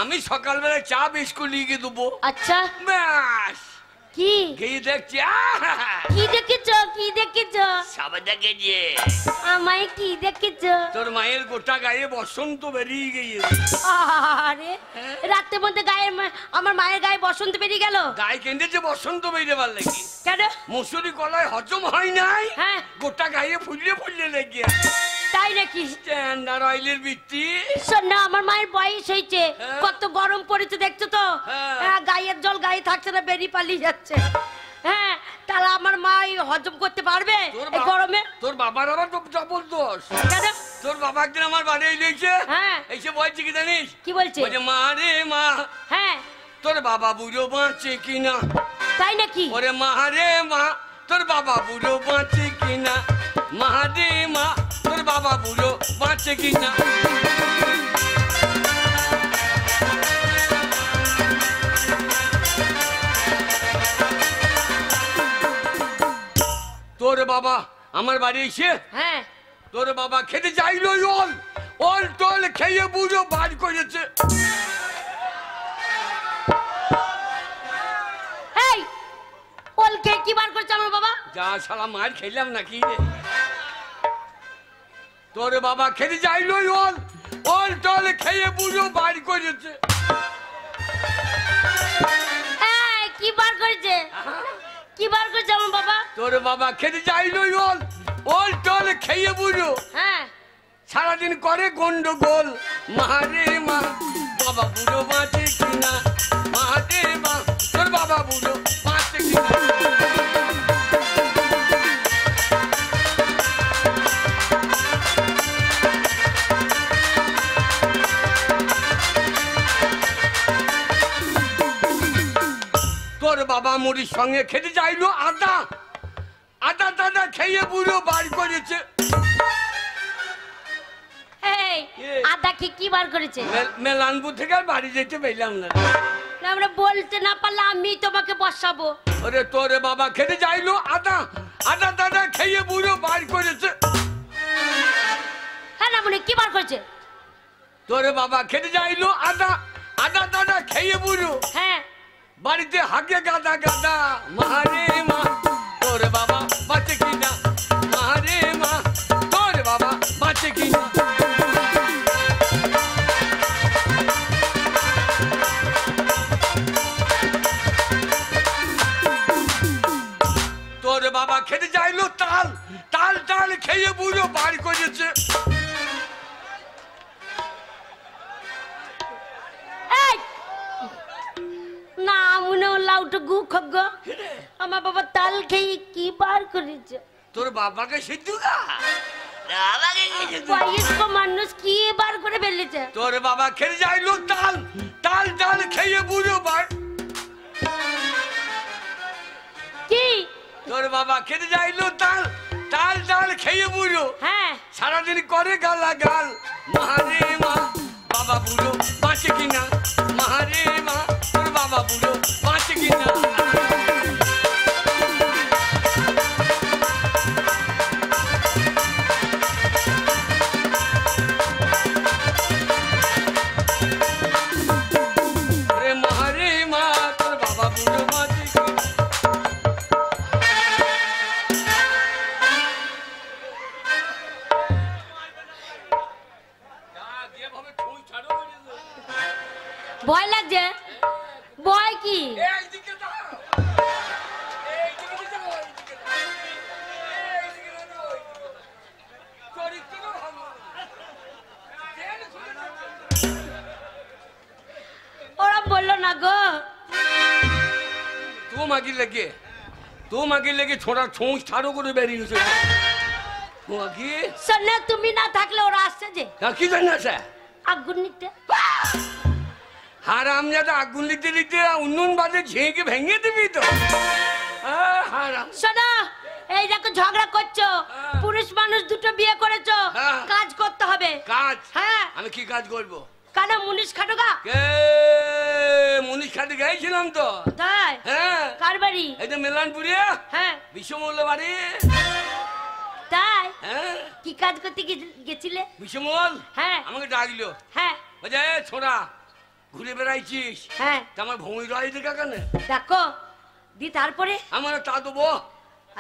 আমি সকালবেলা চা বিস্কুট লিখে দেবো। আচ্ছা, ব্যাস কি গিয়ে দেখছি। কি দেখেছ? কি দেখেছ? সব দেখেছে। আমায় কি দেখেছ? তোর মায়ের গোটা গায়ে বসন্ত বেরিয়ে গিয়েছে। আরে রাতের মধ্যে আমার মায়ের গায়ে বসন্ত বেরিয়ে গেল? গায়ে কেঁদেছে বসন্ত বেরিয়ে বার লেগে। কেন? মুসুরি কলায় হজম হয় নাই, গোটা গায়ে ফুললে ফুললে লেগে। তাই নাকি? স্ট্যান্ডার্ড অয়েলের বৃত্তি। শোন না, আমার মায়ের বয়স হয়েছে, কত গরম পড়েছে দেখছো তো? গায়ের জল গায়ে থাকছে না, বেরিয়ে পালিয়ে যাচ্ছে। হ্যাঁ, তাহলে আমার মা হজম করতে পারবে এই গরমে? তোর বাবার আবার তো ডবল দোষ। কেন? তোর বাবা একদিন আমার বাড়ি এসেছে, এসে বলছে কি জানিস? কি বলছে? বলছে মা রে মা, হ্যাঁ তোর বাবা বুড়ো বাঁচে কিনা। তাই নাকি? ওরে মা রে মা, তোর বাবা বুড়ো বাঁচে কিনা। মা রে মা, তোর বাবা বুড়ো বাঁচে কিনা। তোর তোর বাবা আমার বাড়ি এসে হ্যাঁ তোর বাবা খেতে চাইলো ওল ওল টোল খেয়ে বুড়ো বার করেছে। এই ওল খেয়ে কি বার করছে আমার বাবা? যা শালা মার খেলাম নাকি রে। তোর বাবা খেতে চাইলো ওল ওল টোল খেয়ে বুড়ো বার করেছে। এই কি বার করেছে? কি বার করছে আমার বাবা? তোর বাবা খেতে চাইলো ওল ওল টোল খেয়ে বুড়ো হ্যাঁ সারাদিন করে গন্ডগোল। মারে মা বাবা বুড়ো বাঁচে কিনা, মারে মা তোর বাবা বুড়ো বাঁচে কিনা। তোর বাবা মুড়ির সঙ্গে খেতে চাইলো আদা আদা দাদা খেয়ে বুড়ো বার করেছে। এই আদা কি বার করেছে? মেলানপুর থেকে আর বাড়ি যেতে পেলাম না। না, আমরা বলতে না পারলে আমি তোমাকে বসাবো। ওরে তোর বাবা খেতে চাইলো আদা আদা দাদা খেয়ে বুড়ো বার করেছে। হ্যাঁ না মনে কি বার করেছে? তোর বাবা খেতে চাইলো আদা আদা দাদা খেয়ে বুড়ো হ্যাঁ বাড়িতে হাগে গাদা গাদা। মারে মা তোর বাবা বাঁচে কিনা, মারে মা তোর বাবা বাঁচে কিনা। তোর বাবা খেতে চাইলো তাল তাল তাল খেয়ে বুড়ো বার করেছে। এই না মনে লাউটা গু খগ্গ আমার বাবা তাল খেয়ে কি বার করেছে? তোর বাবাকে সিদ্ধুকা বয়স্ক মানুষ কি বার করে ফেলেছে? তোর বাবা খেতে চাইলো তাল তাল তাল খেয়ে বুড়ো বার। কি তোর বাবা খেতে চাইলো তাল তাল তাল খেয়ে বুড়ো হ্যাঁ সারাদিন করে গালা গাল। মারে মা বাবা বুড়ো বাঁচে কিনা, মারে মা তোর বাবা বুড়ো বাঁচে কিনা। মারে মা তোর বাবা বুড়ো বাঁচে কিনা। ভয় লাগছে? ভয় কি? ওরা বললো না গো তোমাকে লেগে ছোড়া ছোঁচ ছাড়ো করে বেরিয়েছে। শোনা তুমি না থাকলে ওরা আসছে যে কি জানা স্যার আগুন নিতে। হারাম যাতে আগুন লিখতে লিখতে উন্নয়ন বাজে ঝেঁকে ভেঙে দিবি তো। হারাম শোনো এই দেখো ঝগড়া করছো, পুরুষ মানুষ দুটো বিয়ে করেছো, কাজ করতে হবে। কাজ? হ্যাঁ আমি কি কাজ করবো? কেন মুনিশ খাটোগা? মুনিশ খাটে গেছিলাম তো। তাই? হ্যাঁ। কার বাড়ি? এই তো মেলানপুরে। হ্যাঁ বিশ্বমূল্য বাড়ি। তাই? হ্যাঁ। কি কাজ করতে গেছিলে? বিশ্বমূল হ্যাঁ আমাকে ডাকলো। হ্যাঁ বলছে ছোড়া ঘুরে বেড়াইছিস, হ্যাঁ আমার ভূমি রয় দেখা কেন? দেখো দি তারপরে আমার তা দেবো।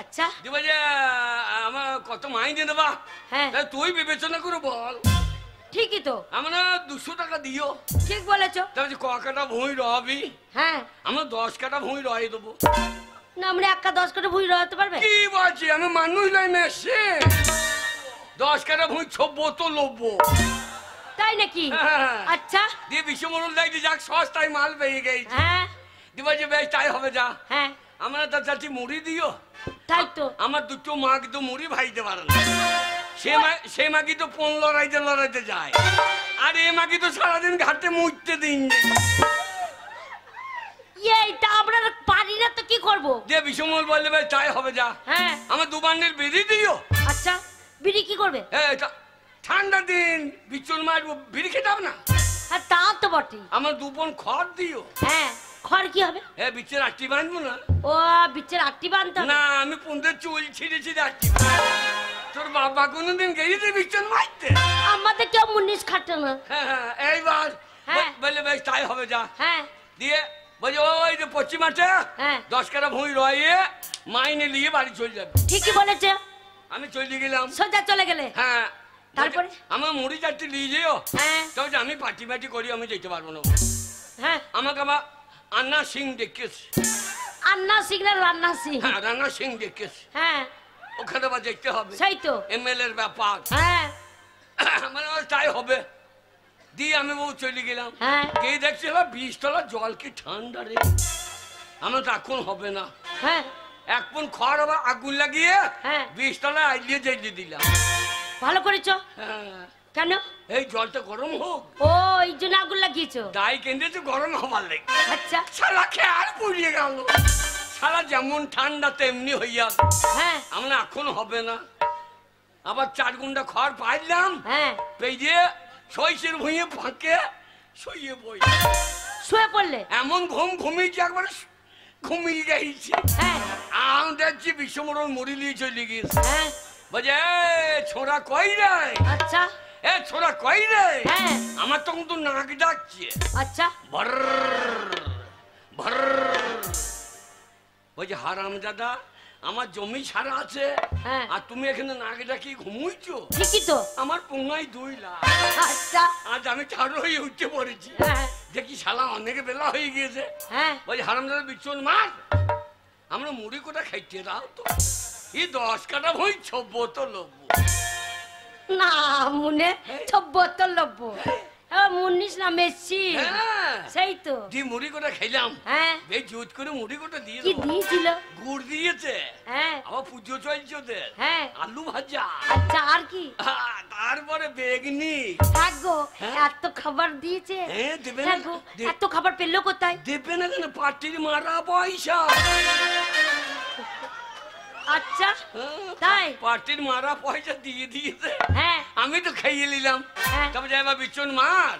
আচ্ছা দিবা যে আমার কত মাইনে দেবা? হ্যাঁ তুই বিবেচনা করে বল। ঠিকই তো, আমার 200 টাকা দিও। ঠিক বলেছো। তাহলে ক কাটা ভূমি রবি? হ্যাঁ আমরা 10 কাটা ভূমি রয়ে দেবো। না আমরা একটা 10 কাটা ভুঁই রতে পারবে? কি বলছি আমি মানুষ নাই মেশে 10 কাটা ভূমি ছবো তো লোবো। তাই নাকি? আচ্ছা দিয়ে বিশ্বমূল দেখি যাক সস্তায় মাল পেয়ে গেছে। হ্যাঁ দিবা যে বেশ তাই হবে যা। হ্যাঁ আমরা তো চাচ্ছি মুড়ি দিও। তাই তো আমার দুটো মা কিন্তু মুড়ি ভাইতে পারে না। সে মা কিন্তু কোন লড়াইতে যায়, আর এ মা কিন্তু সারাদিন ঘাটে মুড়তে দিন। এইটা আমরা পারি না তো কি করব? যে বিশ্বমূল বললে ভাই তাই হবে যা। হ্যাঁ আমার 2 বান্ডিল বিড়ি দিও। আচ্ছা বিড়ি কি করবে? ঠান্ডা দিন বিচুল মারবো, বিড়ি খেতে হবে না? হ্যাঁ তা তো বটে। আমার 2 বোন খড় দিও। হ্যাঁ খড় কি হবে? এ বিচের আটটি বাঁধবো না। ও বিচের আটটি বাঁধতে হবে? না আমি পুঁদের চুল ছিঁড়ে ছিঁড়ে আটটি। তোর বাবা কোনোদিন গেছে বিচন মারতে? আমাদের কেউ মুনিশ খাটে না। হ্যাঁ এইবার বলে বেশ তাই হবে, যা। হ্যাঁ দিয়ে বলছে ওই যে পশ্চিমাঠে 10 কাটা ভুঁই রয়ে মাইনে নিয়ে বাড়ি চলে যাবে। ঠিকই বলেছে। আমি চলে গেলাম। সোজা চলে গেলে? হ্যাঁ। তারপরে আমার মুড়ি চারটি নিয়ে যেও। হ্যাঁ। তবে আমি পার্টি পার্টি করি, আমি যেতে পারবো না। হ্যাঁ। আমাকে আবার আন্না সিং ডেকেছে। আন্না সিং না রান্না সিং? হ্যাঁ রান্না সিং ডেকেছে। হ্যাঁ ওখানে আবার দেখতে হবে। সেই তো এমএলএ এর ব্যাপার। হ্যাঁ মানে তাই হবে। দিয়ে আমি বউ চলে গেলাম। হ্যাঁ। গিয়ে দেখছি 20 তলা জল কি ঠান্ডা রে। আমার তো এখন হবে না। হ্যাঁ। এক পুন খড় আবার আগুন লাগিয়ে 20 তলা আইলিয়ে জ্বালিয়ে দিলাম। ভালো করেছো। হ্যাঁ। কেন? এই জলটা গরম হোক। ও এই জন্য আগুন লাগিয়েছো? তাই কেন্দ্রে গরম হবার লেগে। আচ্ছা। শালা খেয়াল পুড়িয়ে গেল। শালা যেমন ঠান্ডা তেমনি হইয়া। হ্যাঁ। আমরা এখন হবে না। আবার 4 গুন্ডা খড় পাইলাম। হ্যাঁ। পেয়ে শৈশের ভুঁইয়ে ফাঁকে শুয়ে বই। শুয়ে পড়লে? এমন ঘুমিয়েছি একবার ঘুমিয়ে গেছি। হ্যাঁ। আম দেখছি বিশ্বমরণ মুড়ি নিয়ে চলে গিয়েছে। হ্যাঁ। বলছে ছোড়া কই রে? আচ্ছা। এ ছোড়া কই রে? হ্যাঁ। আমার তখন তো নাক ডাকছে। আচ্ছা। ভর ভর। বলছে হারামজাদা আমার জমি ছাড়া আছে আর তুমি এখানে নাক ডাকি ঘুমুইছো? ঠিকই তো। আমার পুঙ্গাই 2 লাখ। আচ্ছা। আজ আমি ছাড়ো হয়ে উঠে পড়েছি। দেখি শালা অনেক বেলা হয়ে গিয়েছে। হ্যাঁ। বলছে হারামজাদা বিচ্ছন মার, আমরা মুড়ি কোটা খাইতে দাও তো। এই 10 কাটা ভুঁই 6 বোতল লব্বো। না মুনে 6 বোতল লব্বো। মুনিশ না মেসি। সেই তো। দি মুড়ি কোটা খাইলাম। হ্যাঁ। বেশ জুত করে মুড়ি কোটা দিয়ে কি দিয়েছিল? গুড় দিয়েছে। হ্যাঁ। আবার পুজো চলছে ওদের। হ্যাঁ। আলু ভাজা। আচ্ছা আর কি? তারপরে বেগনি। থাকো এত খাবার দিয়েছে। হ্যাঁ দেবে না। এত খাবার পেলো কোথায়? দেবে না কেন? পার্টির মারা পয়সা। আচ্ছা তাই? পার্টির মারা পয়সা দিয়ে দিয়েছে। হ্যাঁ। আমি তো খাইয়ে নিলাম। তবে যাইবা বিচন মার।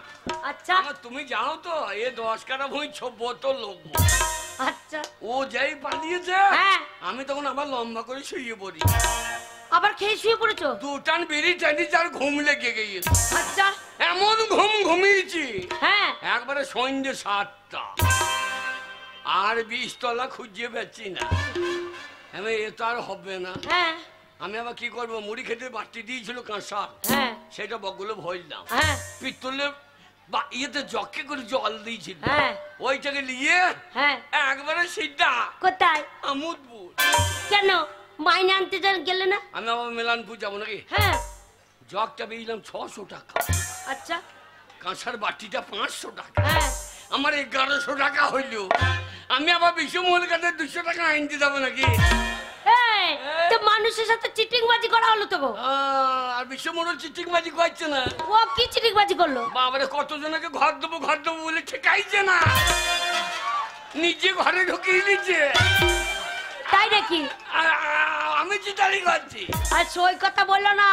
আচ্ছা। তুমি যাও তো এ 10 কাটা ভুঁই 6 বোতল লব্বো। আচ্ছা। ও যাই পালিয়েছে। হ্যাঁ। আমি তখন আবার লম্বা করে শুয়ে পড়ি। আবার খেয়ে শুয়ে পড়েছো? 2 টান বেরি টানি যার ঘুম লেগে গিয়েছে। আচ্ছা। এমন ঘুমিয়েছি। হ্যাঁ। একবারে সন্ধ্যে 7টা। আর 20 তলা খুঁজে পাচ্ছি না। আমি এ তো আর হবে না। হ্যাঁ। আমি আবার কি করবো? মুড়ি খেতে বাটি দিয়েছিল কাঁসা। হ্যাঁ। সেটা বগুলো ভরলাম। হ্যাঁ। পিতলে বা ইয়েতে জকে করে জল দিয়েছিল। হ্যাঁ। ওইটাকে নিয়ে হ্যাঁ একবারে সিদ্ধা। কোথায়? আমোদপুর। কেন মাইনে আনতে গেলে না? আমি আবার মেলানপুর যাবো নাকি? হ্যাঁ। জগটা বেরিলাম 600 টাকা। আচ্ছা। কাঁসার বাটিটা 500 টাকা। হ্যাঁ। আমার 1100 টাকা হইল। আমি আবার বিশ্বমহল কাছে 200 টাকা আনতে যাবো নাকি? তো মানুষের সাথে চিটিং বাজি করা হলো তো। আর বিশ্বমহল চিটিং বাজি করছে না। ও কি চিটিং বাজি করলো? বাবারে কতজনকে ঘর দেবো বলে ঠেকাইছে না, নিজে ঘরে ঢুকিয়ে দিচ্ছে। তাই নাকি? আমি চিটারি করছি। আর সই কথা বললো না,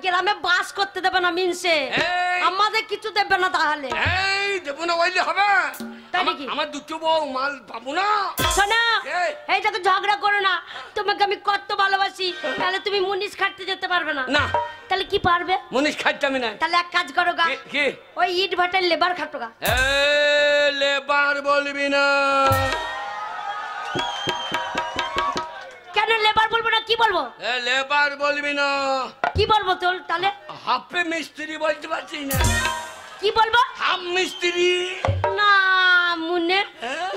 গ্রামে বাস করতে দেবে না মিনসে। আমাদের কিছু দেবে না তাহলে? এই দেবো না বললে হবে? আমার 2টো বউ মাল পাবো না। শোনা এই দেখো ঝগড়া করো না, তোমাকে আমি কত ভালোবাসি। তাহলে তুমি মুনিশ খাটতে যেতে পারবে না? না। তাহলে কি পারবে? মুনিশ খাটতে আমি না। তাহলে এক কাজ করো গা, কি? ওই ইট ভাটার লেবার খাটো গা। লেবার বলবি না। কেন লেবার বলবো না? কি বলবো? লেবার বলবি না। কি বলবো তোর তাহলে? হাফে মিস্ত্রি বলতে পারছি না। কি বলবো? হাফ মিস্ত্রি না মুনে,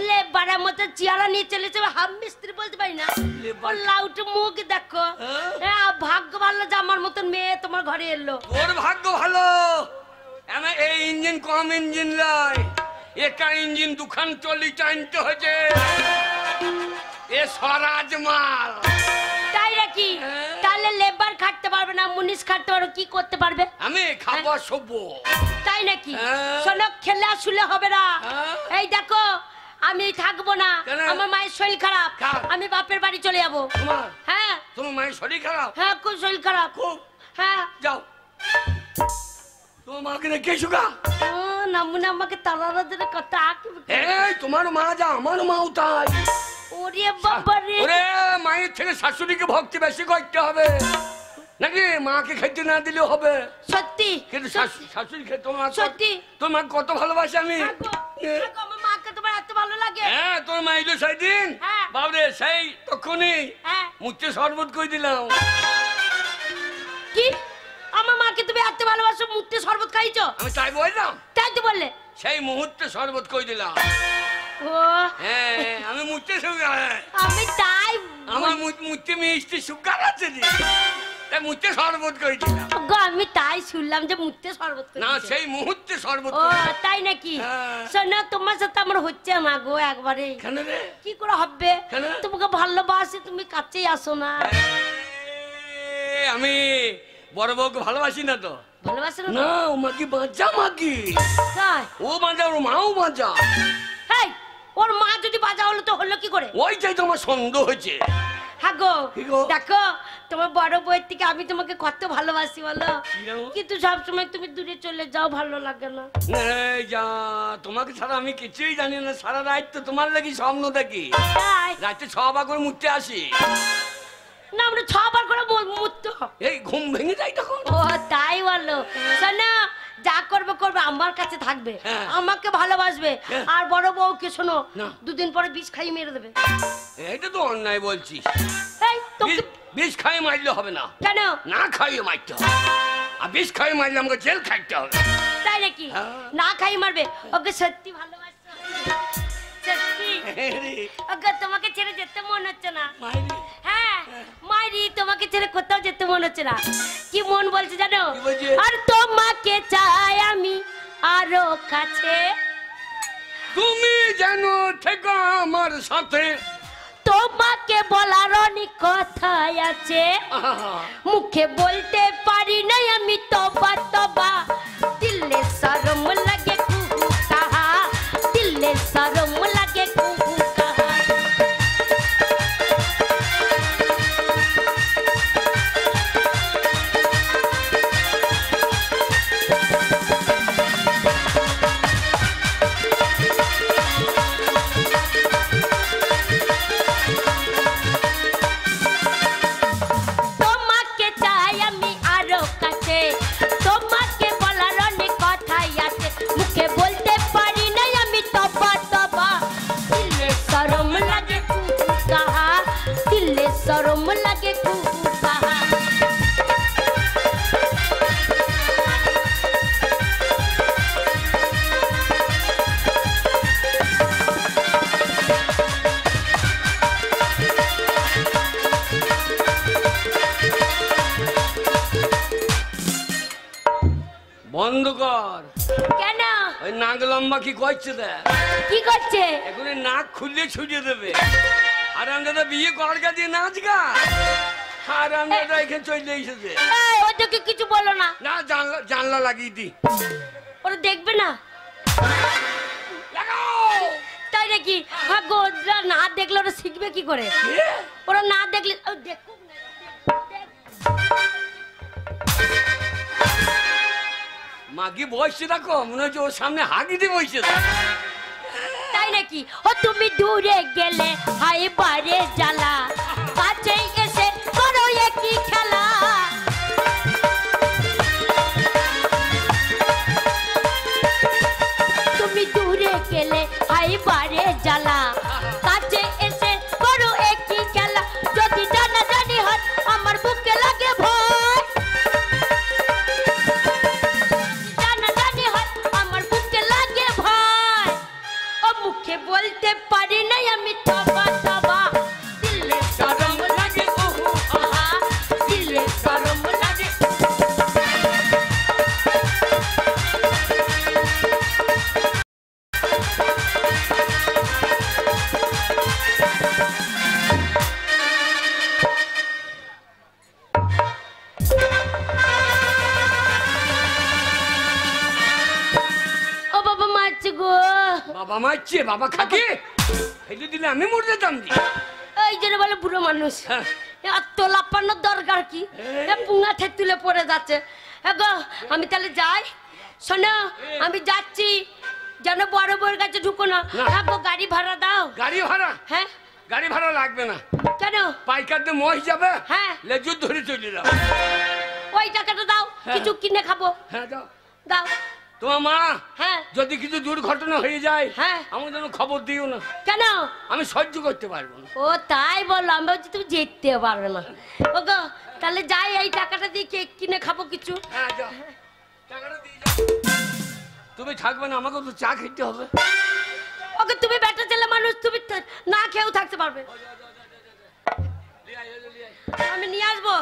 লেবারের মতো চেয়ারা নিয়ে চলেছে, হাফ মিস্ত্রি বলতে পারি না। লাউট মুখ দেখো। ভাগ্য ভালো যে আমার মতন মেয়ে তোমার ঘরে এলো। তোর ভাগ্য ভালো। আমি এই ইঞ্জিন কম ইঞ্জিন লয়, একা ইঞ্জিন 2খান টলি টানতে হয়েছে। এ স্বরাজ মাল। তাই নাকি? তাহলে লেবার খাটতে পারবে না, মুনিশ খাটতে পারবে, কি করতে পারবে? আমি খাবো শোবো। তাই নাকি? শোনো, খেলে শুলে হবে না। এই দেখো আমি থাকবো না, আমার মায়ের শরীর খারাপ, আমি বাপের বাড়ি চলে যাবো। হ্যাঁ। তোমার মায়ের শরীর খারাপ? হ্যাঁ খুব শরীর খারাপ। খুব? হ্যাঁ। যাও তোমার মাকে রেখে শুকা। নামুনা আমাকে তাড়ানোর জন্য কত এই তোমার মা যা আমার মাও তাই। ওরে বাবা রে, ওরে মায়ের থেকে শাশুড়িকে ভক্তি বেশি করতে হবে নাকি মাকে খেতে না দিলেও হবে? সত্যি কিন্তু শাশুড়ি খেতে সত্যি তোমার কত ভালোবাসি আমি। আমার মাকে তোমার এত ভালো লাগে? হ্যাঁ তোর মা এলো সেই দিন হ্যাঁ। বাবরে সেই তখনই হ্যাঁ। মুখে শরবত করে দিলাম। কি আমার মাকে তুমি এত ভালোবাসো, মুখতে শরবত খাইছো? আমি তাই বললাম, তাই তো বললে। সেই মুহূর্তে শরবত করে দিলাম। ও হ্যাঁ আমি মুখতে আমি তাই আমার মুখতে মিষ্টি সুগার আছে রে, তাই মুখতে শরবত করে দিলাম। গো আমি তাই শুনলাম যে মুখতে শরবত করে না দিয়েছো। সেই মুহূর্তে শরবত ও করে। তাই নাকি? হ্যাঁ। শোনো তোমার সাথে আমার হচ্ছে না গো একবারে। কেন রে? কি করে হবে? কেন? তোমাকে ভালোবাসি, তুমি কাছেই আসো না। আমি বড় বউকে ভালোবাসি না তো। ভালোবাসো না? না ও মাকি বাঁচা মাকি, তাই? ও বাঁচা ওর মাও বাঁচা। হেই, ওর মা যদি বাজা হলো তো হলো কি করে? ওইটাই তো আমার সন্দেহ হয়েছে। হ্যাঁ গো, কি গো? দেখো তোমার বড় বউয়ের থেকে আমি তোমাকে কত ভালোবাসি বলো, কিরকম? কিন্তু সবসময় তুমি দূরে চলে যাও, ভালো লাগে না। এই যা, তোমাকে ছাড়া আমি কিছুই জানি না। সারা রাত তো তোমার লাগি স্বপ্ন দেখি, তাই রাতে 6 বার করে মুততে আসি। না আমরা 6 বার করে মুততো। এই ঘুম ভেঙে যায় তখন। ও তাই বলো। শোনো যা করবে করবে আমার কাছে থাকবে, হ্যাঁ। আমাকে ভালোবাসবে। হ্যাঁ। আর বড় বউকে শোনো না। 2 দিন পরে বিষ খাইয়ে মেরে দেবে। এইটা তো অন্যায় বলছিস। এই তোকে বিষ খাইয়ে মারলে হবে না, কেন? না খাইয়ে মারতে হবে। আর বিষ খাইয়ে মারলে আমাকে জেল খাইতে হবে। তাই নাকি? হ্যাঁ। না খাইয়ে মারবে? ওকে সত্যি ভালোবাসছো? সত্যি? ওকে তোমাকে ছেড়ে যেতে মন হচ্ছে না? হ্যাঁ মাইরি, তোমাকে ছেড়ে কোথাও যেতে মন হচ্ছে না। কি মন বলছে জানো? কি বলছে? আর তোমাকে চাই আমি আরো কাছে, তুমি যেন থেকো আমার সাথে। তোমাকে বলার অনেক কথা আছে, আহা, মুখে বলতে পারি না আমি তবা তবা। দিলে শরম লাগে কুহু কাহা, দিলে শরম লাগে কুহু কাহা। তোমাকে চাই আমি আরো কাছে, তোমাকে বলার অনেক কথাই আছে, মুখে বলতে পারি না আমি তবা তবা। দিলে শরম লাগে কুহু কাহা, দিলে শরম লাগে কুহু কাহা। বন্ধ কর। কেন? ওই নাক লম্বা কি করছে দেখ, কি করছে? এখন নাক খুললে ছুটিয়ে দেবে। আর আমরা বিয়ে করগা দিয়ে নাচ গা, আর আমরা এখানে চলে এসেছে। এই ওদেরকে কিছু বলো না, না জানলা জানলা লাগিয়ে দি। ওরা দেখবে না। লাগাও। তাই নাকি? হ্যাঁ গো, ওরা না দেখলে ওরা শিখবে কি করে? ওরা না দেখলে দেখুক না। মাগি বসছে দেখো, মনে হচ্ছে ওর সামনে হাগি দিয়ে বসছে। তাই নাকি? ও তুমি দূরে গেলে হাই বারে জ্বালা, কাছে এসে করো একই খেলা। তুমি দূরে গেলে হাই বারে জ্বালা, কাছে এসে করো একই খেলা। যদি জানা জানি হয় আমার বুকে লাগে ভয়, জানা জানি হয় আমার বুকে লাগে ভয়। ও মুখে বলতে পারি না আমি তবা তবা। দিলে শরম লাগে ওহো আহা, দিলে শরম লাগে। ও বাবা মারছে গো। বাবা মারছে? বাবা খাকি ফেলে দিলে আমি মরে যেতাম জি। এই জন্য বলে বুড়ো মানুষ হ্যাঁ। এত লাপানোর দরকার কি? পুঙা তুলে পড়ে যাচ্ছে। গো আমি তাহলে যাই, শোনো আমি যাচ্ছি, যেন বড় বউয়ের কাছে ঢুকো না। থাকো, গাড়ি ভাড়া দাও। গাড়ি ভাড়া? হ্যাঁ। গাড়ি ভাড়া লাগবে না। কেন? পাইকার দিয়ে মহিষ যাবে। হ্যাঁ। লেজুর ধরে চলে যাও। ওই টাকাটা দাও, কিছু কিনে খাবো। হ্যাঁ দাও। দাও। তোমার মা হ্যাঁ যদি কিছু দুর্ঘটনা হয়ে যায় হ্যাঁ আমার জন্য খবর দিও না। কেন? আমি সহ্য করতে পারবো না। ও তাই বললো, আমি ভাবছি তুমি যেতে পারবে না। ওগো তাহলে যাই, এই টাকাটা দিয়ে কেক কিনে খাবো কিছু। হ্যাঁ যাও, টাকাটা দিয়ে যাও। তুমি থাকবে না, আমাকে তো চা খেতে হবে। ওকে তুমি বেটা ছেলে মানুষ, তুমি না খেয়েও থাকতে পারবে। আমি নিয়ে আসবো,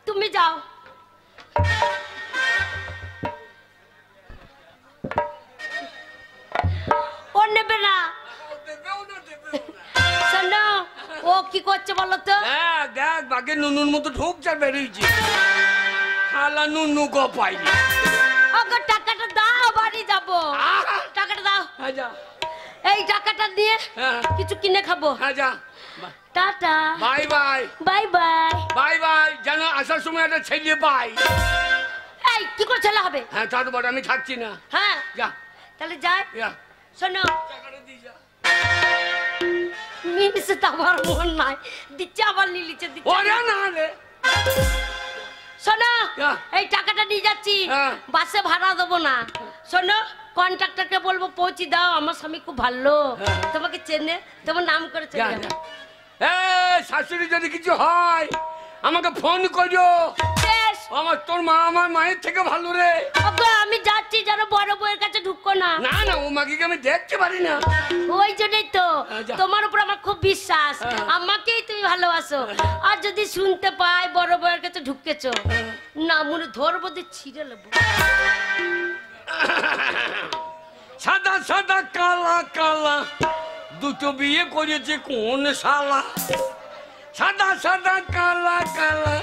তুমি যাও। ও নেবে না। শোনো ও কি করছে বলো তো? দেখ বাঘের নুনুর মতো ঢুকছে আর বেরিয়েছে। হালা নুনু গো পাইনি। ওকে টাকাটা দাও, বাড়ি যাবো। টাকাটা দাও। হ্যাঁ যা। এই টাকাটা দিয়ে কিছু কিনে খাবো। হ্যাঁ যা। Tata. Bye bye. Bye bye. Bye bye. যেন আসার সময় একটা ছেলে পাই। এই কি করে ছেলে হবে? হ্যাঁ তার বড় আমি থাকছি না। হ্যাঁ যা। তাহলে যাই। যা। শোনো টাকাটা দিয়ে যা। মিনিসে তো আমার মন নাই, দিচ্ছে আবার লিলিছে দিচ্ছে। ওরে না রে। শোনো এই টাকাটা নিয়ে যাচ্ছি, বাসে ভাড়া দেবো না। শোনো কন্ট্রাক্টরকে বলবো পৌঁছে দাও, আমার স্বামী খুব ভালো, তোমাকে চেনে, তোমার নাম করে চেনে। শাশুড়ি যদি কিছু হয় আমাকে ফোন করিও। আমার তোর মা আমার মায়ের থেকে ভালো রে। আমি যাচ্ছি, যেন বড় বউয়ের কাছে ঢুকো না। না না, ও মাকে আমি দেখতে পারি না। ওই জন্যই তো তোমার উপর আমার খুব বিশ্বাস, আমাকেই তুমি ভালোবাসো। আর যদি শুনতে পাই বড় বউয়ের কাছে ঢুকেছো না, মনে ধরবো দিয়ে ছিঁড়ে নেবো। সাদা সাদা কালা কালা দুটো বিয়ে করেছে কোন শালা। সাদা সাদা কালা কালা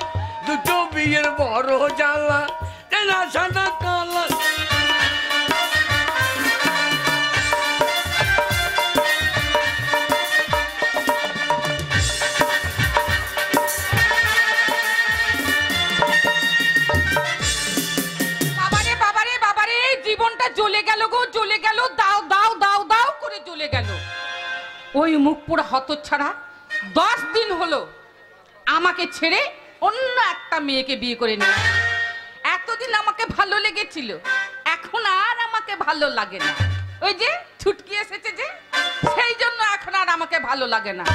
দুটো বিয়ের বড় জ্বালা। তেনা সাদা কালা। বাবারে বাবারে বাবারে, জীবনটা জ্বলে গেল গো, জ্বলে গেল। দাও দাও দাও দাও করে জ্বলে গেল। ওই মুখ পুরো হতচ্ছাড়া 10 দিন হলো আমাকে ছেড়ে অন্য একটা মেয়েকে বিয়ে করে নিয়ে। এতদিন আমাকে ভালো লেগেছিল, এখন আর আমাকে ভালো লাগে না। ওই যে ছুটকি এসেছে যে, সেই জন্য এখন আর আমাকে ভালো লাগে না।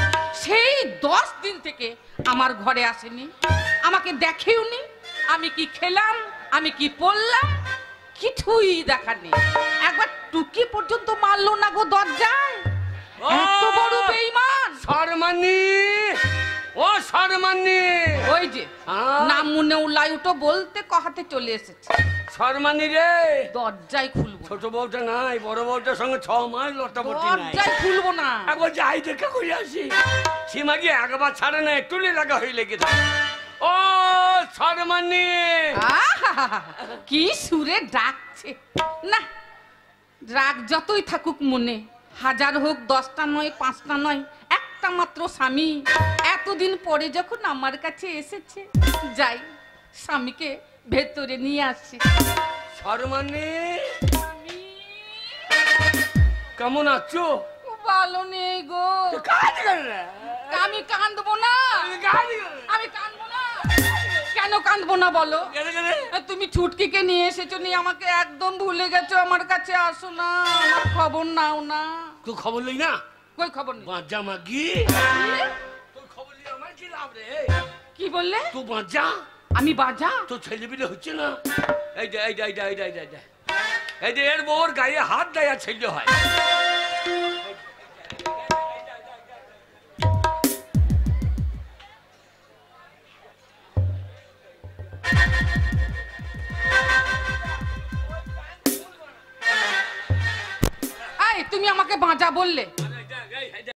সেই 10 দিন থেকে আমার ঘরে আসেনি, আমাকে দেখেওনি। আমি কি খেলাম, আমি কি পড়লাম, কিছুই দেখার নেই। একবার টুকি পর্যন্ত মারলো না গো দরজায়। এত বড় বেঈমান। শর্মানি, ও শর্মানি। ওই যে নাম মনে উলাই উঠো বলতে কহাতে চলে এসেছে। শর্মানি রে, দরজাই খুলবো। ছোট বউটা নাই, বড় বউটার সঙ্গে 6 মাস লটাপটি নাই। দরজাই খুলবো না। একবার যাই দেখা করে আসি। সীমাগি একবার ছাড়ে না, টুলে লাগা হয়ে লেগে থাকে। ও শর্মানি, কি সুরে ডাকছে না। রাগ যতই থাকুক মনে, হাজার হোক 10টা নয় 5টা নয়, একটা মাত্র স্বামী। এতদিন পরে যখন আমার কাছে এসেছে, যাই স্বামীকে ভেতরে নিয়ে আসছি। শর্মানি কেমন আছো? ভালো নেই গো। আমি কাঁদবো না, আমি কাঁদবো না। কেন কাঁদবো না বলো? তুমি ছুটকিকে নিয়ে এসেছো, নিয়ে আমাকে একদম ভুলে গেছো। আমার কাছে আসো না, আমার খবর নাও না। তুই খবর লই না? কই খবর নেই। বাজা মাগি, তোর খবর নিয়ে আমার কি লাভ রে? কি বললে? তুই বাজা। আমি বাজা? তোর ছেলে বিলে হচ্ছে না। এই যে এই যে এই যে এই যে এই যে এই যে এর বউর গায়ে হাত দেয় আর ছেলে হয়। তুমি আমাকে বাঁচা বললে,